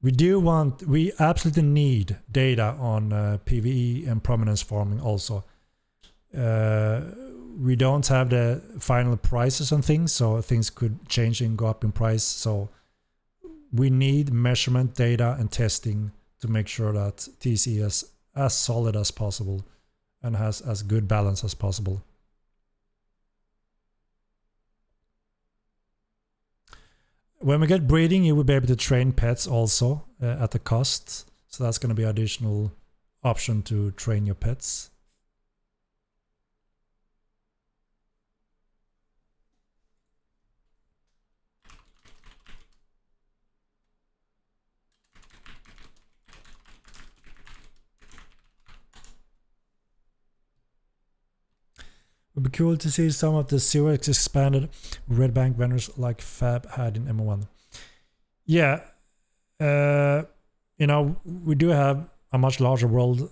We absolutely need data on PvE and prominence farming also. We don't have the final prices on things, so things could change and go up in price. So we need measurement data and testing to make sure that TC is as solid as possible and has as good balance as possible. When we get breeding, you will be able to train pets also at a cost. So that's going to be an additional option to train your pets. It would be cool to see some of the 0x expanded red bank vendors like Fab had in MMO1. Yeah, you know, we do have a much larger world.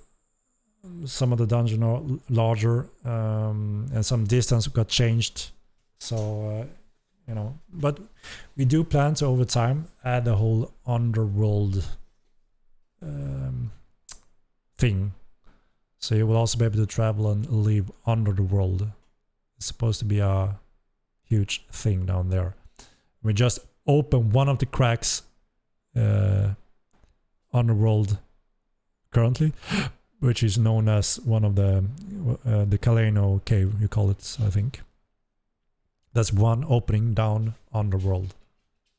Some of the dungeons are larger, and some distance got changed. So, you know, but we do plan to over time add the whole underworld thing. So you will also be able to travel and live under the world. It's supposed to be a huge thing down there. We just open one of the cracks underworld currently, which is known as one of the Kaleno cave, you call it, I think. That's one opening down underworld.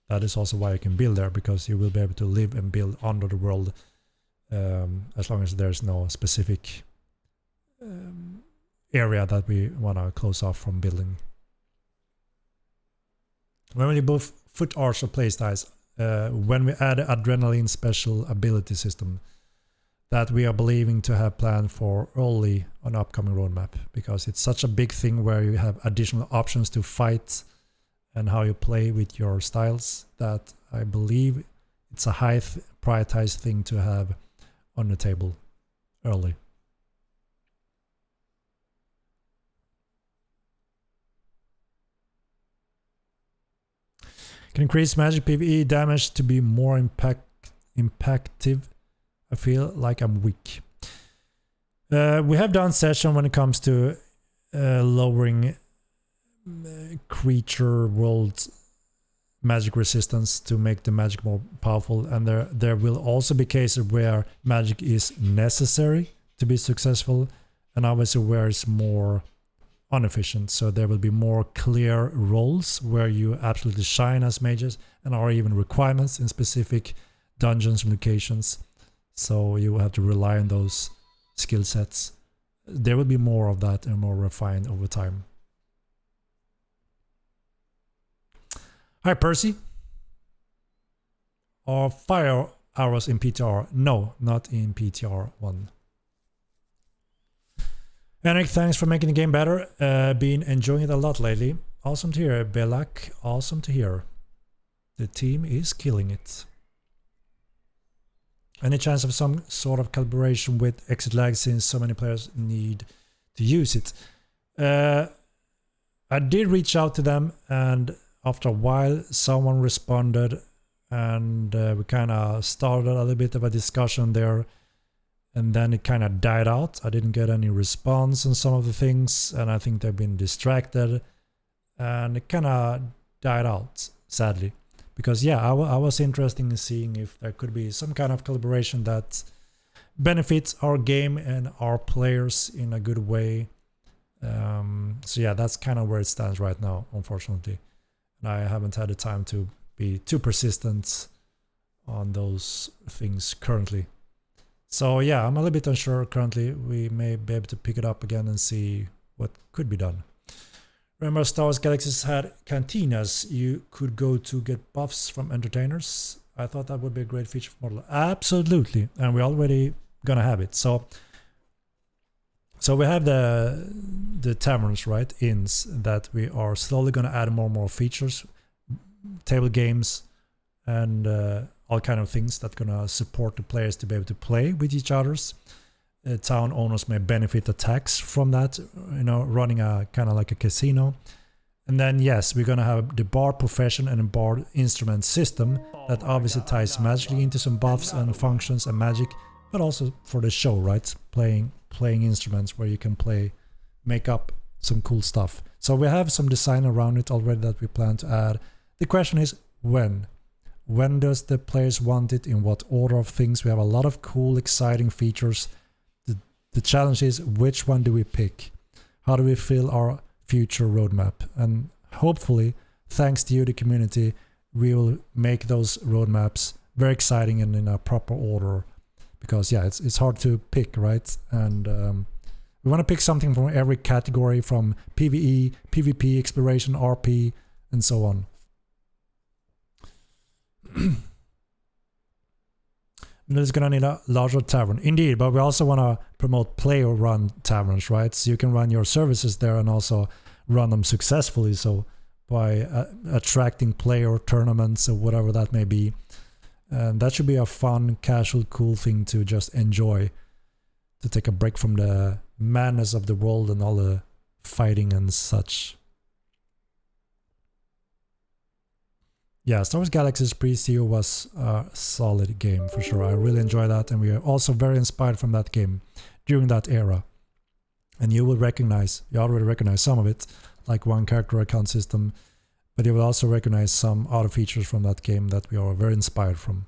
That is also why you can build there, because you will be able to live and build under the world as long as there's no specific area that we want to close off from building. When we both foot arch or playstyles, when we add adrenaline special ability system that we are believing to have planned for early on upcoming roadmap, because it's such a big thing where you have additional options to fight and how you play with your styles, that I believe it's a high prioritized thing to have on the table early. Can increase magic PvE damage to be more impactive. I feel like I'm weak. We have done session when it comes to lowering creature world magic resistance to make the magic more powerful, and there will also be cases where magic is necessary to be successful, and obviously where it's more inefficient. So there will be more clear roles where you absolutely shine as mages, and are even requirements in specific dungeons and locations. So you will have to rely on those skill sets. There will be more of that and more refined over time. Hi Percy. Are fire arrows in PTR? No, not in PTR1. Henrik, thanks for making the game better. Been enjoying it a lot lately. Awesome to hear, Belak. Awesome to hear. The team is killing it. Any chance of some sort of collaboration with Exit Lag, since so many players need to use it? I did reach out to them, and after a while someone responded, and we kind of started a little bit of a discussion there, and then it kind of died out. I didn't get any response on some of the things, and I think they've been distracted, and it kind of died out, sadly. Because yeah, I was interested in seeing if there could be some kind of collaboration that benefits our game and our players in a good way. So yeah, that's kind of where it stands right now, unfortunately. And I haven't had the time to be too persistent on those things currently. So yeah, I'm a little bit unsure currently. We may be able to pick it up again and see what could be done. Remember, Star Wars Galaxies had cantinas you could go to get buffs from entertainers? I thought that would be a great feature for Model. Absolutely, and we're already gonna have it. So we have the taverns, right? Inns that we are slowly gonna add more and more features, table games, and all kind of things that gonna support the players to be able to play with each others. Town owners may benefit the tax from that, you know, running a kind of like a casino. And then yes, we're gonna have the bard profession and a bard instrument system that obviously ties magically into some buffs and functions and magic, but also for the show, right? Playing instruments where you can make up some cool stuff. So we have some design around it already that we plan to add. The question is when? When does the players want it? In what order of things? We have a lot of cool, exciting features. The challenge is, which one do we pick? How do we fill our future roadmap? And hopefully, thanks to you, the community, we will make those roadmaps very exciting and in a proper order. Because yeah, it's hard to pick, right? And we want to pick something from every category, from PvE, PvP, exploration, RP, and so on. It's gonna need a larger tavern, indeed, but we also want to promote player-run taverns, right? So you can run your services there and also run them successfully. So by attracting player tournaments or whatever that may be, and that should be a fun, casual, cool thing to just enjoy, to take a break from the madness of the world and all the fighting and such. Yeah, Star Wars Galaxies pre-CO was a solid game for sure. I really enjoy that, and we are also very inspired from that game during that era. And you already recognize some of it, like one character account system, but you will also recognize some other features from that game that we are very inspired from.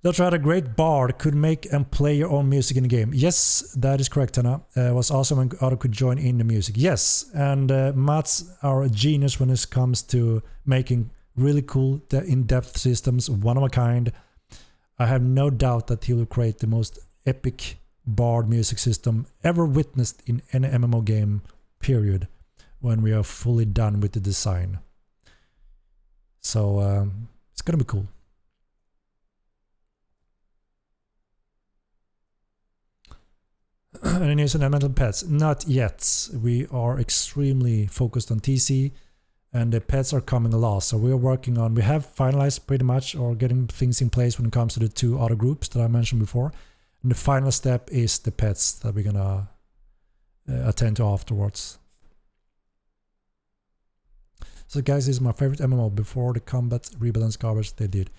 Delta had a great bard, could make and play your own music in the game. Yes, that is correct, Anna. It was awesome when Otto could join in the music. Yes, and Mats are a genius when it comes to making really cool, in-depth systems, one of a kind. I have no doubt that he will create the most epic bard music system ever witnessed in any MMO game, period, when we are fully done with the design. So it's gonna be cool. Any news on elemental pets? Not yet. We are extremely focused on TC, and the pets are coming along. So we have finalized pretty much, or getting things in place when it comes to the two other groups that I mentioned before. And the final step is the pets that we're gonna attend to afterwards. So guys, this is my favorite MMO before the combat rebalance garbage they did.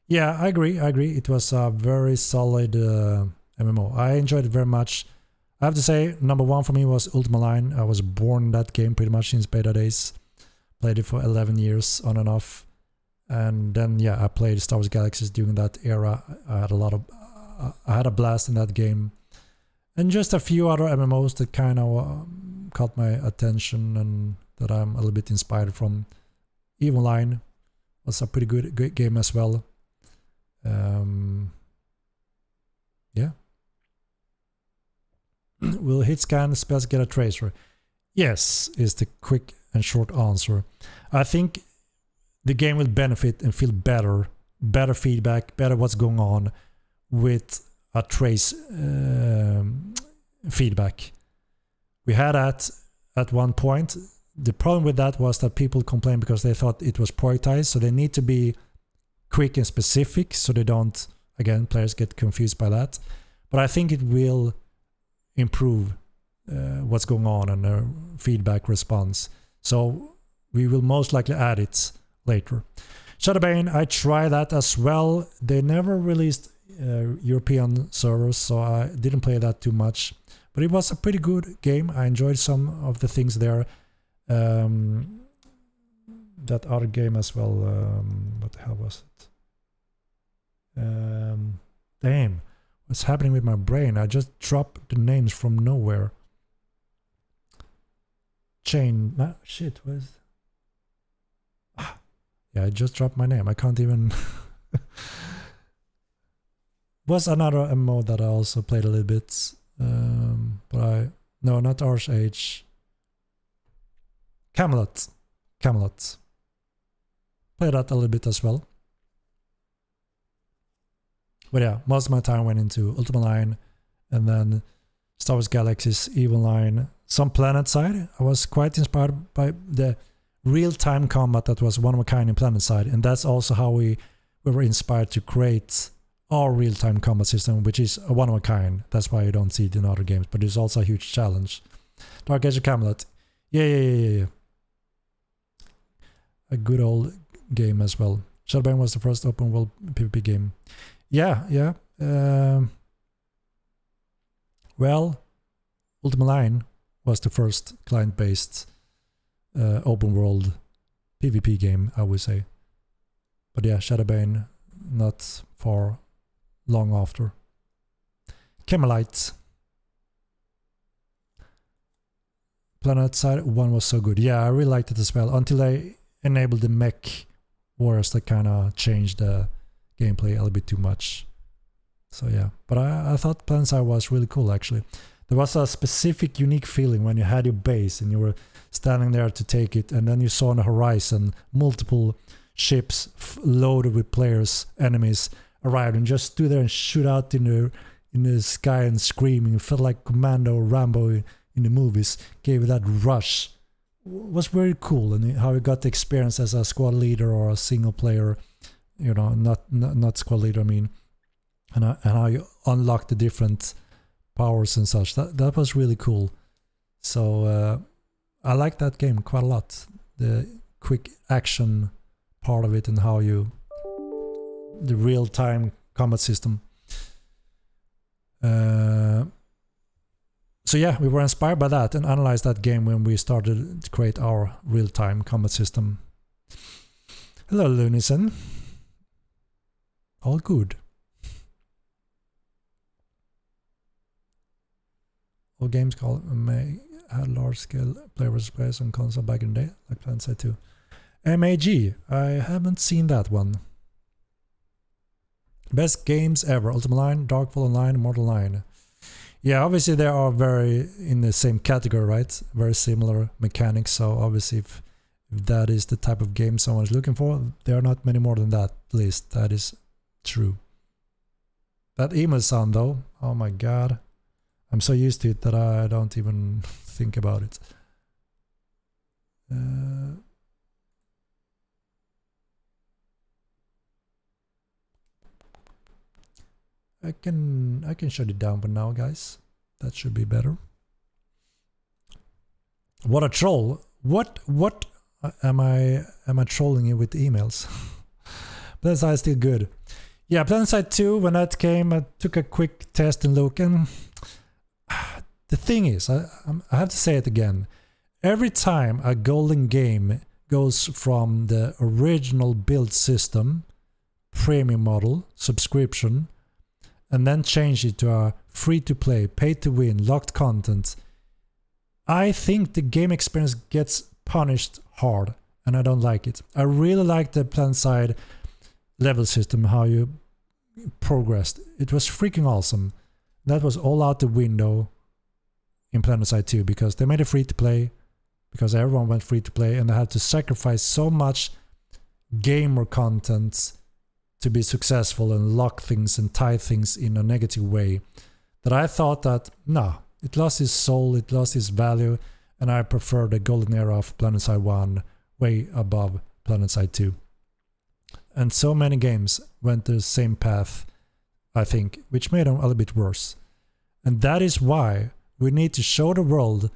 Yeah, I agree. It was a very solid MMO. I enjoyed it very much. I have to say, number one for me was Ultima Line. I was born in that game pretty much since beta days. Played it for 11 years on and off. And then yeah, I played Star Wars Galaxies during that era. I had a blast in that game, and just a few other MMOs that kind of caught my attention and that I'm a little bit inspired from. EVE Online was a pretty good game as well. Yeah. Will hit scan spells get a tracer? Yes, is the quick and short answer. I think the game will benefit and feel better feedback, better what's going on with a trace feedback. We had that at one point. The problem with that was that people complained because they thought it was prioritized, so they need to be quick and specific so they don't, again, players get confused by that. But I think it will improve what's going on and the feedback response. So we will most likely add it later. Shadowbane, I tried that as well. They never released European servers, so I didn't play that too much. But it was a pretty good game. I enjoyed some of the things there. That other game as well. What the hell was it? Damn. What's happening with my brain? I just dropped the names from nowhere. Shit, what is... Yeah, I just dropped my name. I can't even... Was another MMO that I also played a little bit. But no, not Arch Age. Camelot. Played that a little bit as well. But yeah, most of my time went into Ultima Online, and then Star Wars Galaxies, EVE Online, some PlanetSide. I was quite inspired by the real-time combat that was one of a kind in PlanetSide, and that's also how we were inspired to create our real-time combat system, which is a one of a kind. That's why you don't see it in other games, but it's also a huge challenge. Dark Age of Camelot. Yeah. A good old game as well. Shadowbane was the first open world PvP game. Yeah. Well, Ultima Online was the first client-based open world PvP game, I would say. But yeah, Shadowbane not far long after. Camelite. PlanetSide 1 was so good. Yeah, I really liked it as well, until I enabled the mech wars that kind of changed the gameplay a little bit too much. So yeah, but I thought PlanetSide was really cool actually. There was a specific unique feeling when you had your base and you were standing there to take it, and then you saw on the horizon multiple ships loaded with players, enemies arrived, and just stood there and shoot out in the sky and screaming. It felt like Commando or Rambo in the movies. Gave it that rush. Was very cool, and how you got the experience as a squad leader or a single player, you know, not squad leader, I mean, and how you unlock the different powers and such. That was really cool. So I like that game quite a lot. The quick action part of it and how you the real-time combat system. So yeah, we were inspired by that and analyzed that game when we started to create our real-time combat system. Hello, Lunison. All good. All games may had large-scale player versus players on console back in the day, like PlanetSide 2. MAG, I haven't seen that one. Best games ever: Ultima Online, Darkfall Online, Immortal Online. Yeah, obviously they are very in the same category, right? Very similar mechanics. So obviously, if that is the type of game someone is looking for, there are not many more than that list. That is true. That email sound though, oh my god, I'm so used to it that I don't even think about it. I can shut it down for now, guys. That should be better. What a troll! What am I trolling you with emails? PlanetSide is still good. Yeah, PlanetSide 2, when that came, I took a quick test and look, and the thing is, I have to say it again. Every time a golden game goes from the original build system, premium model, subscription, and then change it to a free-to-play, pay-to-win, locked content, I think the game experience gets punished hard, and I don't like it. I really like the PlanetSide level system, how you progressed. It was freaking awesome. That was all out the window in PlanetSide 2 because they made it free-to-play, because everyone went free-to-play, and they had to sacrifice so much gamer content to be successful and lock things and tie things in a negative way, that I thought that, no, it lost its soul, it lost its value, and I prefer the golden era of PlanetSide 1 way above PlanetSide 2. And so many games went the same path, I think, which made them a little bit worse. And that is why we need to show the world,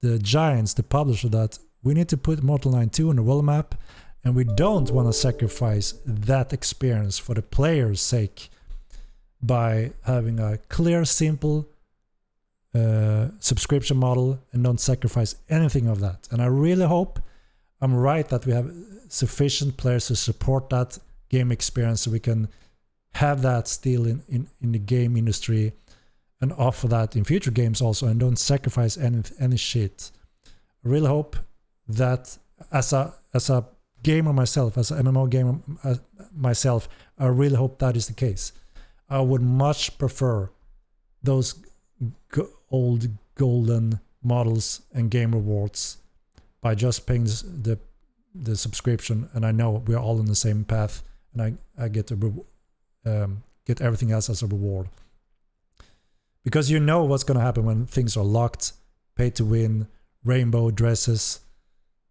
the giants, the publisher, that we need to put Mortal 9 2 on the world map, and we don't want to sacrifice that experience for the player's sake by having a clear, simple subscription model and don't sacrifice anything of that. And I really hope I'm right that we have sufficient players to support that game experience so we can have that still in the game industry and offer that in future games also, and don't sacrifice any shit. I really hope that as a gamer myself, as an MMO gamer myself, I really hope that is the case. I would much prefer those old golden models and game rewards by just paying the subscription, and I know we're all on the same path, and I get to get everything else as a reward. Because you know what's going to happen when things are locked, pay to win, rainbow dresses,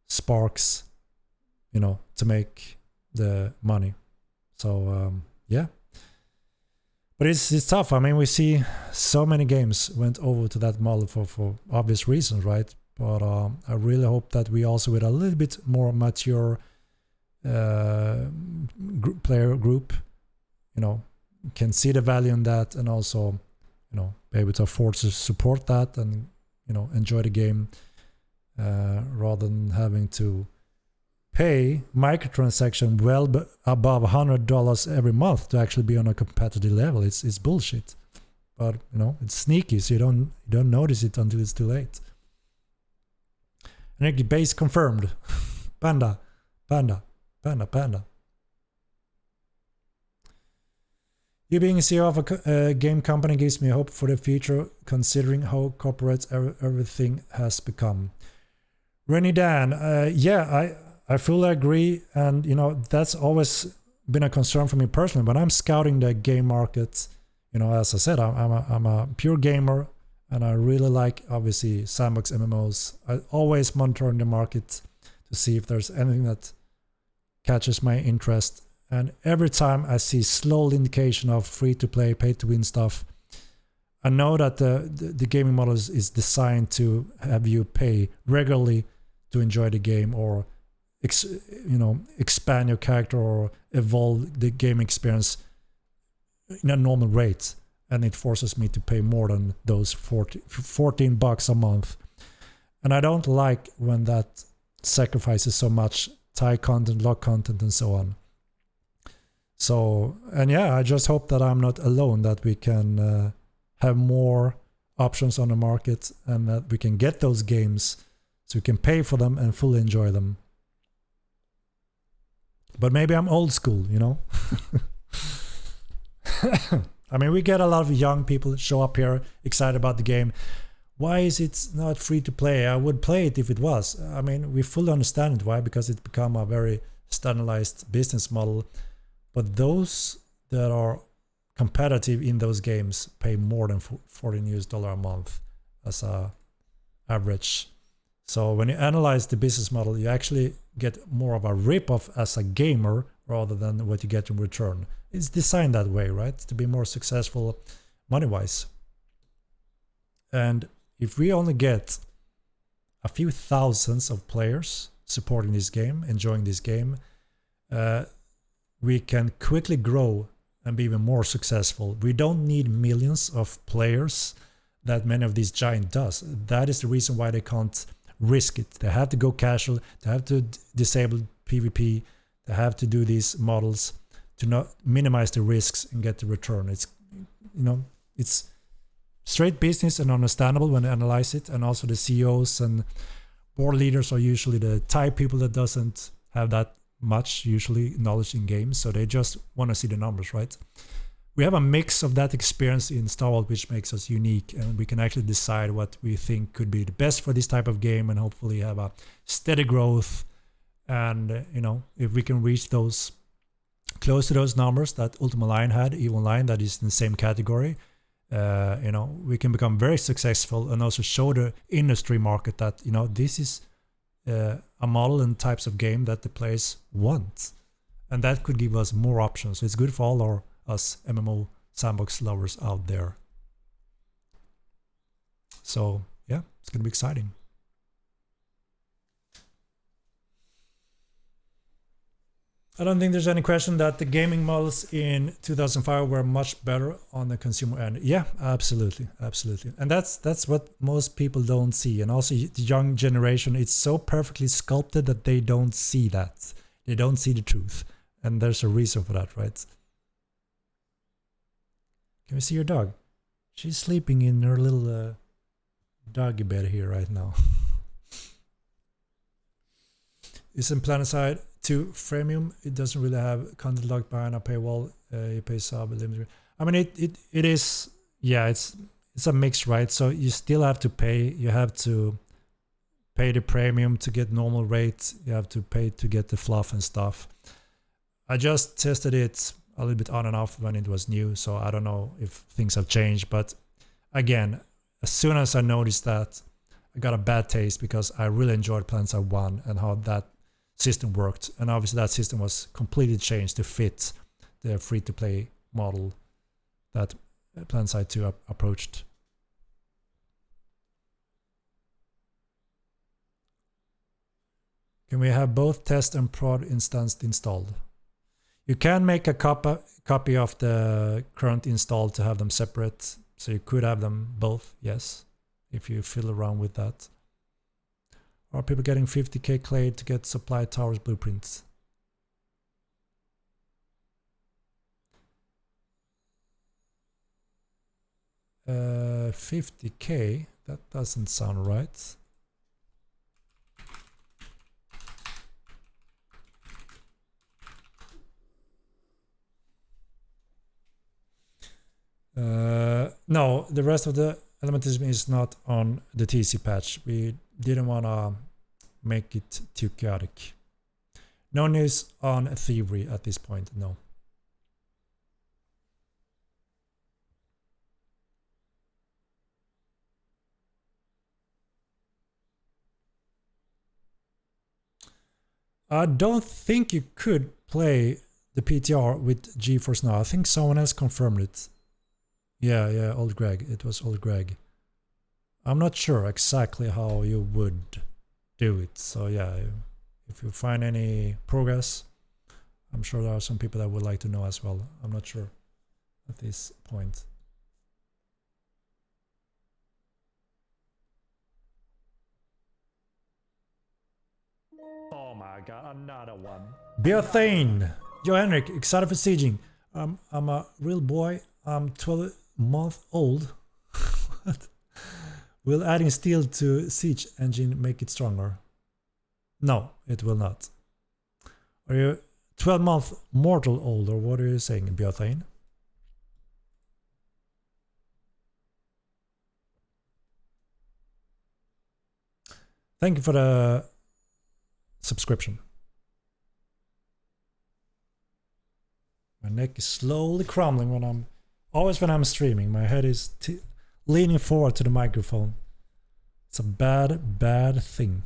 sparks, you know, to make the money. So yeah. But it's tough. I mean, we see so many games went over to that model for obvious reasons, right? But I really hope that we also, with a little bit more mature player group, you know, can see the value in that, and also, you know, be able to afford to support that and, you know, enjoy the game rather than having to pay microtransaction well above $100 every month to actually be on a competitive level. It's bullshit, but you know, it's sneaky, so you don't notice it until it's too late. Henrik, base confirmed. Panda. You being CEO of a game company gives me hope for the future, considering how corporate everything has become. Rennie Dan, yeah, I fully agree, and you know, that's always been a concern for me personally. When I'm scouting the game market, you know, as I said, I'm a pure gamer, and I really like, obviously, sandbox MMOs. I always monitor the market to see if there's anything that catches my interest. And every time I see slow indication of free-to-play, pay-to-win stuff, I know that the gaming model is designed to have you pay regularly to enjoy the game, or you know, expand your character or evolve the game experience in a normal rate, and it forces me to pay more than those $14 a month. And I don't like when that sacrifices so much tie content, lock content, and so on. So, and yeah, I just hope that I'm not alone, that we can have more options on the market, and that we can get those games so we can pay for them and fully enjoy them. But maybe I'm old school, you know? I mean, we get a lot of young people show up here excited about the game. Why is it not free to play? I would play it if it was. I mean, we fully understand it. Why? Because it's become a very standardized business model. But those that are competitive in those games pay more than $14 a month as a average. So when you analyze the business model, you actually get more of a rip-off as a gamer rather than what you get in return. It's designed that way, right? To be more successful money-wise. And if we only get a few thousands of players supporting this game, enjoying this game, we can quickly grow and be even more successful. We don't need millions of players that many of these giants does. That is the reason why they can't risk it. They have to go casual. They have to disable PvP. They have to do these models to not minimize the risks and get the return. It's, you know, it's straight business and understandable when they analyze it. And also the CEOs and board leaders are usually the type people that doesn't have that much usually knowledge in games, so they just want to see the numbers, right? We have a mix of that experience in Star Wars, which makes us unique, and we can actually decide what we think could be the best for this type of game, and hopefully have a steady growth. And you know, if we can reach those close to those numbers that Ultima Online had, EVE Online, that is in the same category, you know, we can become very successful and also show the industry market that, you know, this is a model and types of game that the players want, and that could give us more options. So it's good for all us MMO sandbox lovers out there. So yeah, it's gonna be exciting. I don't think there's any question that the gaming models in 2005 were much better on the consumer end. Yeah, absolutely, absolutely. And that's what most people don't see. And also the young generation, it's so perfectly sculpted that they don't see that. They don't see the truth. And there's a reason for that, right? Can we see your dog? She's sleeping in her little doggy bed here right now. Isn't PlanetSide 2 freemium? It doesn't really have content locked behind a paywall. You pay sub limited. I mean, it is, yeah, it's a mix, right? So you still have to pay. You have to pay the premium to get normal rates. You have to pay to get the fluff and stuff. I just tested it a little bit on and off when it was new, so I don't know if things have changed. But again, as soon as I noticed that, I got a bad taste because I really enjoyed PlanetSide 1 and how that system worked, and obviously that system was completely changed to fit the free-to-play model that PlanetSide 2 approached. Can we have both test and prod instanced installed? You can make a copy of the current install to have them separate, so you could have them both, yes, if you fiddle around with that. Are people getting 50k clay to get supply towers blueprints? Uh, 50k? That doesn't sound right. No, the rest of the elementism is not on the TC patch. We didn't want to make it too chaotic. No news on thievery at this point, no. I don't think you could play the PTR with GeForce Now. I think someone else confirmed it. Yeah, old Greg. It was old Greg. I'm not sure exactly how you would do it. So yeah, if you find any progress, I'm sure there are some people that would like to know as well. I'm not sure at this point. Oh my god, another one. Biothane! Yo Henrik, excited for sieging. I'm a real boy. I'm 12 months old. What? Will adding steel to siege engine make it stronger? No, it will not. Are you 12 months mortal old, or what are you saying, Biothane? Thank you for the subscription. My neck is slowly crumbling when I'm streaming. My head is leaning forward to the microphone. It's a bad thing.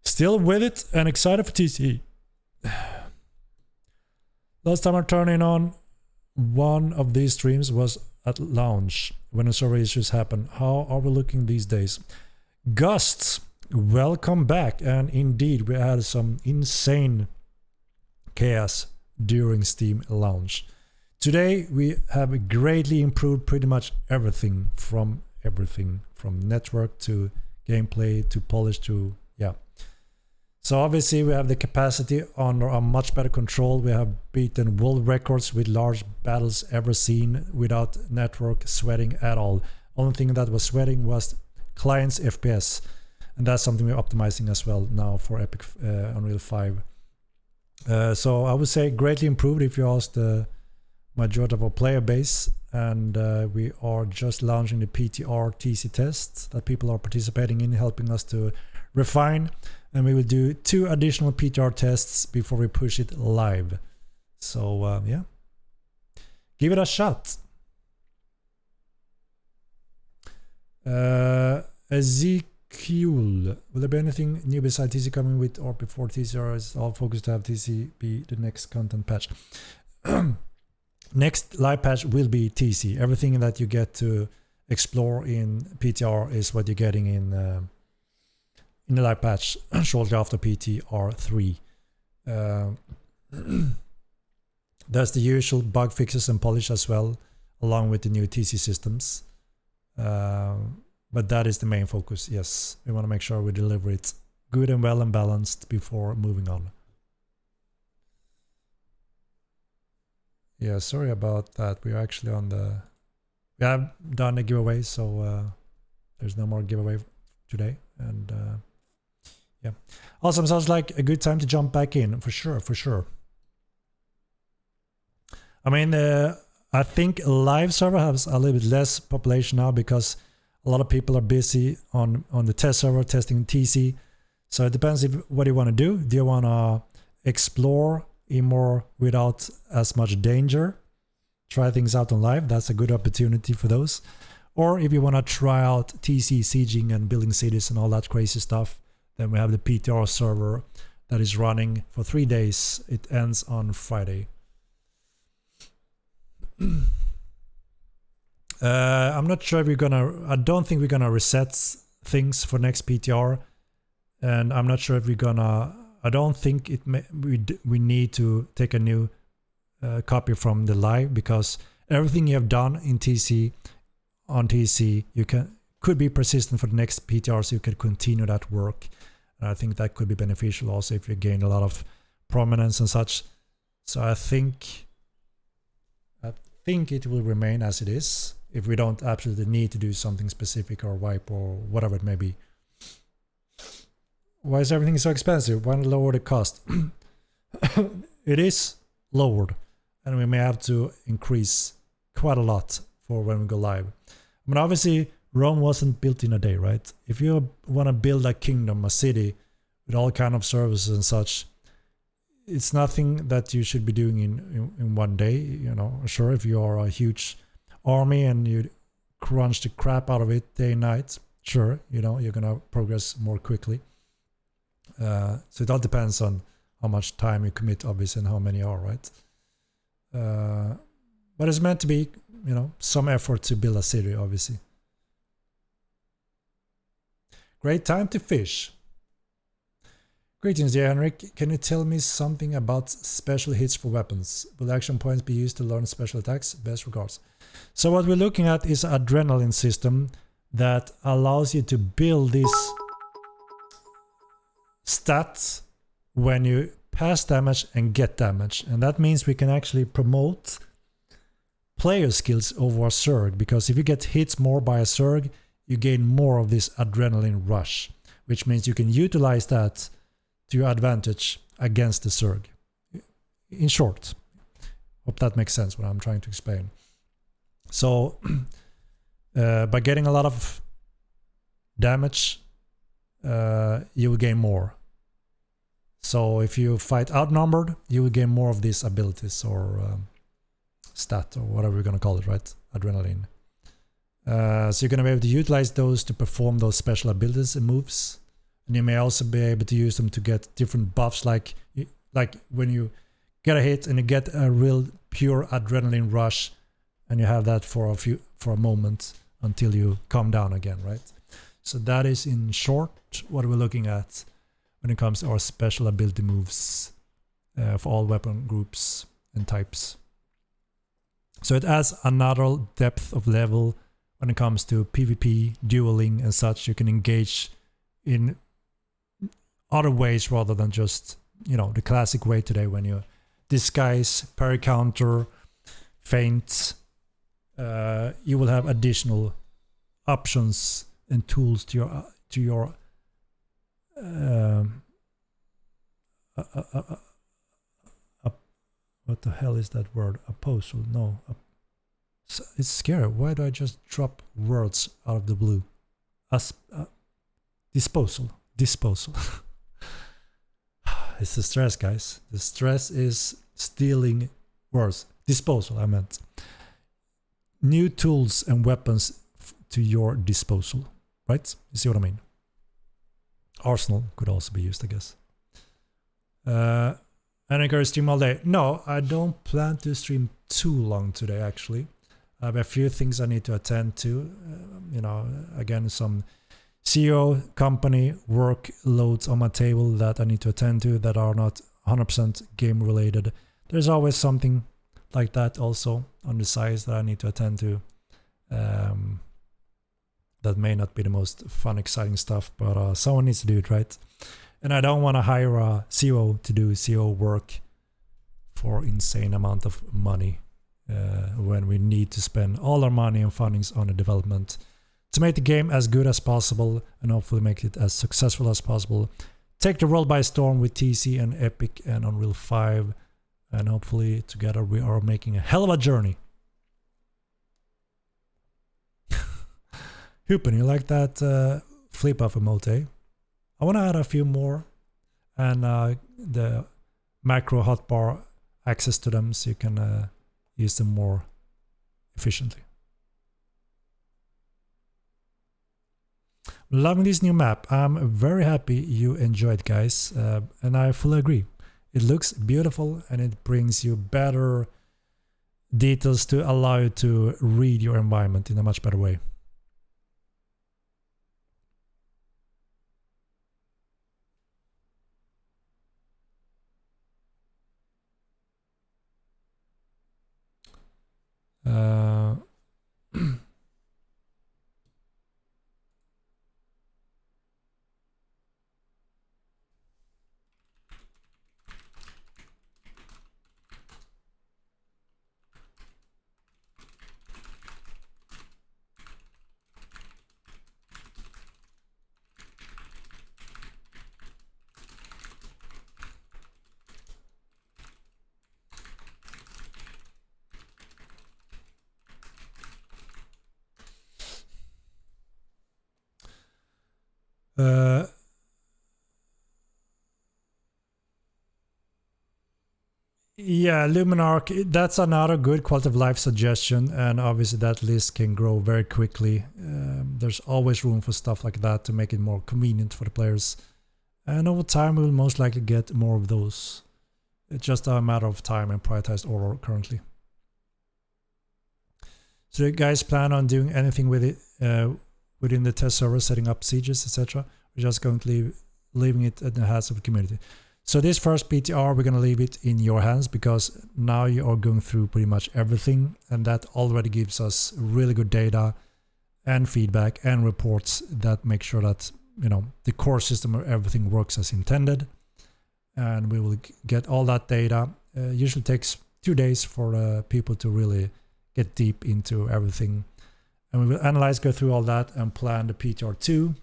Still with it and excited for TC. Last time I turned on one of these streams was at launch when the server issues happened. How are we looking these days? Gusts Welcome back, and indeed we had some insane chaos during Steam launch. Today we have greatly improved pretty much everything from network to gameplay to polish to So obviously we have the capacity under a much better control. We have beaten world records with large battles ever seen without network sweating at all. Only thing that was sweating was client's FPS, and that's something we're optimizing as well now for Epic Unreal 5. So I would say greatly improved if you ask the majority of our player base, and we are just launching the PTR TC test that people are participating in, helping us to refine, and we will do 2 additional PTR tests before we push it live. So yeah, give it a shot. Ezekiel, will there be anything new besides TC coming with or before TC, or is all focused to have TC be the next content patch? Next live patch will be TC. Everything that you get to explore in PTR is what you're getting in the live patch shortly after PTR3. There's the usual bug fixes and polish as well, along with the new TC systems. But that is the main focus. Yes, we want to make sure we deliver it good and well and balanced before moving on. Yeah, sorry about that. We're actually on the... We have done a giveaway, so there's no more giveaway today. And yeah. Awesome, sounds like a good time to jump back in, for sure, for sure. I mean, I think live server has a little bit less population now because a lot of people are busy on the test server testing TC. So it depends what you want to do. Do you want to explore more without as much danger? Try things out on live. That's a good opportunity for those. Or if you want to try out TC sieging and building cities and all that crazy stuff, then we have the PTR server that is running for 3 days. It ends on Friday. I'm not sure if we're gonna... I don't think we're gonna reset things for next PTR, and I'm not sure if we're gonna... I don't think we need to take a new copy from the live, because everything you have done in TC on TC could be persistent for the next PTR, so you can continue that work. And I think that could be beneficial also if you gain a lot of prominence and such. So I think it will remain as it is if we don't absolutely need to do something specific or wipe or whatever it may be. Why is everything so expensive? Why not lower the cost? It is lowered, and we may have to increase quite a lot for when we go live. I mean, obviously Rome wasn't built in a day, right? If you want to build a kingdom, a city with all kind of services and such, it's nothing that you should be doing in one day. You know, sure, if you are a huge army and you crunch the crap out of it day and night, sure, you know, you're gonna progress more quickly. So it all depends on how much time you commit, obviously, and how many are, right? But it's meant to be, you know, some effort to build a city, obviously. Great time to fish. Greetings, dear Henrik. Can you tell me something about special hits for weapons? Will action points be used to learn special attacks? Best regards. So what we're looking at is an adrenaline system that allows you to build these stats when you pass damage and get damage. And that means we can actually promote player skills over a Zerg, because if you get hit more by a Zerg, you gain more of this adrenaline rush, which means you can utilize that to your advantage against the Zerg. In short, hope that makes sense what I'm trying to explain. So by getting a lot of damage, you will gain more. So if you fight outnumbered, you will gain more of these abilities or stat or whatever you're going to call it, right? Adrenaline. So you're going to be able to utilize those to perform those special abilities and moves. And you may also be able to use them to get different buffs, like when you get a hit and you get a real pure adrenaline rush, and you have that for a moment until you calm down again, right? So that is in short what we're looking at when it comes to our special ability moves for all weapon groups and types. So it adds another depth of level when it comes to PvP, dueling and such. You can engage in other ways rather than just, you know, the classic way today when you disguise, parry counter, feint. You will have additional options and tools to your what the hell is that word? Apostle? No. It's scary. Why do I just drop words out of the blue? Disposal. Disposal. It's the stress, guys. The stress is stealing words. Disposal, I meant. New tools and weapons to your disposal. Right? You see what I mean? Arsenal could also be used, I guess. Henrik, are you stream all day? No, I don't plan to stream too long today, actually. I have a few things I need to attend to. You know, again, some CEO company workloads on my table that I need to attend to that are not 100% game related. There's always something like that also on the side that I need to attend to. That may not be the most fun, exciting stuff, but someone needs to do it, right? And I don't want to hire a CEO to do CEO work for insane amount of money when we need to spend all our money and fundings on the development to make the game as good as possible and hopefully make it as successful as possible. Take the world by storm with TC and Epic and Unreal 5, and hopefully together we are making a hell of a journey. Hoopen, you like that flip off emote, eh? I want to add a few more and the macro hotbar access to them so you can use them more efficiently. Loving this new map. I'm very happy you enjoyed, guys, and I fully agree. It looks beautiful and it brings you better details to allow you to read your environment in a much better way. Yeah, Luminarch, that's another good quality of life suggestion, and obviously that list can grow very quickly. There's always room for stuff like that to make it more convenient for the players, and over time we will most likely get more of those. It's just a matter of time and prioritized order currently. So you guys plan on doing anything with it within the test server, setting up sieges, etc.? We're just going to leaving it in the hands of the community. So this first PTR, we're going to leave it in your hands because now you are going through pretty much everything, and that already gives us really good data and feedback and reports that make sure that, you know, the core system or everything works as intended. And we will get all that data. Usually takes 2 days for people to really get deep into everything. And we will analyze, go through all that and plan the PTR2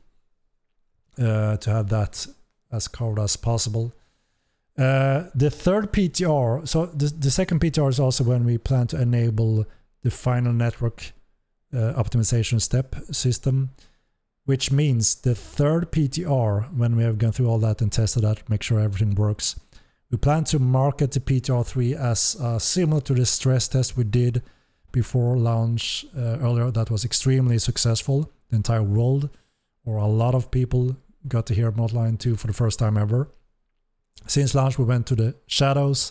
to have that as covered as possible. The third PTR, so the second PTR is also when we plan to enable the final network optimization step system, which means the third PTR, when we have gone through all that and tested that, make sure everything works, we plan to market the PTR3 as similar to the stress test we did before launch earlier. That was extremely successful. The entire world, or a lot of people, got to hear Modline 2 for the first time ever. Since launch, we went to the shadows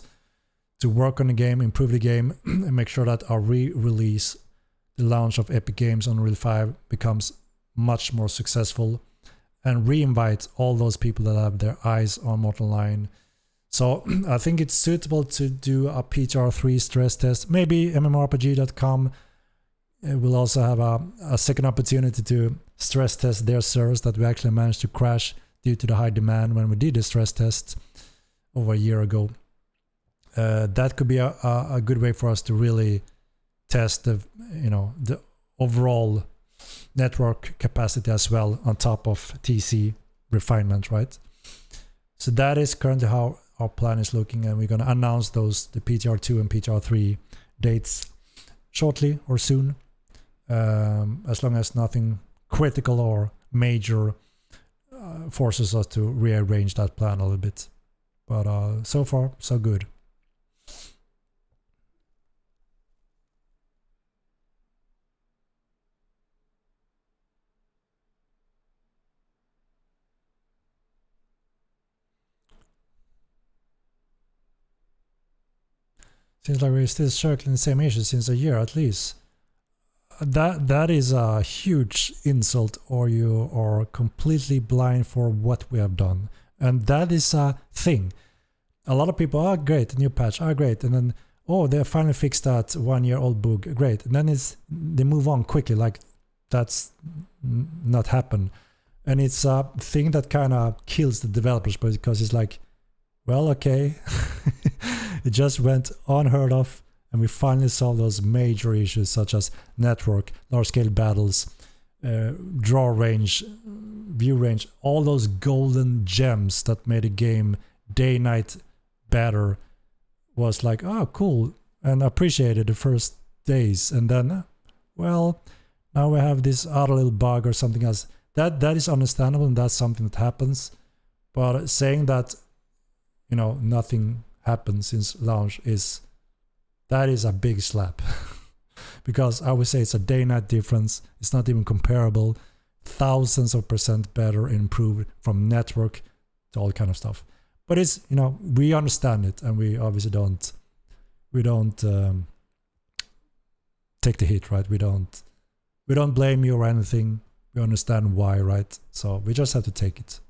to work on the game, improve the game, and make sure that our re-release, the launch of Epic Games on Unreal 5, becomes much more successful and re-invite all those people that have their eyes on Mortal Online. So I think it's suitable to do a PTR3 stress test. Maybe MMORPG.com will also have a second opportunity to stress test their servers that we actually managed to crash due to the high demand when we did the stress test over a year ago. That could be a good way for us to really test the overall network capacity as well, on top of TC refinement, right? So that is currently how our plan is looking, and we're going to announce the PTR2 and PTR3 dates shortly or soon, as long as nothing critical or major forces us to rearrange that plan a little bit. But so far, so good. Seems like we're still circling the same issue since a year at least. That is a huge insult, or you are completely blind for what we have done. And that is a thing. A lot of people, oh great, new patch, oh great, and then oh they finally fixed that 1-year-old bug, great, and then they move on quickly like that's not happened. And it's a thing that kind of kills the developers, because it's like, well, okay, it just went unheard of, and we finally solved those major issues such as network, large-scale battles, draw range, view range, all those golden gems that made the game day-night better. Was like, oh, cool, and appreciated the first days, and then, well, now we have this other little bug or something else. That is understandable, and that's something that happens. But saying that, nothing happened since launch that is a big slap. Because I would say it's a day-night difference. It's not even comparable. Thousands of % better, improved from network to all kind of stuff. But it's, we understand it, and we obviously don't take the hit, right? We don't blame you or anything. We understand why, right? So we just have to take it.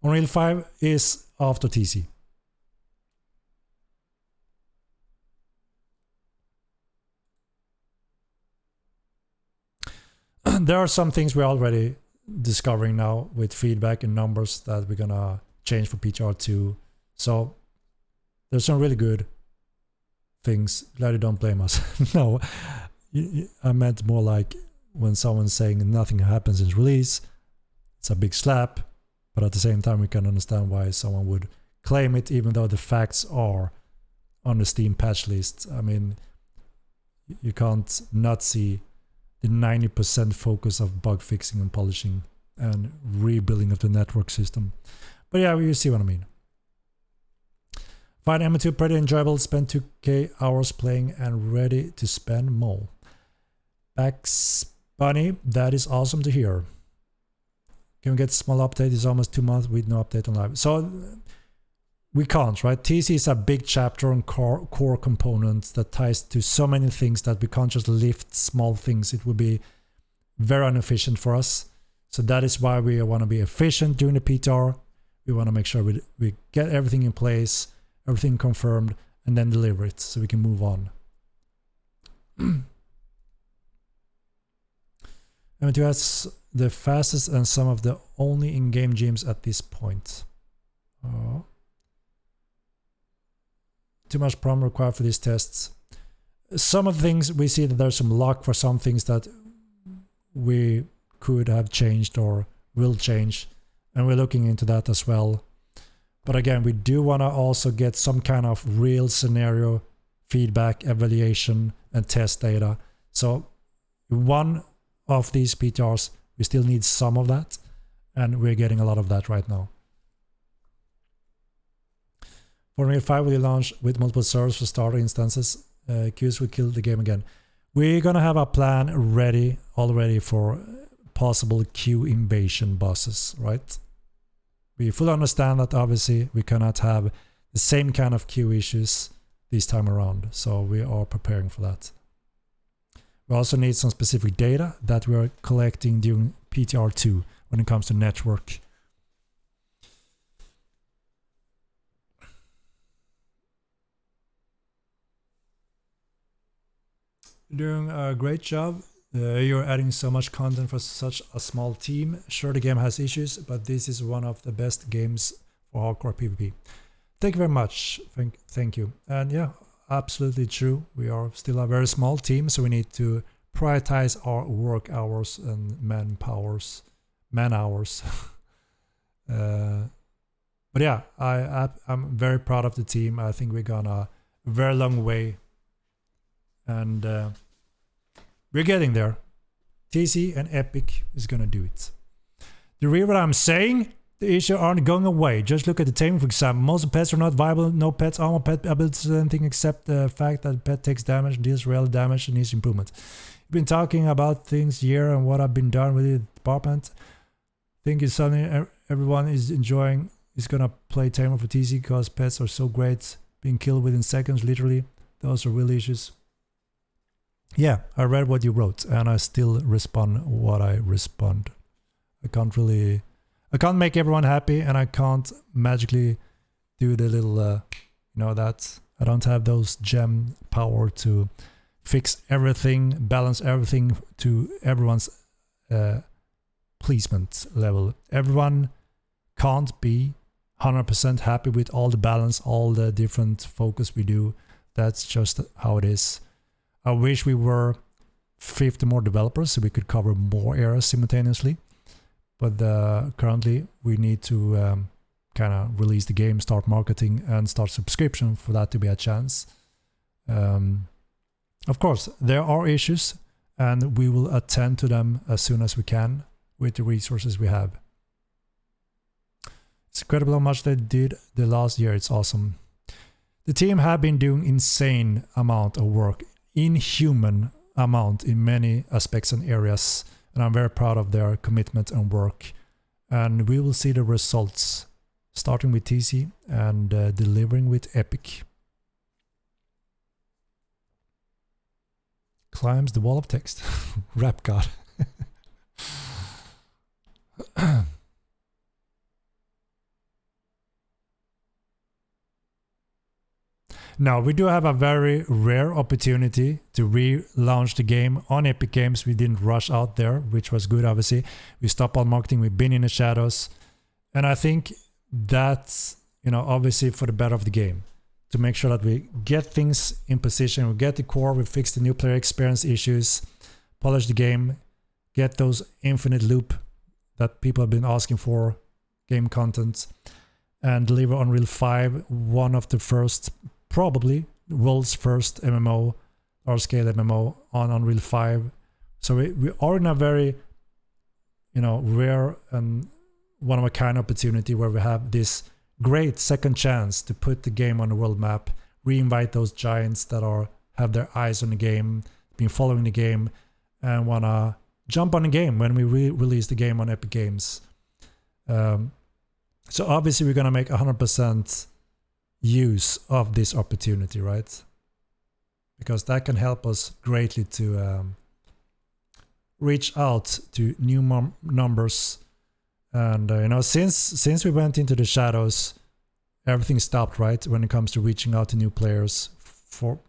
Unreal 5 is after TC. There are some things we're already discovering now with feedback and numbers that we're gonna change for PTR2. So there's some really good things. Glad you don't blame us. No, I meant more like when someone's saying nothing happens in release, it's a big slap. But at the same time, we can understand why someone would claim it, even though the facts are on the Steam patch list. I mean, you can't not see the 90% focus of bug fixing and polishing and rebuilding of the network system. But yeah, you see what I mean. Find MMO2 pretty enjoyable. Spend 2k hours playing and ready to spend more. Bax Bunny, that is awesome to hear. Can we get a small update? It's almost 2 months with no update on live. So we can't, right? TC is a big chapter on core components that ties to so many things that we can't just lift small things. It would be very inefficient for us. So that is why we want to be efficient during the PTR. We want to make sure we get everything in place, everything confirmed, and then deliver it so we can move on. MMO2 has the fastest and some of the only in-game gyms at this point. Oh. Too much prom required for these tests. Some of the things we see that there's some luck for some things that we could have changed or will change, and we're looking into that as well. But again, we do want to also get some kind of real scenario feedback, evaluation, and test data. So one of these PTRs, we still need some of that, and we're getting a lot of that right now. For Unreal 5 will launch with multiple servers for starter instances. Queues will kill the game again. We're gonna have a plan ready already for possible queue invasion bosses, right? We fully understand that obviously we cannot have the same kind of queue issues this time around, so we are preparing for that. We also need some specific data that we are collecting during PTR2 when it comes to network. Doing a great job. You're adding so much content for such a small team. Sure, the game has issues, but this is one of the best games for hardcore PvP. Thank you very much. Thank you. And yeah, absolutely true. We are still a very small team, so we need to prioritize our work hours and man hours. But yeah, I'm very proud of the team. I think we're gone a very long way. And we're getting there. TC and Epic is gonna do it. Do you read what I'm saying? The issues aren't going away. Just look at the taming, for example. Most pets are not viable. No pets, armor pet abilities, anything except the fact that the pet takes damage, deals real damage, and needs improvement. You've been talking about things here and what I've been done with the department. Think it's something everyone is enjoying. Is gonna play Tamer for TC because pets are so great. Being killed within seconds, literally. Those are real issues. Yeah, I read what you wrote and I still respond what I respond. I can't make everyone happy and I can't magically do the little, that I don't have those gem power to fix everything, balance everything to everyone's pleasement level. Everyone can't be 100% happy with all the balance, all the different focus we do. That's just how it is. I wish we were 50 more developers so we could cover more areas simultaneously. But currently we need to kind of release the game, start marketing and start subscription for that to be a chance. Of course, there are issues and we will attend to them as soon as we can with the resources we have. It's incredible how much they did the last year. It's awesome. The team have been doing insane amount of work, inhuman amount in many aspects and areas, and I'm very proud of their commitment and work. And we will see the results, starting with TC and delivering with Epic. Climbs the wall of text. Rap god. Now, we do have a very rare opportunity to relaunch the game on Epic Games. We didn't rush out there, which was good, obviously. We stopped all marketing. We've been in the shadows. And I think that's, obviously for the better of the game. To make sure that we get things in position. We get the core. We fix the new player experience issues. Polish the game. Get those infinite loop that people have been asking for. Game content. And deliver Unreal 5. One of the first... probably the world's first MMO, large-scale MMO on Unreal 5. So we are in a very, rare and one-of-a-kind opportunity where we have this great second chance to put the game on the world map, re-invite those giants that have their eyes on the game, been following the game, and want to jump on the game when we release the game on Epic Games. So obviously we're going to make 100% use of this opportunity, right? Because that can help us greatly to reach out to new numbers. And since we went into the shadows, everything stopped, right? When it comes to reaching out to new players for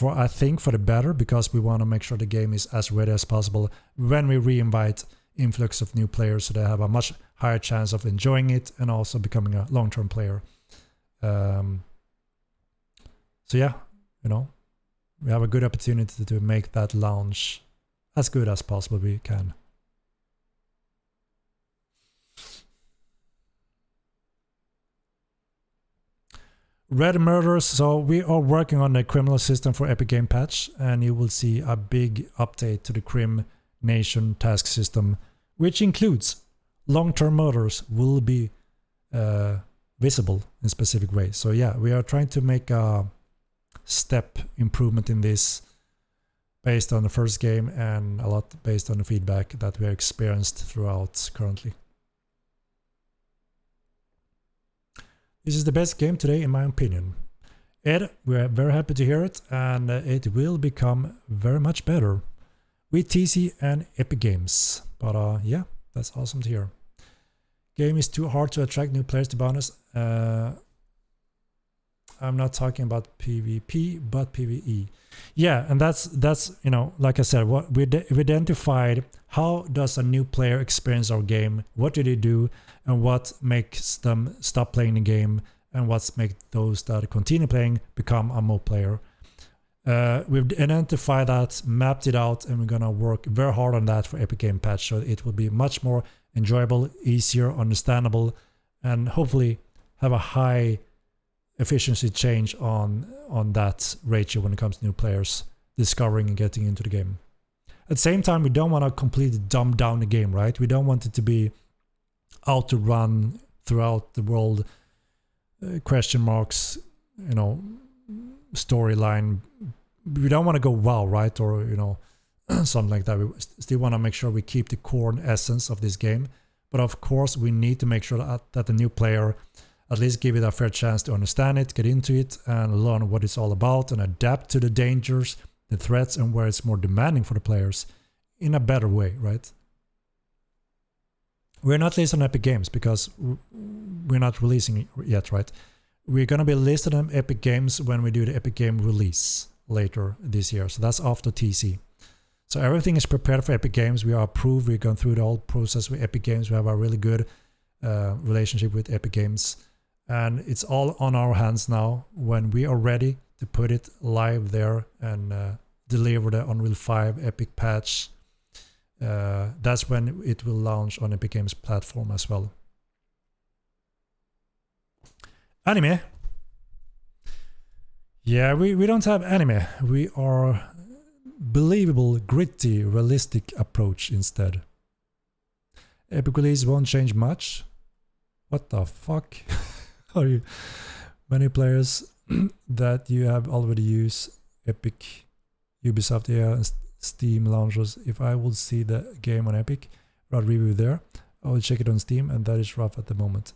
I think for the better, because we want to make sure the game is as ready as possible when we re-invite influx of new players, so they have a much higher chance of enjoying it and also becoming a long-term player. So yeah, we have a good opportunity to make that launch as good as possible we can. Red Murders, so we are working on the criminal system for Epic Game Patch, and you will see a big update to the Crim Nation task system, which includes long-term murders will be visible in specific ways. So yeah, we are trying to make a step improvement in this based on the first game and a lot based on the feedback that we have experienced throughout currently. This is the best game today in my opinion. Ed, we're very happy to hear it, and it will become very much better with TC and Epic Games. But yeah, that's awesome to hear. Game is too hard to attract new players, to be honest. I'm not talking about PvP, but PvE. Yeah, and that's you know, like I said, what we identified. How does a new player experience our game? What do they do, and what makes them stop playing the game, and what's make those that continue playing become a more player? We've identified that, mapped it out, and we're gonna work very hard on that for Epic Game Patch, so it will be much more enjoyable, easier, understandable, and hopefully have a high efficiency change on that ratio when it comes to new players discovering and getting into the game. At the same time, we don't want to completely dumb down the game, right? We don't want it to be out to run throughout the world, question marks, you know, storyline. We don't want to go WoW, right? Or, you know, something like that. We still want to make sure we keep the core and essence of this game. But of course, we need to make sure that the new player at least give it a fair chance to understand it, get into it, and learn what it's all about, and adapt to the dangers, the threats, and where it's more demanding for the players in a better way, right? We're not listed on Epic Games because we're not releasing it yet, right? We're going to be listed on Epic Games when we do the Epic Game release later this year. So that's after TC. So everything is prepared for Epic Games. We are approved. We've gone through the whole process with Epic Games. We have a really good relationship with Epic Games. And it's all on our hands now. When we are ready to put it live there and deliver the Unreal 5 Epic patch, that's when it will launch on Epic Games platform as well. Anime. Yeah, we don't have anime. We are believable, gritty, realistic approach instead. Epic release won't change much. What the fuck? Are you many players that you have already used Epic, Ubisoft, and Steam launchers? If I would see the game on Epic, I'll review there. I will check it on Steam, and that is rough at the moment.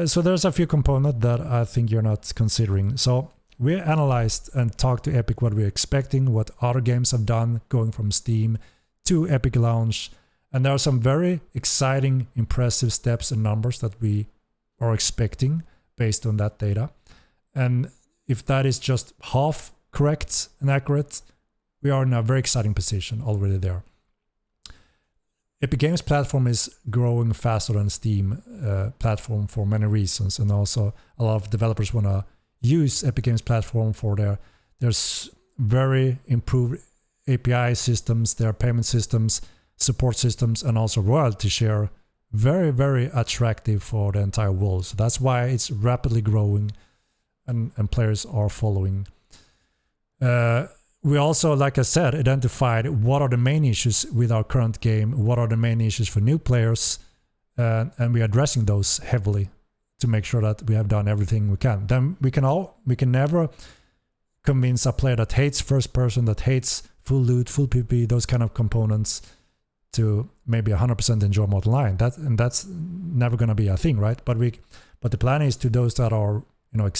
So there's a few components that I think you're not considering. So we analyzed and talked to Epic what we're expecting, what other games have done going from Steam to Epic launch. And there are some very exciting, impressive steps and numbers that we are expecting based on that data. And if that is just half correct and accurate, we are in a very exciting position already there. Epic Games platform is growing faster than Steam platform for many reasons, and also a lot of developers want to use Epic Games platform for there's very improved API systems, their payment systems, support systems, and also royalty share. Very, very attractive for the entire world. So that's why it's rapidly growing and players are following. We also, like I said, identified what are the main issues with our current game, what are the main issues for new players, and we're addressing those heavily to make sure that we have done everything we can. Then we can never convince a player that hates first person, that hates full loot, full PvP, those kind of components, to maybe 100% enjoy Mortal Line. That's never going to be a thing, right? But the plan is to those that are, you know,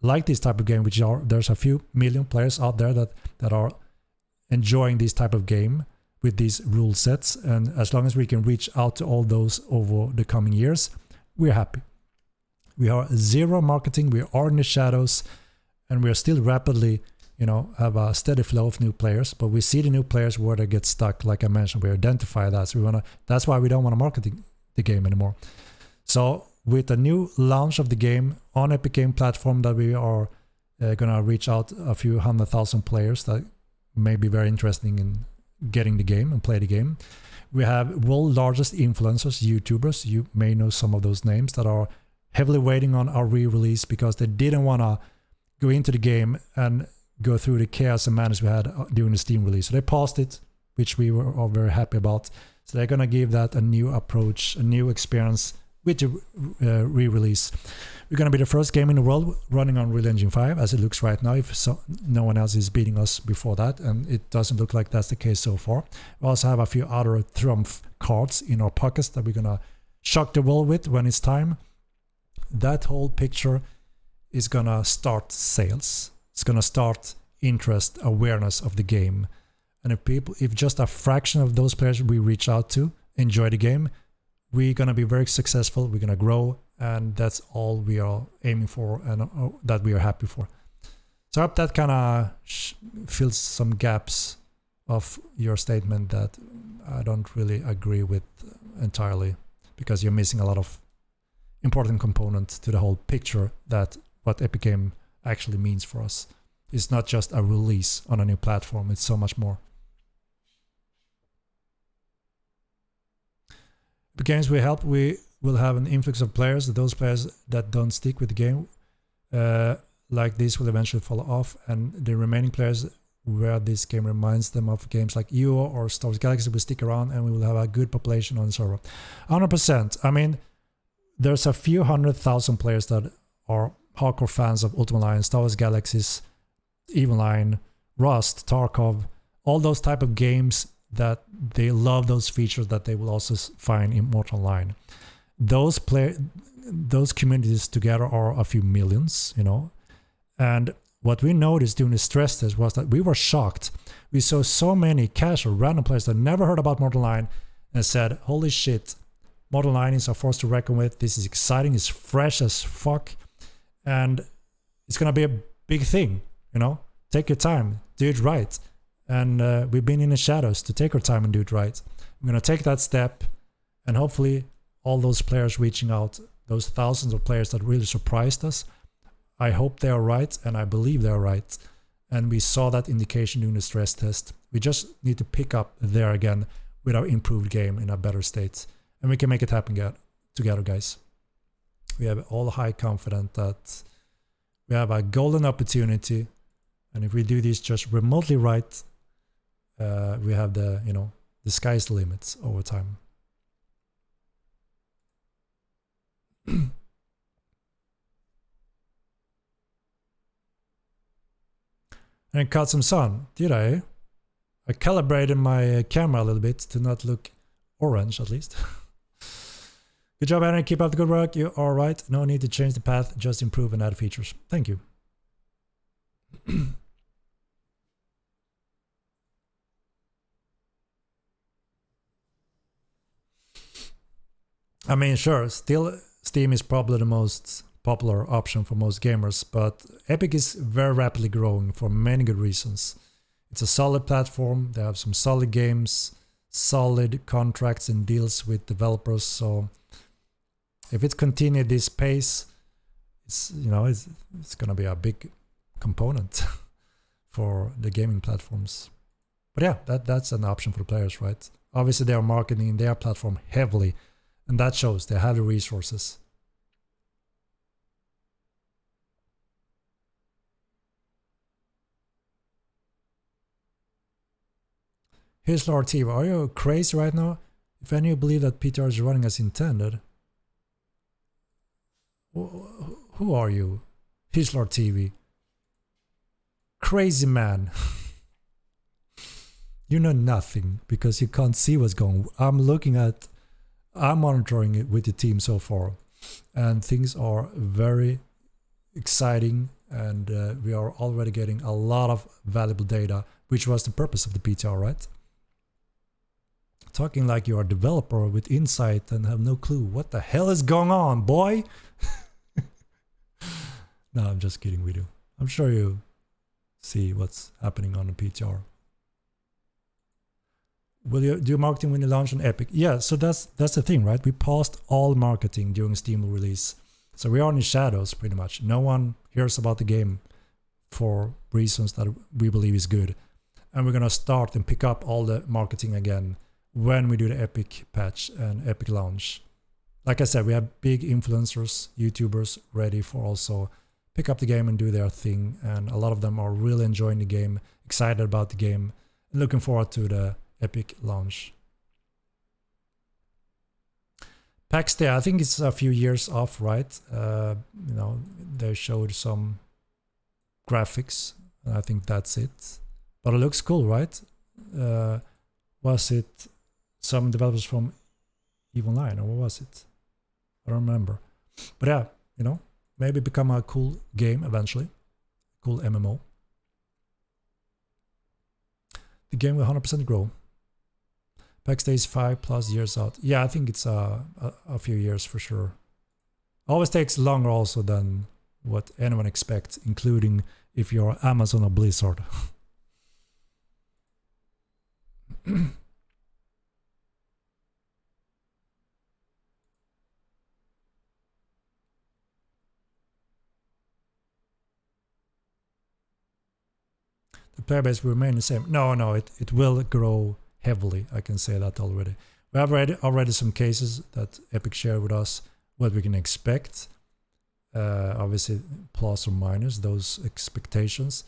like this type of game, which there's a few million players out there that are enjoying this type of game with these rule sets. And as long as we can reach out to all those over the coming years, we're happy. We are zero marketing. We are in the shadows, and we are still rapidly, you know, have a steady flow of new players, but we see the new players where they get stuck. Like I mentioned, we identify that. So that's why we don't want to market the game anymore. So with the new launch of the game on Epic Game platform, that we are going to reach out a few 100,000 players that may be very interesting in getting the game and play the game. We have world largest influencers, YouTubers. You may know some of those names that are heavily waiting on our re-release because they didn't want to go into the game and go through the chaos and madness we had during the Steam release. So they paused it, which we were all very happy about. So they're going to give that a new approach, a new experience with the re-release. We're going to be the first game in the world running on Unreal Engine 5 as it looks right now, if no one else is beating us before that, and it doesn't look like that's the case so far. We also have a few other trump cards in our pockets that we're going to shock the world with when it's time. That whole picture is gonna start sales. It's gonna start interest, awareness of the game. And if just a fraction of those players we reach out to enjoy the game, we're gonna be very successful. We're gonna grow, and that's all we are aiming for, and that we are happy for. So I hope that kind of fills some gaps of your statement that I don't really agree with entirely, because you're missing a lot of important components to the whole picture that what Epic Game actually means for us. It's not just a release on a new platform, it's so much more. The games we help, we will have an influx of players. Those players that don't stick with the game like this will eventually fall off, and the remaining players where this game reminds them of games like EO or Star Wars Galaxy will stick around, and we will have a good population on the server. 100%. I mean, there's a few 100,000 players that are hardcore fans of Ultima Online, Star Wars Galaxies, EVE Online, Rust, Tarkov, all those type of games that they love those features that they will also find in Mortal Online. Those communities together are a few millions, you know. And what we noticed during the stress test was that we were shocked. We saw so many casual random players that never heard about Mortal Online and said, holy shit, Mortal Online is a force to reckon with. This is exciting, it's fresh as fuck, and it's gonna be a big thing, you know. Take your time, do it right. And we've been in the shadows to take our time and do it right. I'm gonna take that step, and hopefully all those players reaching out, those thousands of players that really surprised us, I hope they are right, and I believe they are right. And we saw that indication during the stress test. We just need to pick up there again with our improved game in a better state. And we can make it happen together, guys. We have all high confidence that we have a golden opportunity. And if we do this just remotely right, we have the, you know, the sky's the limit over time. And caught some sun, did I? I calibrated my camera a little bit to not look orange, at least. Good job, Henrik. Keep up the good work. You are right. No need to change the path, just improve and add features. Thank you. I mean, sure, still Steam is probably the most popular option for most gamers, but Epic is very rapidly growing for many good reasons. It's a solid platform, they have some solid games, solid contracts and deals with developers, so if it continues this pace, it's, you know, it's gonna be a big component for the gaming platforms. But yeah, that's an option for the players, right? Obviously they are marketing their platform heavily, and that shows they have the resources. Here's Lord TV. Are you crazy right now? If any of you believe that PTR is running as intended, who are you? Here's Lord TV. Crazy man. You know nothing because you can't see what's going on. I'm monitoring it with the team so far, and things are very exciting, and we are already getting a lot of valuable data, which was the purpose of the PTR, right? Talking like you're a developer with insight and have no clue what the hell is going on, boy. No, I'm just kidding with you. I'm sure you see what's happening on the PTR. Will you do marketing when you launch on Epic? Yeah, so that's the thing, right? We paused all marketing during Steam release. So we are in the shadows pretty much. No one hears about the game for reasons that we believe is good. And we're gonna start and pick up all the marketing again when we do the Epic patch and Epic launch. Like I said, we have big influencers, YouTubers ready for also pick up the game and do their thing. And a lot of them are really enjoying the game, excited about the game, and looking forward to the Epic launch. PAX Day, I think it's a few years off, right? You know, they showed some graphics, and I think that's it. But it looks cool, right? Was it some developers from EVE Online, or what was it? I don't remember. But yeah, you know, maybe become a cool game eventually, cool MMO. The game will 100% grow. Pack stays 5+ years out. Yeah, I think it's a few years for sure. Always takes longer also than what anyone expects, including if you're Amazon or Blizzard. The player base will remain the same. No, it will grow heavily. I can say that already. We have already some cases that Epic share with us what we can expect. Obviously, plus or minus those expectations.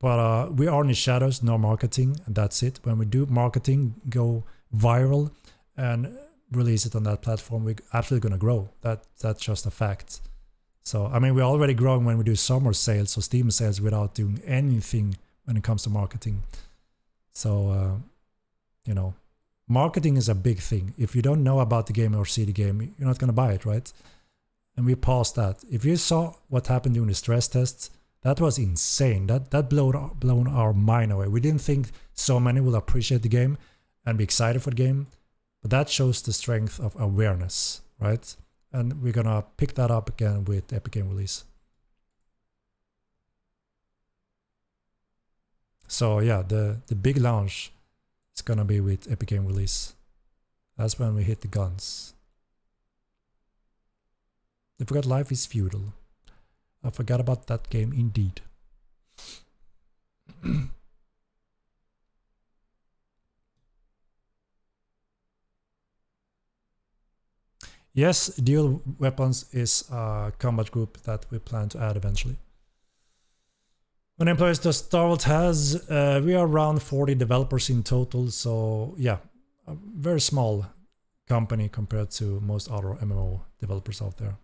But we are in the shadows, no marketing, and that's it. When we do marketing, go viral and release it on that platform, we're absolutely going to grow. That's just a fact. So, I mean, we're already growing when we do summer sales or Steam sales without doing anything when it comes to marketing. So, you know, marketing is a big thing. If you don't know about the game or see the game, you're not going to buy it, right? And we paused that. If you saw what happened during the stress tests, that was insane. That blown our mind away. We didn't think so many will appreciate the game and be excited for the game. But that shows the strength of awareness, right? And we're going to pick that up again with Epic Game Release. So yeah, the big launch is going to be with Epic Game Release. That's when we hit the guns. I forgot Life is Feudal. I forgot about that game indeed. Yes, dual weapons is a combat group that we plan to add eventually. How many employees does Star Wars has? We are around 40 developers in total, so yeah, a very small company compared to most other MMO developers out there.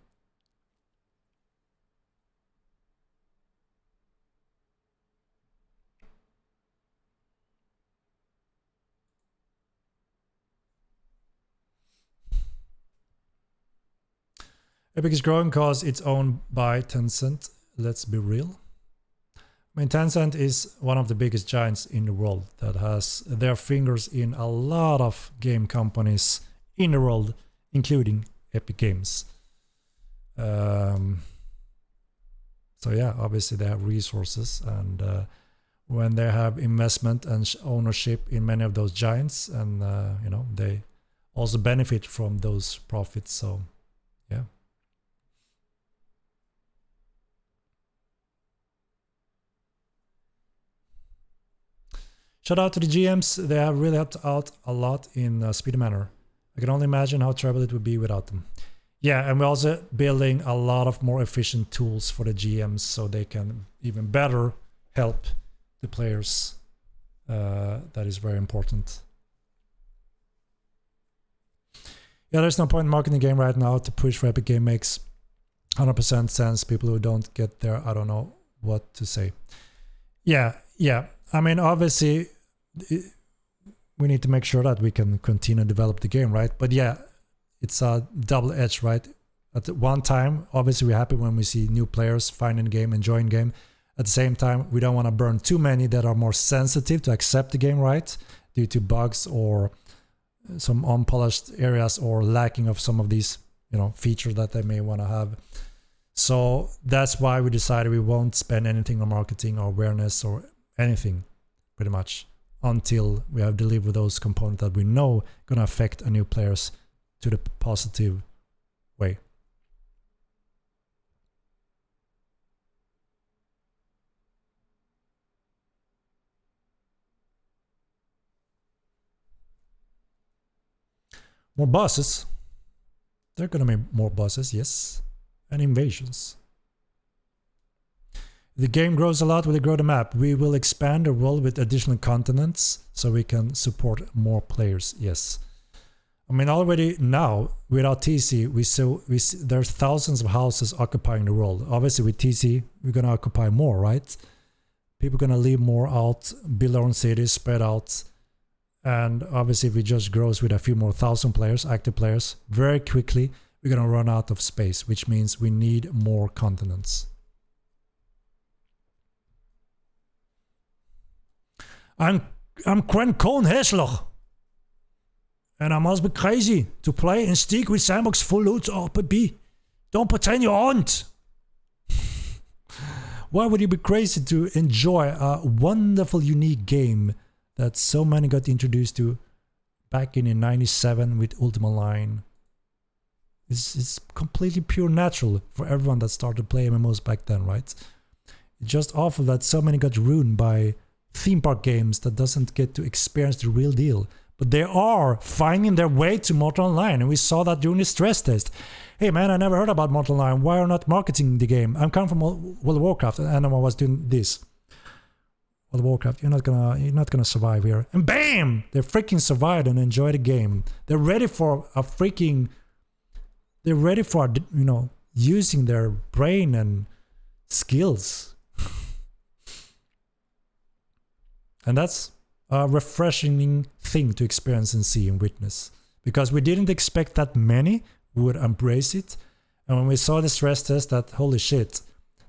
Epic is growing because it's owned by Tencent. Let's be real. I mean, Tencent is one of the biggest giants in the world that has their fingers in a lot of game companies in the world, including Epic Games. So yeah, obviously they have resources, and when they have investment and ownership in many of those giants, and you know, they also benefit from those profits. So yeah. Shout out to the GMs, they have really helped out a lot in a speedy manner. I can only imagine how terrible it would be without them. Yeah, and we're also building a lot of more efficient tools for the GMs so they can even better help the players. That is very important. Yeah, there's no point in marketing the game right now to push for Epic Game makes 100% sense. People who don't get there, I don't know what to say. Yeah. I mean, obviously, we need to make sure that we can continue to develop the game, right? But yeah, it's a double-edged, right? At one time, obviously, we're happy when we see new players finding the game, enjoying the game. At the same time, we don't want to burn too many that are more sensitive to accept the game, right? Due to bugs or some unpolished areas or lacking of some of these, you know, features that they may want to have. So that's why we decided we won't spend anything on marketing or awareness or anything, pretty much, until we have delivered those components that we know going to affect a new players to the positive way. More bosses. There are going to be more bosses, yes. And invasions. The game grows a lot, will it grow the map? We will expand the world with additional continents so we can support more players, yes. I mean, already now, without TC, there's thousands of houses occupying the world. Obviously, with TC, we're going to occupy more, right? People are going to live more out, build their own cities, spread out. And obviously, if it just grows with a few more thousand players, active players, very quickly, we're gonna run out of space, which means we need more continents. I'm Quen Cone Hesloch, and I must be crazy to play and stick with sandbox full loot or be. Don't pretend you aren't. Why would you be crazy to enjoy a wonderful, unique game that so many got introduced to back in '97 with Ultima Line? It's completely pure natural for everyone that started playing MMOs back then, right? It's just awful that so many got ruined by theme park games that doesn't get to experience the real deal. But they are finding their way to Mortal Online, and we saw that during the stress test. Hey man, I never heard about Mortal Online. Why are you not marketing the game? I'm coming from World of Warcraft, and I was doing this. World of Warcraft, you're not gonna survive here. And bam! They freaking survived and enjoyed the game. They're ready for you know, using their brain and skills. And that's a refreshing thing to experience and see and witness, because we didn't expect that many would embrace it. And when we saw the stress test, that holy shit,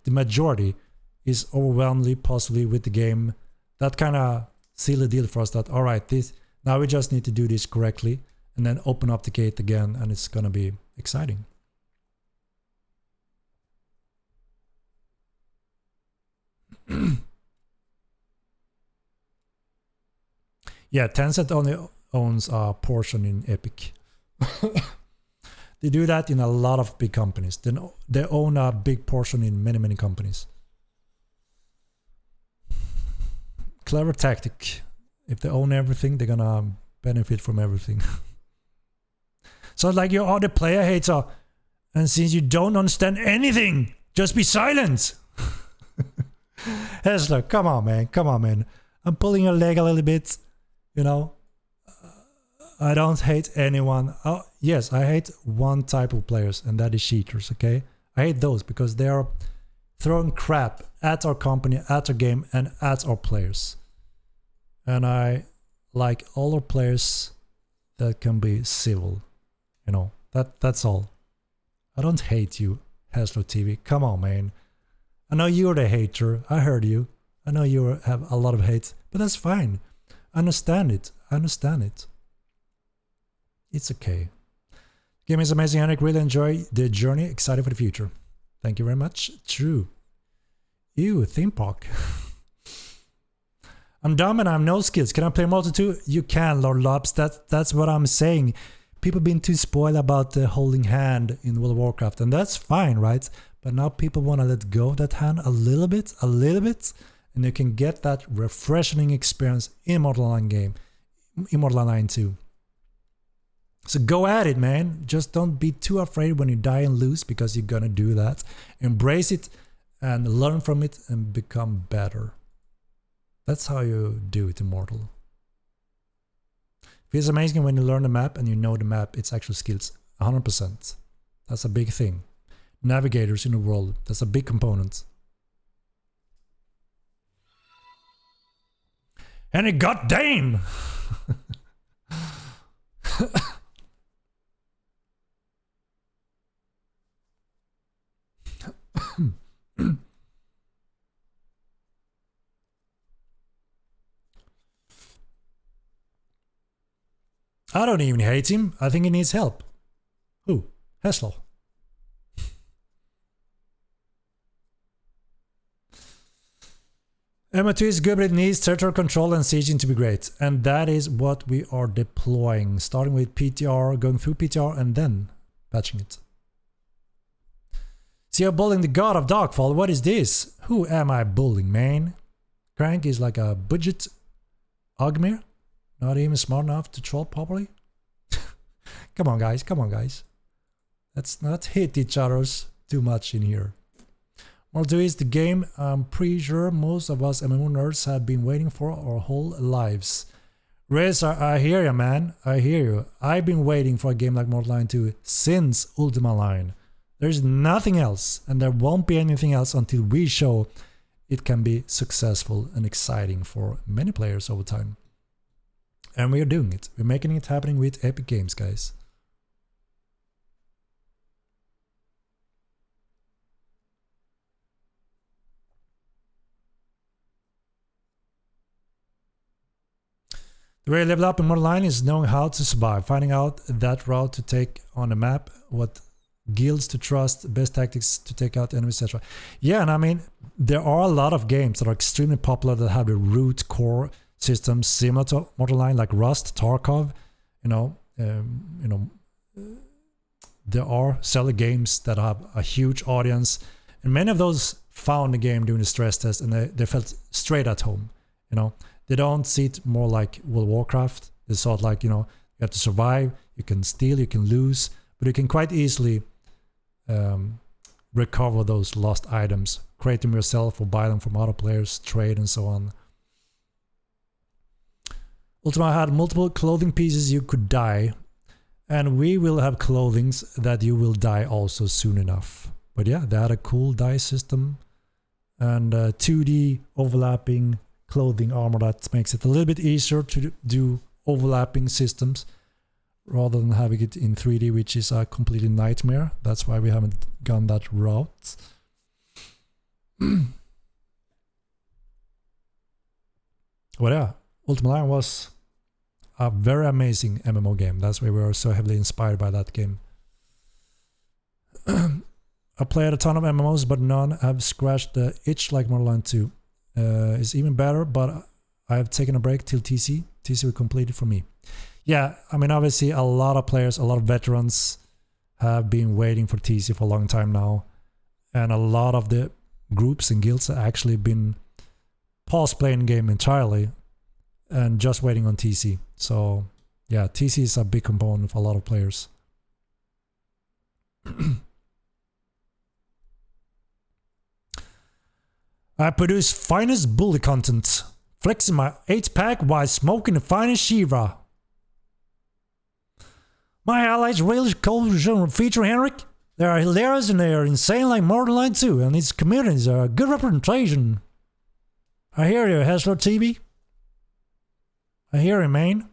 the majority is overwhelmingly positive with the game, that kind of sealed the deal for us that, all right, now we just need to do this correctly and then open up the gate again, and it's gonna be exciting. Yeah, Tencent only owns a portion in Epic. They do that in a lot of big companies. They own a big portion in many companies. Clever tactic. If they own everything, they're gonna benefit from everything. So like your other player hater, and since you don't understand anything, just be silent. Hesler, come on man. I'm pulling your leg a little bit, you know. I don't hate anyone. Oh, yes, I hate one type of players, and that is cheaters, okay? I hate those because they are throwing crap at our company, at our game, and at our players. And I like all our players that can be civil, you know. That's all. I don't hate you, Haslo TV. Come on, man. I know you're the hater. I heard you. I know you have a lot of hate, but that's fine. I understand it. It's okay. Game is amazing, Henrik. Really enjoy the journey. Excited for the future. Thank you very much. True. Ew, theme park. I'm dumb and I have no skills. Can I play Mortal 2? You can, Lord Lops. That's what I'm saying. People been too spoiled about the holding hand in World of Warcraft, and that's fine, right? But now people want to let go of that hand a little bit, and you can get that refreshing experience in Mortal Online 2. So go at it, man. Just don't be too afraid when you die and lose, because you're gonna do that. Embrace it and learn from it and become better. That's how you do it in Mortal. Feels amazing when you learn the map and you know the map, its actual skills. 100%. That's a big thing. Navigators in the world, that's a big component. And it got Dame! I don't even hate him. I think he needs help. Who? Heslo. MMO2 is good, but it needs territory control and sieging to be great. And that is what we are deploying. Starting with PTR, going through PTR, and then patching it. See, I'm bullying the god of Darkfall. What is this? Who am I bullying, man? Crank is like a budget Ogmir. Not even smart enough to troll properly. Come on, guys. Let's not hit each other's too much in here. Mortal 2 is the game I'm pretty sure most of us MMO nerds have been waiting for our whole lives. Riz, I hear you, man. I hear you. I've been waiting for a game like Mortal Line 2 since Ultima Line. There's nothing else, and there won't be anything else until we show it can be successful and exciting for many players over time. And we're doing it. We're making it happening with Epic Games, guys. The way you level up in Modern Line is knowing how to survive, finding out that route to take on the map, what guilds to trust, best tactics to take out enemies, etc. Yeah, and I mean, there are a lot of games that are extremely popular that have the root core systems similar to Modern Line, like Rust, Tarkov. There are seller games that have a huge audience, and many of those found the game during the stress test, and they felt straight at home. They don't see it more like World of Warcraft. They saw it like, you have to survive, you can steal, you can lose, but you can quite easily recover those lost items, create them yourself or buy them from other players, trade and so on. Ultima had multiple clothing pieces you could dye, and we will have clothings that you will dye also soon enough. But yeah, they had a cool dye system and 2D overlapping clothing armor that makes it a little bit easier to do overlapping systems rather than having it in 3D, which is a completely nightmare. That's why we haven't gone that route. Well, yeah, Ultima Online was a very amazing MMO game. That's why we were so heavily inspired by that game. I played a ton of MMOs, but none have scratched the itch like Modern Line 2. It's even better, but I have taken a break till TC. TC will complete it for me. Yeah, I mean, obviously a lot of players, a lot of veterans have been waiting for TC for a long time now. And a lot of the groups and guilds have actually been past playing the game entirely and just waiting on TC. So yeah, TC is a big component for a lot of players. I produce finest bully content, flexing my 8-pack while smoking the finest Shiva. My highlights really feature Henrik. They are hilarious and they are insane like Modern Line 2, and its communities are a good representation. I hear you, Hessler TV. I hear you, man.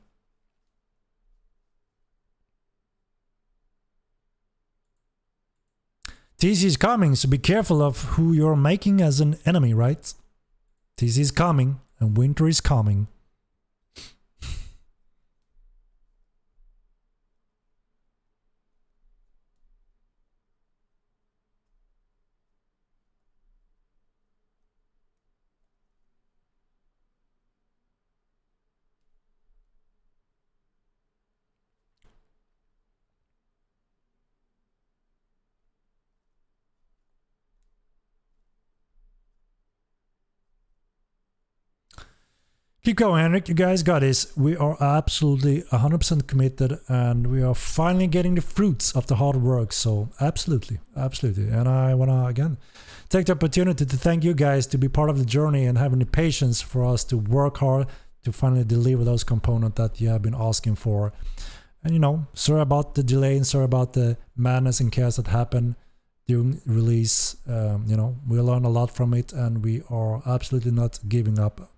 TC is coming, so be careful of who you're making as an enemy, right? TC is coming, and winter is coming. Keep going, Henrik. You guys got this. We are absolutely 100% committed, and we are finally getting the fruits of the hard work. So absolutely, absolutely. And I want to, again, take the opportunity to thank you guys to be part of the journey and having the patience for us to work hard to finally deliver those components that you have been asking for. And, sorry about the delay and sorry about the madness and chaos that happened during release. We learned a lot from it, and we are absolutely not giving up.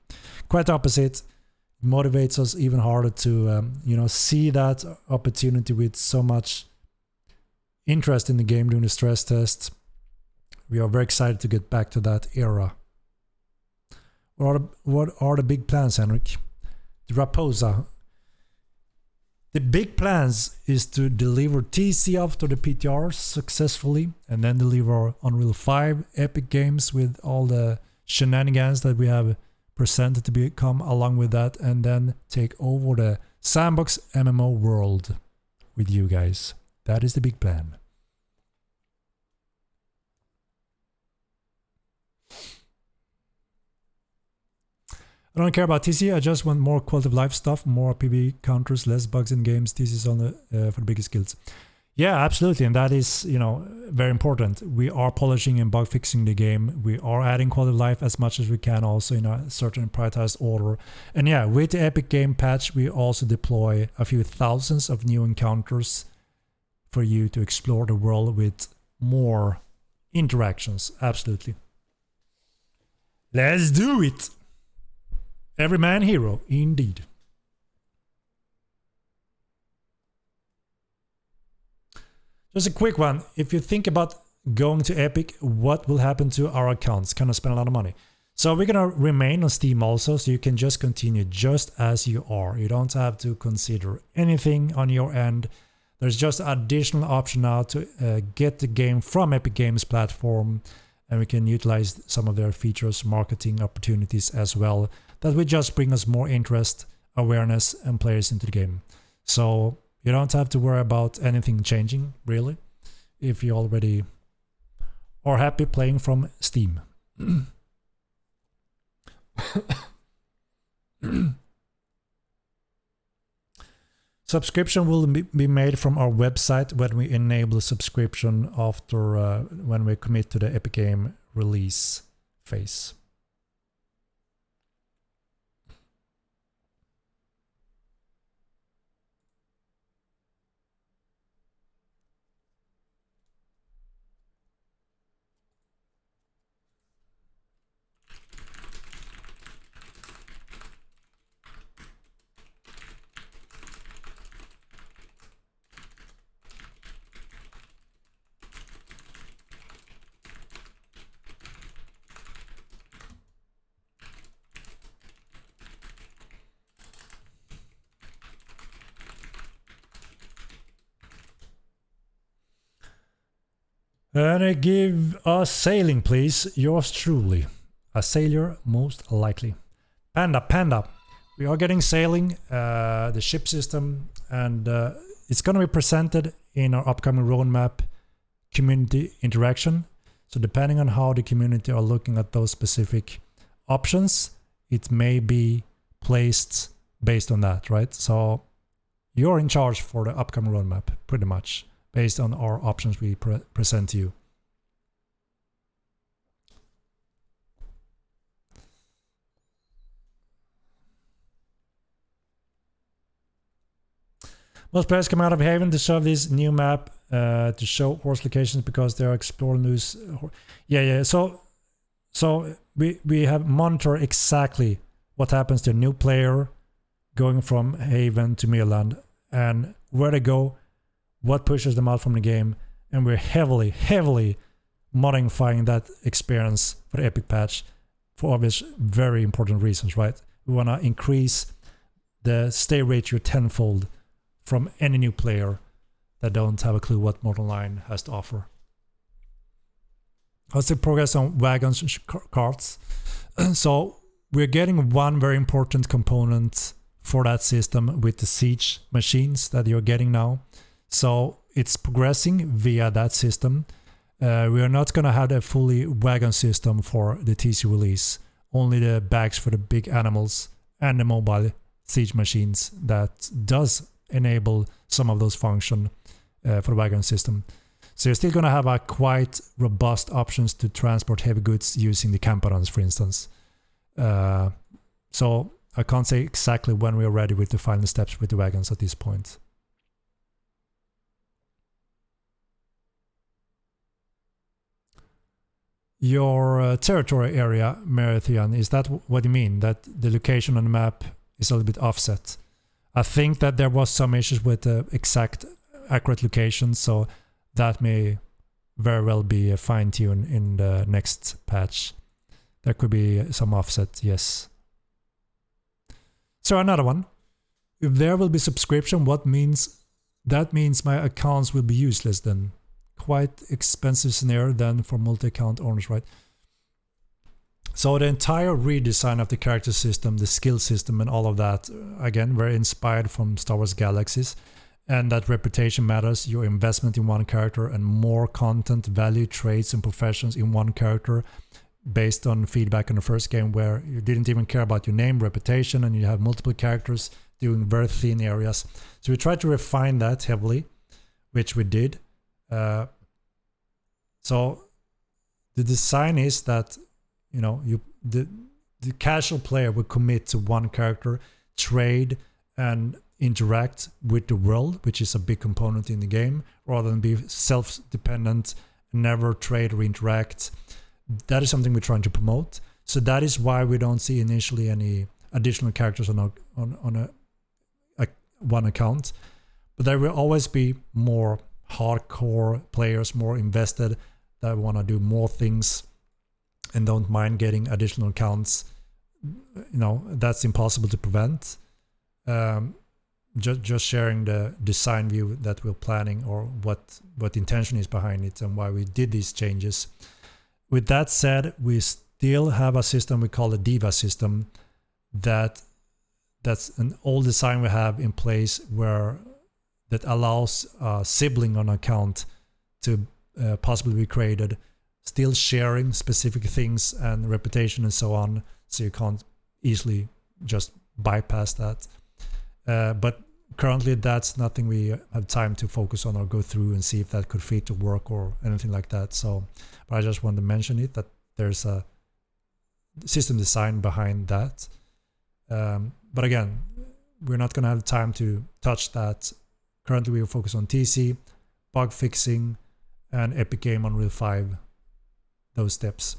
Quite the opposite. It motivates us even harder to see that opportunity with so much interest in the game during the stress test. We are very excited to get back to that era. What are the big plans, Henrik? The Raposa. The big plans is to deliver TC after the PTR successfully, and then deliver Unreal 5 epic games with all the shenanigans that we have presented to become along with that, and then take over the sandbox MMO world with you guys. That is the big plan. I don't care about TC, I just want more quality of life stuff, more PvE counters, less bugs in games. TC is on the for the biggest skills. Yeah, absolutely, and that is, very important. We are polishing and bug fixing the game. We are adding quality of life as much as we can, also in a certain prioritized order. And yeah, with the Epic Game patch, we also deploy a few thousands of new encounters for you to explore the world with more interactions. Absolutely. Let's do it! Every man hero, indeed. Just a quick one. If you think about going to Epic, what will happen to our accounts? Can I spend a lot of money? So we're gonna remain on Steam also, so you can just continue just as you are. You don't have to consider anything on your end. There's just additional option now to get the game from Epic Games platform, and we can utilize some of their features, marketing opportunities as well. That will just bring us more interest, awareness, and players into the game. So you don't have to worry about anything changing, really, if you already are happy playing from Steam. Subscription will be made from our website when we enable subscription after when we commit to the Epic Game release phase. And give us sailing, please. Yours truly. A sailor, most likely. Panda. We are getting sailing, the ship system, and it's going to be presented in our upcoming roadmap community interaction. So depending on how the community are looking at those specific options, it may be placed based on that, right? So you're in charge for the upcoming roadmap, pretty much, based on our options we present to you. Most players come out of Haven to serve this new map to show horse locations because they are exploring loose. Yeah. So we have monitor exactly what happens to a new player going from Haven to Midland and where they go, what pushes them out from the game, and we're heavily modifying that experience for the Epic patch for obvious very important reasons, right? We want to increase the stay ratio tenfold from any new player that don't have a clue what Modern Line has to offer. How's the progress on wagons and carts? So we're getting one very important component for that system with the siege machines that you're getting now. So it's progressing via that system. We are not going to have a fully wagon system for the TC release. Only the bags for the big animals and the mobile siege machines that does enable some of those function for the wagon system. So you're still going to have a quite robust options to transport heavy goods using the camperons, for instance. So I can't say exactly when we are ready with the final steps with the wagons at this point. Your territory area, Merithian, is that what you mean? That the location on the map is a little bit offset? I think that there was some issues with the exact accurate location, so that may very well be fine-tuned in the next patch. There could be some offset, yes. So another one. If there will be subscription, what means? That means my accounts will be useless then. Quite expensive scenario then for multi-account owners, right? So the entire redesign of the character system, the skill system and all of that, again, very inspired from Star Wars Galaxies. And that reputation matters, your investment in one character and more content, value, traits and professions in one character based on feedback in the first game where you didn't even care about your name, reputation, and you have multiple characters doing very thin areas. So we tried to refine that heavily, which we did. So the design is that the casual player will commit to one character, trade and interact with the world, which is a big component in the game, rather than be self-dependent, never trade or interact. That is something we're trying to promote. So that is why we don't see initially any additional characters on one account. But there will always be more hardcore players, more invested, that want to do more things and don't mind getting additional accounts, you know, that's impossible to prevent. Just sharing the design view that we're planning, or what the intention is behind it and why we did these changes. With that said, we still have a system we call the Diva system. That's an old design we have in place that allows a sibling on account to possibly be created, still sharing specific things and reputation and so on, so you can't easily just bypass that. But currently that's nothing we have time to focus on or go through and see if that could fit or work or anything like that. So, but I just want to mention it, that there's a system design behind that. But again, we're not going to have time to touch that. Currently we are focused on TC, bug fixing, and Epic Game Unreal 5, those steps.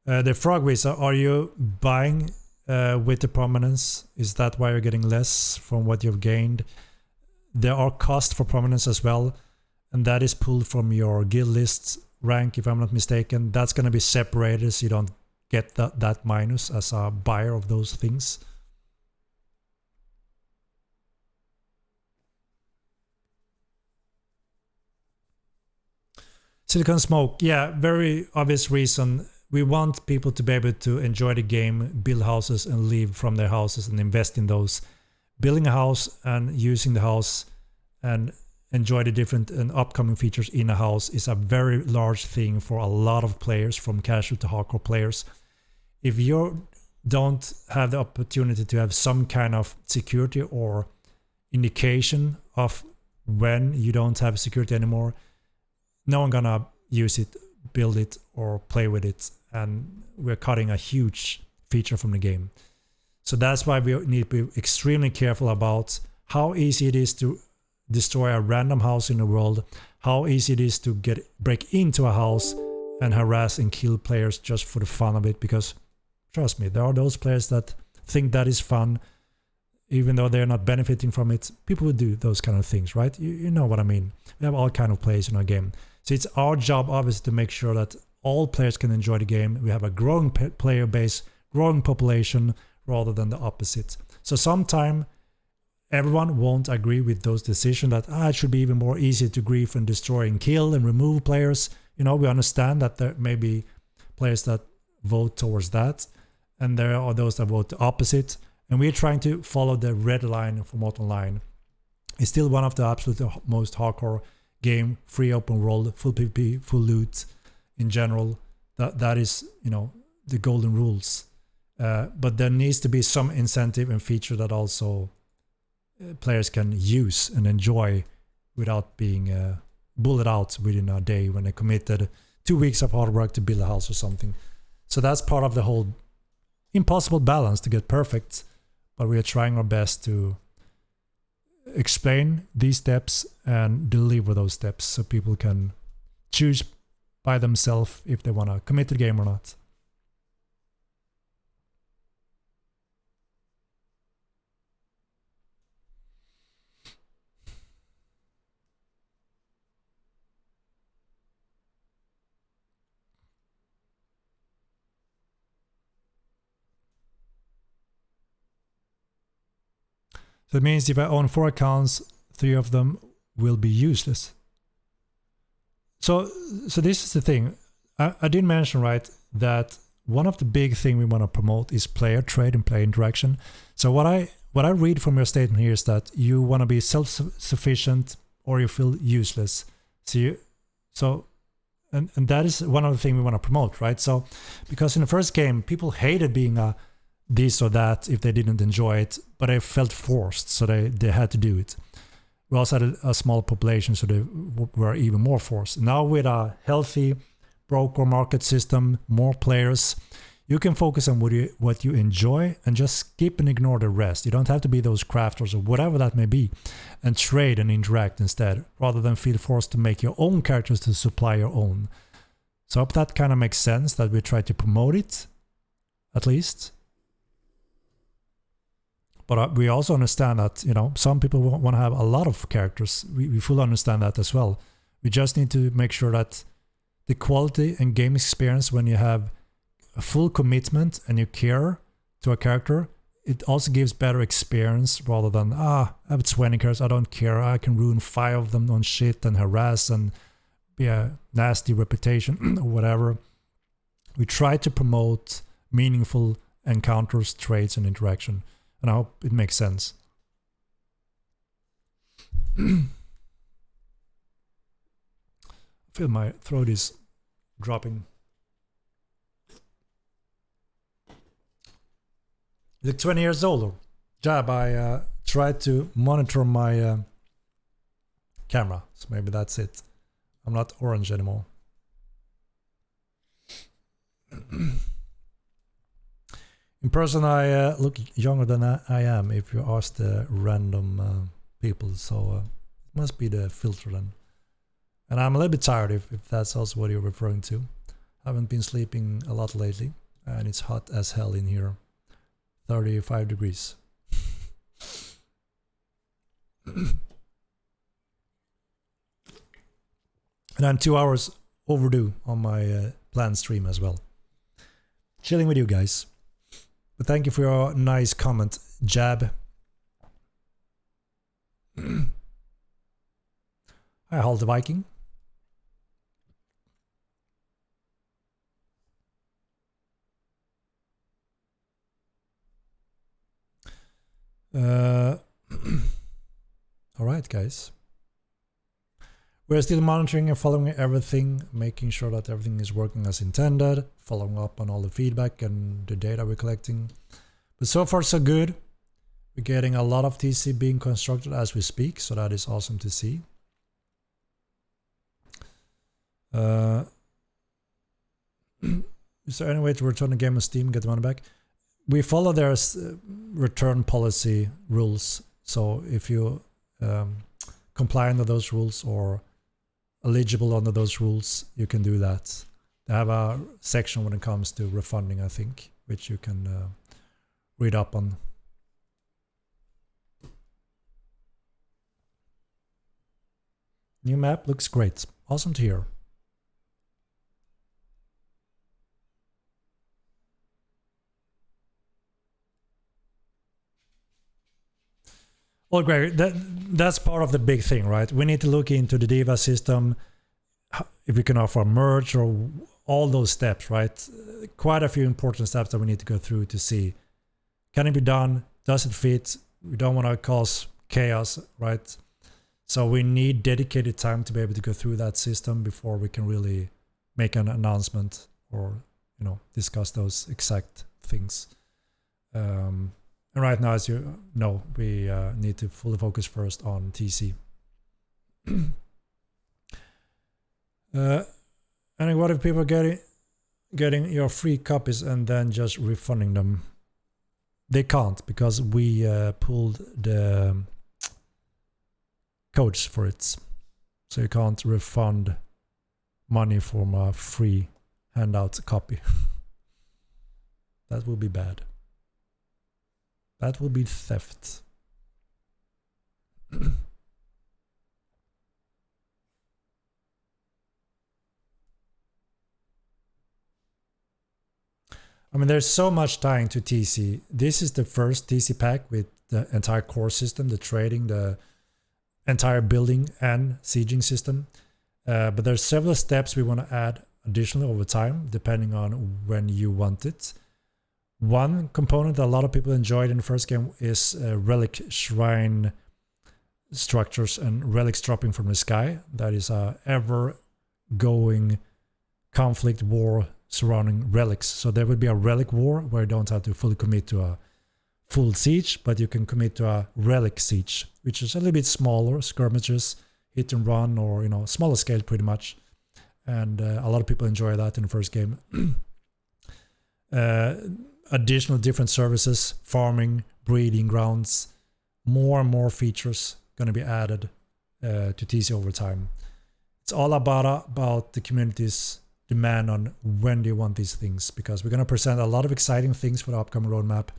The Frogways, are you buying with the Prominence? Is that why you're getting less from what you've gained? There are costs for Prominence as well, and that is pulled from your guild list rank, if I'm not mistaken. That's going to be separated so you don't get that minus as a buyer of those things. Silicon Smoke, yeah, very obvious reason. We want people to be able to enjoy the game, build houses and live from their houses and invest in those. Building a house and using the house and enjoy the different and upcoming features in a house is a very large thing for a lot of players, from casual to hardcore players. If you don't have the opportunity to have some kind of security or indication of when you don't have security anymore, no one gonna use it, build it, or play with it, and we're cutting a huge feature from the game. So that's why we need to be extremely careful about how easy it is to destroy a random house in the world, how easy it is to break into a house and harass and kill players just for the fun of it, because trust me, there are those players that think that is fun, even though they're not benefiting from it. People would do those kind of things, right? You know what I mean. We have all kind of players in our game. So it's our job, obviously, to make sure that all players can enjoy the game. We have a growing player base, growing population, rather than the opposite. So sometime everyone won't agree with those decisions that it should be even more easy to grief and destroy and kill and remove players. You know, we understand that there may be players that vote towards that, and there are those that vote the opposite. And we're trying to follow the red line for Mortal Online. It's still one of the absolute most hardcore game, free open world, full PvP, full loot in general. That is, you know, the golden rules. But there needs to be some incentive and feature that also players can use and enjoy without being bullied out within a day when they committed 2 weeks of hard work to build a house or something. So that's part of the whole impossible balance to get perfect, but we are trying our best to explain these steps and deliver those steps so people can choose by themselves if they want to commit to the game or not. So it means if I own 4 accounts, 3 of them will be useless. So this is the thing. I did mention, right, that one of the big things we want to promote is player trade and player interaction. So what I read from your statement here is that you want to be self-sufficient or you feel useless. And that is one of the things we want to promote, right? So because in the first game, people hated being a this or that if they didn't enjoy it, but they felt forced, so they had to do it. We also had a small population, so they were even more forced. Now with a healthy broker market system, more players, you can focus on what you enjoy and just skip and ignore the rest. You don't have to be those crafters or whatever that may be, and trade and interact instead, rather than feel forced to make your own characters to supply your own. So I hope that kind of makes sense, that we try to promote it, at least. But we also understand that, you know, some people want to have a lot of characters. We fully understand that as well. We just need to make sure that the quality and game experience, when you have a full commitment and you care to a character, it also gives better experience rather than, I have 20 characters, I don't care, I can ruin 5 of them on shit and harass and be a nasty reputation or whatever. We try to promote meaningful encounters, trades, and interaction. And I hope it makes sense. I feel my throat is dropping. You look 20 years older. Jab, I tried to monitor my camera, so maybe that's it. I'm not orange anymore. In person, I look younger than I am if you ask the random people, so it must be the filter then. And I'm a little bit tired if that's also what you're referring to. I haven't been sleeping a lot lately, and it's hot as hell in here. 35 degrees. And I'm 2 hours overdue on my planned stream as well. Chilling with you guys. But thank you for your nice comment, Jab. Hi, Halt the Viking. All right, guys. We're still monitoring and following everything, making sure that everything is working as intended, following up on all the feedback and the data we're collecting. But so far, so good. We're getting a lot of TC being constructed as we speak, so that is awesome to see. Is there any way to return the game on Steam and get the money back? We follow their return policy rules, so if you comply under those rules or eligible under those rules, you can do that. They have a section when it comes to refunding, I think, which you can read up on. New map looks great. Awesome to hear. Well, Greg, that's part of the big thing, right? We need to look into the Diva system, if we can offer merge or all those steps, right? Quite a few important steps that we need to go through to see. Can it be done? Does it fit? We don't want to cause chaos, right? So we need dedicated time to be able to go through that system before we can really make an announcement or, you know, discuss those exact things. And right now, as you know, we need to fully focus first on TC. And what if people are getting your free copies and then just refunding them? They can't, because we pulled the codes for it. So you can't refund money from a free handout copy. That will be bad. That will be theft. I mean, there's so much tying to TC. This is the first TC pack with the entire core system, the trading, the entire building and sieging system. But there's several steps we want to add additionally over time, depending on when you want it. One component that a lot of people enjoyed in the first game is relic shrine structures and relics dropping from the sky. That is a ever-going conflict war surrounding relics. So there would be a relic war where you don't have to fully commit to a full siege, but you can commit to a relic siege, which is a little bit smaller, skirmishes, hit and run, or, you know, smaller scale pretty much. And a lot of people enjoy that in the first game. Additional different services, farming, breeding grounds, more and more features going to be added to TC over time. It's all about the community's demand on when do you want these things, because we're going to present a lot of exciting things for the upcoming roadmap,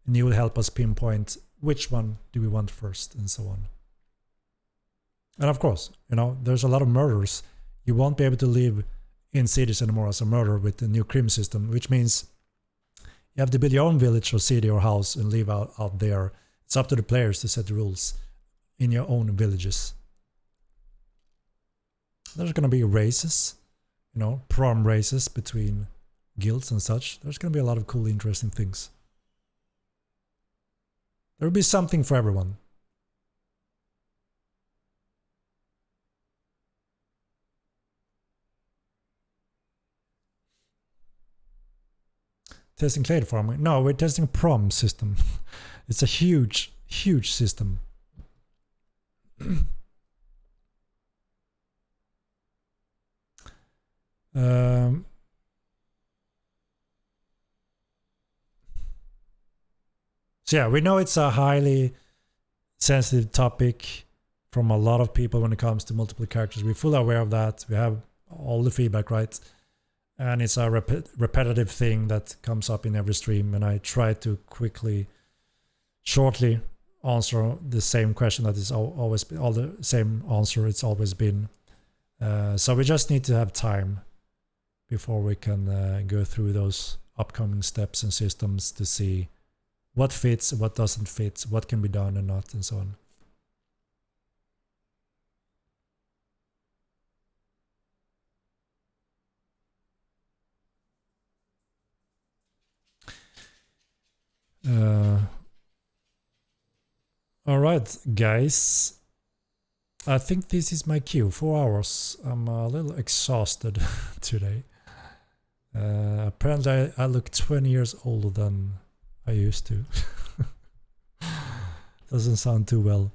and he will help us pinpoint which one do we want first and so on. And of course, you know, there's a lot of murders. You won't be able to live in cities anymore as a murderer with the new crim system, which means you have to build your own village or city or house and live out there. It's up to the players to set the rules in your own villages. There's going to be races, you know, prom races between guilds and such. There's going to be a lot of cool, interesting things. There will be something for everyone. Testing clay farming? No, we're testing a prom system. It's a huge, huge system. So yeah, we know it's a highly sensitive topic from a lot of people when it comes to multiple characters. We're fully aware of that. We have all the feedback, right? And it's a repetitive thing that comes up in every stream, and I try to shortly answer the same question that is always been, all the same answer it's always been. So we just need to have time before we can go through those upcoming steps and systems to see what fits, what doesn't fit, what can be done and not, and so on. All right, guys. I think this is my cue. 4 hours. I'm a little exhausted today. Apparently, I look 20 years older than I used to. Doesn't sound too well.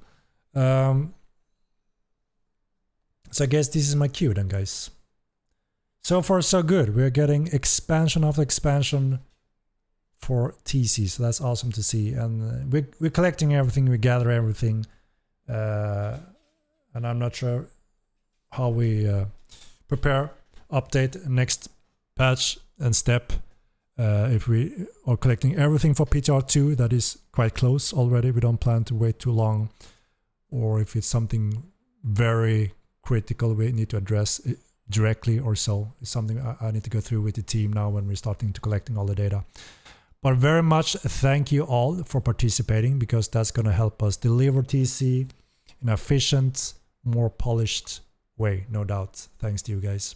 So I guess this is my cue then, guys. So far, so good. We're getting expansion after expansion for TC, so that's awesome to see. And we're collecting everything, we gather everything. And I'm not sure how we prepare, update, next patch and step. If we are collecting everything for PTR2, that is quite close already. We don't plan to wait too long. Or if it's something very critical we need to address it directly or so. It's something I need to go through with the team now when we're starting to collecting all the data. But very much thank you all for participating, because that's going to help us deliver TC in an efficient, more polished way, no doubt. Thanks to you guys.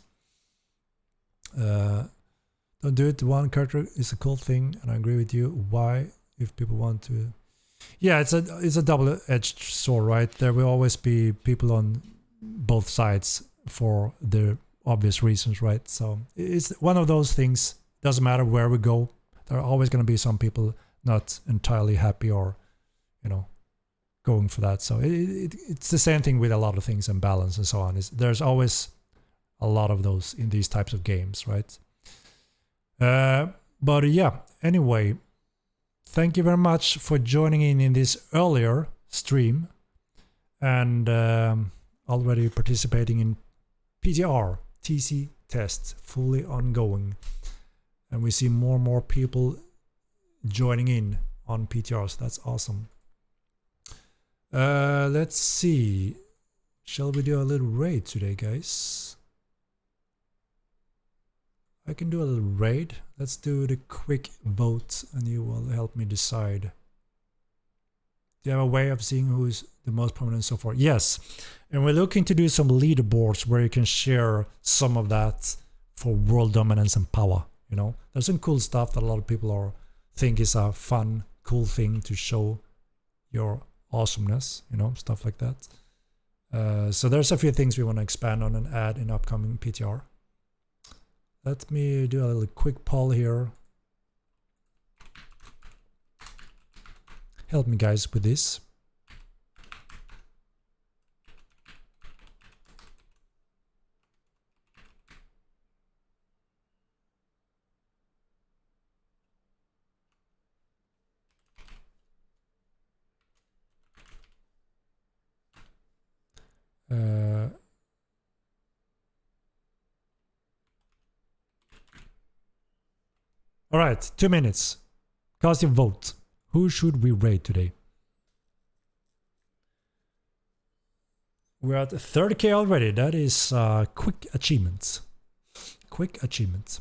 Don't do it. One character is a cool thing, and I agree with you. Why, if people want to? Yeah, it's a double-edged sword, right? There will always be people on both sides for the obvious reasons, right? So it's one of those things. Doesn't matter where we go. There are always going to be some people not entirely happy or, you know, going for that. So it's the same thing with a lot of things and balance and so on. There's always a lot of those in these types of games, right? But yeah, anyway, thank you very much for joining in this earlier stream and already participating in PTR TC test, fully ongoing. And we see more and more people joining in on PTRs. That's awesome. Let's see. Shall we do a little raid today, guys? I can do a little raid. Let's do the quick vote and you will help me decide. Do you have a way of seeing who is the most prominent so far? Yes. And we're looking to do some leaderboards where you can share some of that for world dominance and power. You know, there's some cool stuff that a lot of people think is a fun, cool thing to show your awesomeness, you know, stuff like that. So there's a few things we want to expand on and add in upcoming PTR. Let me do a little quick poll here. Help me, guys, with this. All right, 2 minutes. Cast your vote. Who should we raid today? We're at 30k already. That is quick achievement. Quick achievement.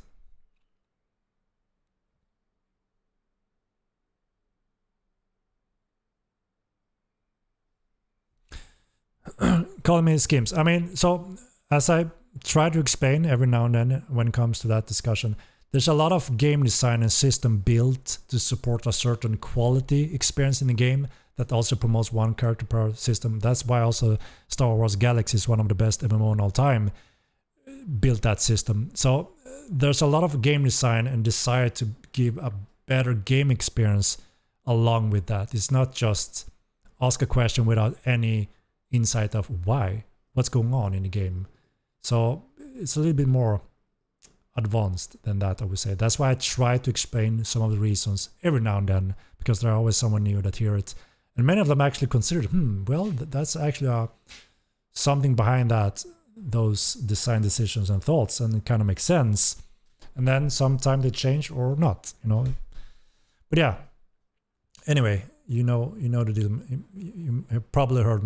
Call me skims. I mean, so as I try to explain every now and then when it comes to that discussion, there's a lot of game design and system built to support a certain quality experience in the game that also promotes one character per system. That's why also Star Wars Galaxy is one of the best MMO in all time, built that system. So there's a lot of game design and desire to give a better game experience along with that. It's not just ask a question without any insight of why, what's going on in the game. So it's a little bit more advanced than that, I would say. That's why I try to explain some of the reasons every now and then, because there's always someone new that hear it. And many of them actually consider, well, that's actually something behind that, those design decisions and thoughts, and it kind of makes sense. And then sometimes they change or not, you know. But yeah, anyway, you know the deal. You have probably heard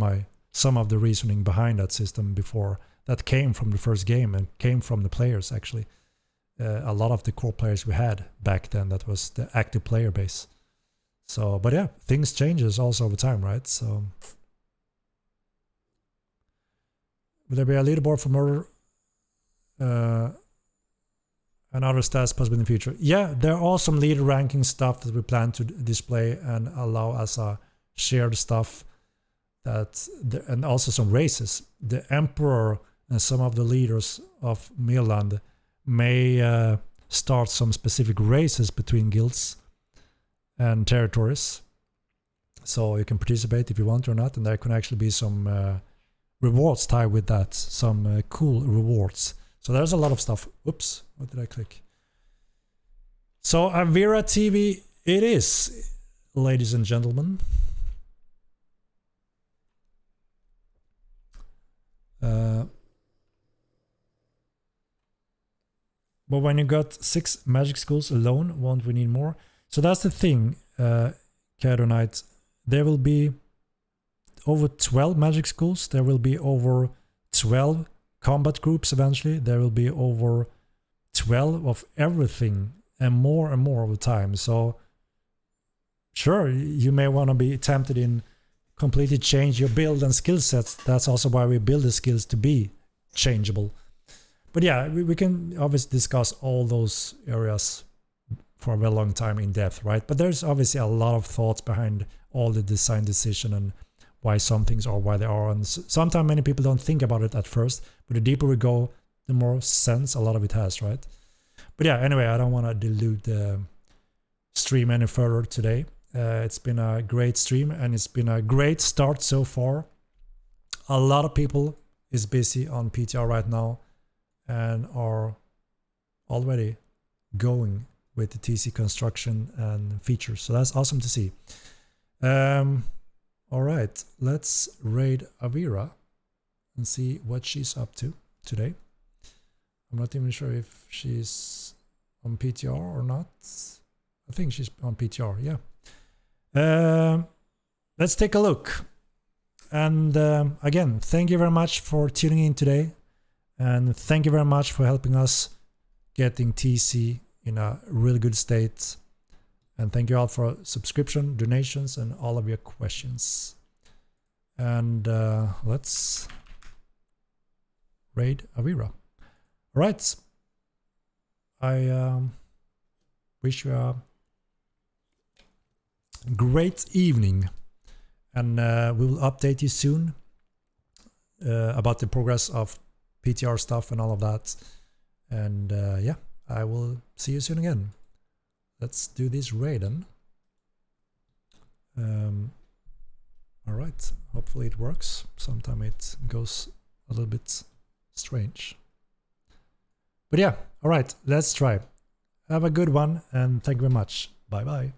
some of the reasoning behind that system before. That came from the first game and came from the players, actually. A lot of the core players we had back then, that was the active player base. So, but yeah, things changes also over time, right? So, will there be a leaderboard for murder and other stats possibly in the future? Yeah, there are some leader ranking stuff that we plan to display and allow as a shared stuff. And also some races. The Emperor and some of the leaders of Mirland may start some specific races between guilds and territories. So you can participate if you want or not, and there can actually be some rewards tied with that, some cool rewards. So there's a lot of stuff. Oops, what did I click? So Avira TV it is, ladies and gentlemen. But when you got 6 magic schools alone, won't we need more? So that's the thing, Shadow Knight. There will be over 12 magic schools. There will be over 12 combat groups eventually. There will be over 12 of everything and more over time. So sure, you may want to be tempted in completely change your build and skill sets. That's also why we build the skills to be changeable. But yeah, we can obviously discuss all those areas for a very long time in depth, right? But there's obviously a lot of thoughts behind all the design decision and why some things are why they are. And sometimes many people don't think about it at first, but the deeper we go, the more sense a lot of it has, right? But yeah, anyway, I don't want to dilute the stream any further today. It's been a great stream and it's been a great start so far. A lot of people is busy on PTR right now and are already going with the TC construction and features. So that's awesome to see. All right, let's raid Avira and see what she's up to today. I'm not even sure if she's on PTR or not. I think she's on PTR, yeah. Let's take a look. And again, thank you very much for tuning in today. And thank you very much for helping us getting TC in a really good state. And thank you all for subscription, donations, and all of your questions. And let's raid Avira. All right. I wish you a great evening. And we will update you soon about the progress of PTR stuff and all of that. And yeah, I will see you soon again. Let's do this raid then. All right, hopefully it works. Sometimes it goes a little bit strange. But yeah, all right, let's try. Have a good one and thank you very much. Bye bye.